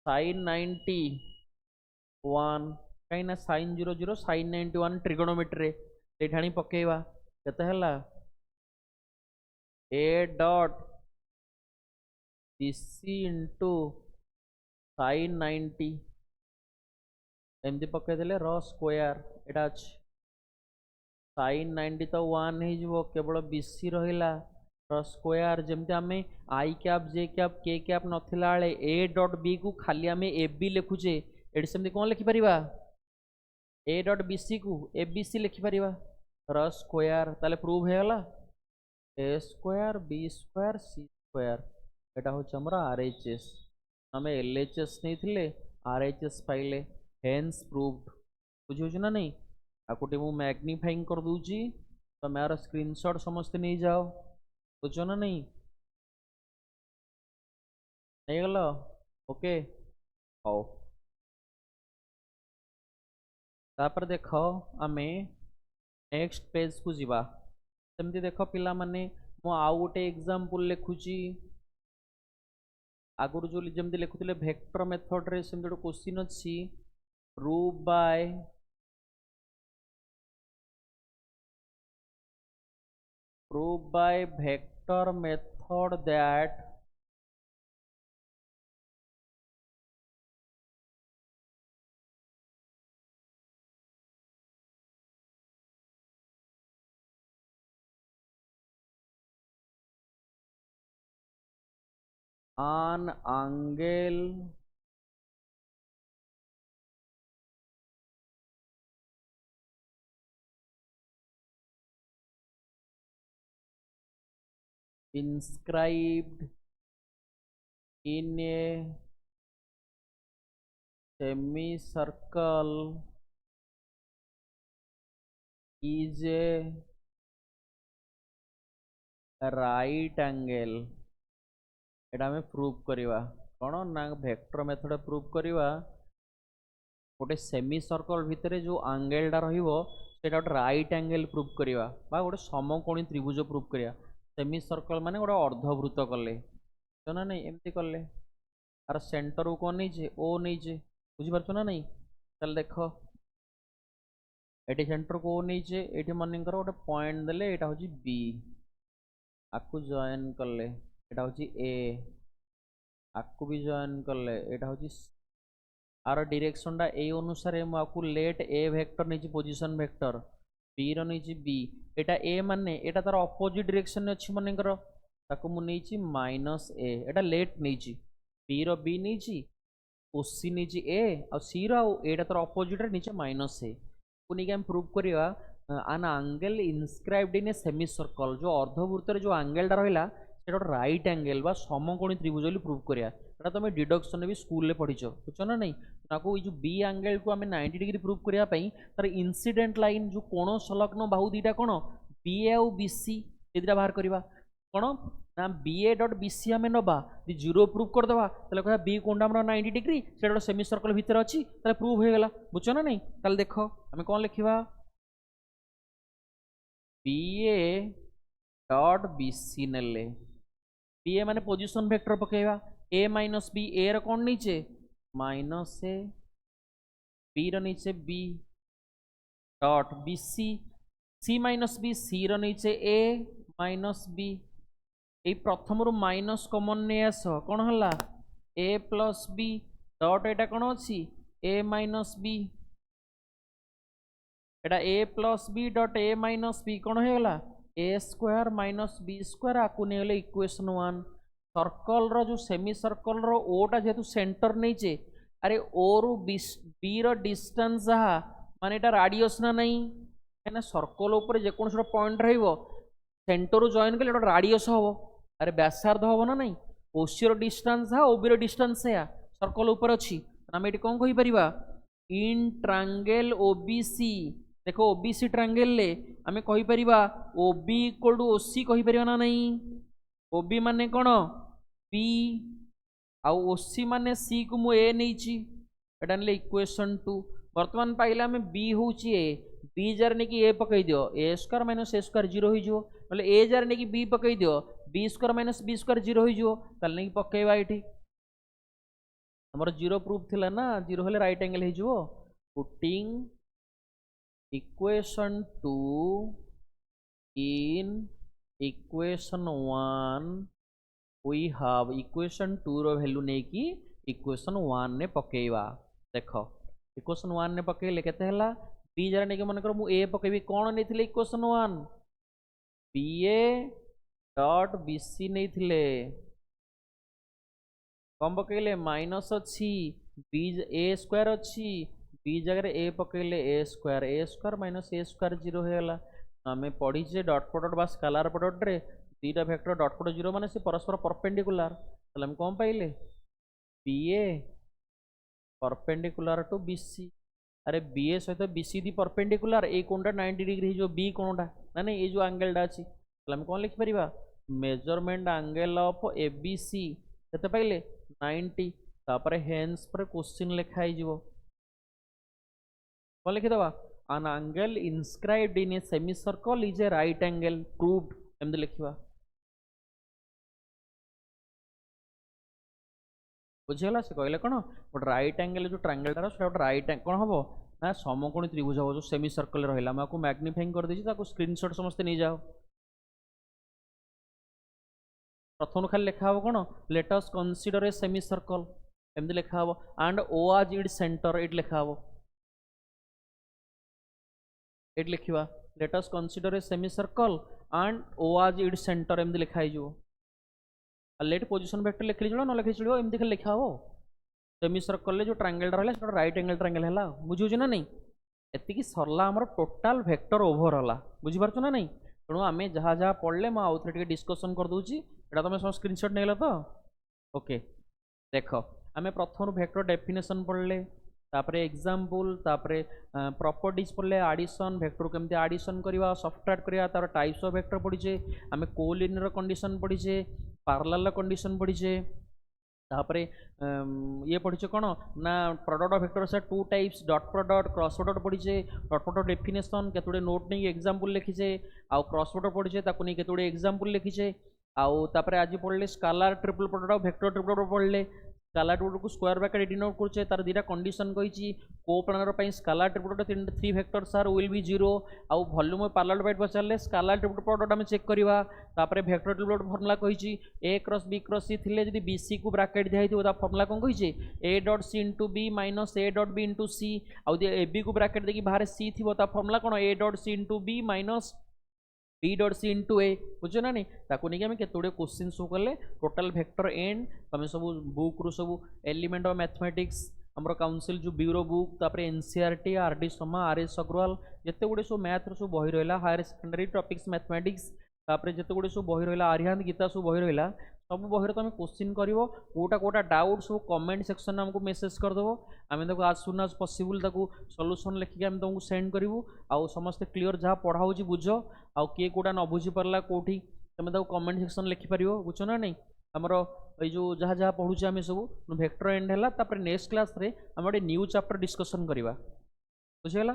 sin 90 1 कहीं ना sin 00 sin 91 ट्रिगोनोमेट्री रे एठाणी पकेवा केते हला a dot bc into sin 90 एमती पके देले रो स्क्वायर एटा अछि sin 90 तो 1 हे जिवो केवल bc रहिला रो स्क्वायर, जेमते हमें i cap j cap k cap नथिला आले a डॉट b को खाली हमें ab लिखुचे, एडी सेमती कोन लिखि परिबा a डॉट bc को abc लिखि परिबा रो स्क्वायर, ताले प्रूव हे गला a square b square c square, एटा हो हमरा आरएचएस, हमें एलएचएस नहीं थिले आरएचएस पाइले, हेंस प्रूव्ड। बुझियो छ ना नहीं, आकुटे मु मैग्नीफाइंग कर दूची तो मेरा स्क्रीनशॉट समस्त नहीं जाओ, बुझो ना नहीं, नहीं गलो ओके आओ। तापर देखो आमे नेक्स्ट पेज को जीवा, सेमती देखो पिला माने मु आउ गोटे एग्जांपल लिखुची, आगुरु जो जमती लिखुतिले वेक्टर मेथड रे सेमती गोटे क्वेश्चन अछि prove by vector method that an angle inscribed in a semicircle is a right angle, एटा हमें प्रूव करिवा कोन ना वेक्टर मेथड प्रूव करिवा गोटे सेमी सर्कल भितरे जो एंगल टा रहिबो सेटा गोटे राइट एंगल प्रूव करिवा बा गोटे समकोणी त्रिभुज प्रूव करिया। सेमी सर्कल माने गोटे अर्धवृत्त कले तो ना नहीं एमती कले आर सेंटर को कोन नहीं जे ओ नहीं जे, बुझी परछो ना नहीं, चल देखो एटी सेंटर को ओ नहीं जे, एटी मन कर गोटे पॉइंट देले एटा होची बी, आकु जॉइन कले एटा होची ए, आकु भी जॉइन कले एटा होची आर डायरेक्शन ए अनुसार मुझे लेट ए वेक्टर नहीं पोजिशन वेक्टर बी रही बी एटा ए माने एटा तार अपोजिट डायरेक्शन अच्छी मनकर ताको मु नहीं माइनस ए एटा लेट नहीं बी रो बी नहीं ओसी नहीं ए आ सी रो एटा तार अपोजिट नीचे माइनस ए को नहीं हम प्रूव करवा an angle inscribed in a semicircle जो अर्धवृत्त जो एंगल रहा से राइट एंगल बा समकोणी त्रिभुज बोली प्रूव करिया एटा तुम डिडक्शन भी स्कूल रे पढ़िछ बुझ ना नहीं ताको ये जो बी एंगल को आम 90 डिग्री प्रूव करिया पई तार इंसिडेंट लाइन जो कोण संलग्न बाहु दीटा कोण बी ए और बी सी ए दुटा बाहर करवा कोण ना B A dot B C आम नबा जीरो प्रूव करदेवा ताले कह बी कोणटा हमर 90 डिग्री से गोटे सेमी सर्कल भितर अच्छी ताले प्रूव हो गला बुझ ना नहीं ताले देख आम कौन लिखा B A dot B C नेले बी ए माने पोजिशन वेक्टर पकेवा ए माइनस बी ए र कौन नीचे माइनस ए बी र नीचे B dot B C C minus B C र नीचे ए माइनस बी ए प्रथम रु माइनस कॉमन ने आस कौन हला ए प्लस बी डॉट एटा कौन अच्छी ए माइनस बी एटा A plus B dot A minus B कौन हो गला A square minus B square आकु नहीं गले इक्वेशन 1 सर्कल रो जो सेमी सर्कल रो ओटा जेतु सेंटर नहीं चे अरे ओ रु बी रो डिस्टेंस जहा माने एटा रेडियस ना नहीं है ना सर्कल ऊपर जे कोन पॉइंट रहइबो सेंटर रु जॉइन कले एटा रेडियस हो अरे व्यासार्ध हो ना नहीं ओसी रो डिस्टेंस हा ओबी रो डिस्टेंस है सर्कल ऊपर अछि हम एटी कोन कहि परिबा इन ट्रायंगल ओबीसी देखो ओबीसी ट्रायंगल ले आमे कहि परिबा ओबी इक्वल टू ओसी कहि परिबा ना नहीं ओबी माने कोन बी आ ओसी माने सी को मु ए नैची एटा ने इक्वेशन 2 वर्तमान पाइला में बी होची ए बी जार ने की ए पकई दियो ए स्क्वायर माइनस ए स्क्वायर 0 होई जो मतलब ए जार ने की बी पकई दियो B square minus B square 0 होई जो तल ने पकईवा एठी हमर 0 प्रूफ थिला ना 0 होले राइट एंगल हे जो putting equation 2 in equation 1 we have equation 2 रो वैल्यू नै कि equation 1 ने पकेइबा देखो equation 1 ने पकेइले केते हला b जरा नै कि मन कर मु a पकेबी कोन नै थिले equation 1 ba डॉट bc नै थिले कम पकेइले माइनस अछि b a स्क्वायर अछि बी जगह ए पकेले ए स्क्वायर माइनस ए स्क्वायर 0 होगा आम पढ़ीचे डॉट प्रोडक्ट बा स्केलार प्रोडक्ट रे दीटा वेक्टर डॉट प्रोडक्ट 0 माने से परस्पर परपेंडिकुलर तले हम कौन पाइले B A perpendicular to B C अरे बी ए सहित बी सी दी परपेंडिकुलर ए कोनटा 90 डिग्री जो बी कोनटा ना नहीं ये जो एंगलटा अछि तले हम कौन लिखि परिबा measurement angle of A B C केते पाइले 90 तापर हेंस पर क्वेश्चन लिखाई जीवो कौन लिखिदबा an angle inscribed in a semicircle is a right angle proved एमदे लिखिबा बुझिगला से कहले कोन बट राइट एंगल जो ट्रायंगल रा से राइट कोन हबो ना समकोणी त्रिभुज हबो जो सेमी सर्कल रहला मैं आपको मैग्नीफाइंग कर देछि ताको स्क्रीनशॉट समस्त नै जाओ प्रथम खाली लिखा हबो कोन let us consider a semi circle एमदे लिखा हबो and O as its centre it लिखा हबो एट लिखा let us consider a semi circle and O as its centre एमदी लिखा ही जो लेट पोजीशन वेक्टर लिख ली न लिखी चलो एमदी खाली लिखा हो सेमी सर्कल जो ट्रायंगल रहला से राइट एंगल ट्रायंगल हैला बुझुछ ना नहीं एतिकी सरला हमर टोटल वेक्टर ओवर होला बुझि पारछ ना नहीं तणु आमे जहा जहा पढ़ले म आउथरे टिके डिस्कशन कर दूची एटा तमे सब स्क्रीनशॉट नेला तो ओके देखो आमे प्रथम वेक्टर डेफिनेशन पढ़ले तापरे एग्जांपल तापरे प्रॉपर्टीज पढ़ले एडिशन वेक्टर केमते एडिशन करवा सब्ट्रैक्ट करवा तार टाइप्स ऑफ वेक्टर पढ़ीचे आमे कोलिनियर कंडीशन पढ़ीचे पैरेलल कंडीशन पढ़ीचे तापरे ये पढ़ीचे कोन ना प्रोडक्ट ऑफ वेक्टर से two types dot product cross product पढ़ीचे डॉट प्रोडक्ट डेफिनेशन केतुडे नोट नै एग्जांपल लिखीचे आ क्रॉस प्रोडक्ट पढ़ीचे ताकु नै केतुडे एग्जांपल लिखीचे आउ तापरे आज पढ़ले scalar triple product of vector triple product पढ़ले स्केलर ट्रिब्यूट को स्क्वायर ब्रैकेट डिनोट करछे तार दीटा कंडीशन कहिछि कोप्लानर पई scalar triple 3 vectors are will be 0 आउ वॉल्यूम पैरेलल डिवाइड पचारले स्केलर ट्रिब्यूट प्रोडक्ट हम चेक करबा तापर वेक्टर ट्रिब्यूट फार्मूला कहिछि a cross b cross c थिले जदि bc को ब्रैकेट दिया हितो ता फार्मूला कोन कहिछि a dot c into b minus a dot b into c आउ ab को ब्रैकेट देखि बाहर c थिबो ता फार्मूला कोन a dot c into b minus b dot c into a बुझो ना नहीं ताको नहीं कि हम केतोडे क्वेश्चन सो करले टोटल वेक्टर एंड तमे सब बुक रु सब एलिमेंट ऑफ मैथमेटिक्स हमरो काउंसिल जो ब्यूरो बुक तापर एनसीईआरटी आरडी समा आरएस अग्रवाल जते गुडे सो मैथ रो सो बही रहला हायर सेकेंडरी टॉपिक्स मैथमेटिक्स तापर जते गुडे सो बही रहला आर्यन गीता सो बही रहला सब बही तुम क्वेश्चन करिवो कोटा डाउट सब कमेंट सेक्शन में हमको मेसेज कर दबो आमे देखो आज सुन आज पॉसिबल ताको सॉल्यूशन लिखि के हम तुमको सेंड करिवो आउ समस्त क्लियर जहाँ पढ़ा होची बुझो आउ किए कोटा न बुझी परला कोठी तमे ताको कमेंट सेक्शन लिखि परिवो बुझो ना नहीं हमरो ए जो जहाँ जहाँ पढ़ुचे आमे सब वेक्टर एंड हैला तापर नेक्स्ट क्लास रे हम गोटे न्यू चैप्टर डिस्कशन करिवा बुझिगला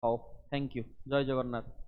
हाउ थैंक यू जय जगन्नाथ।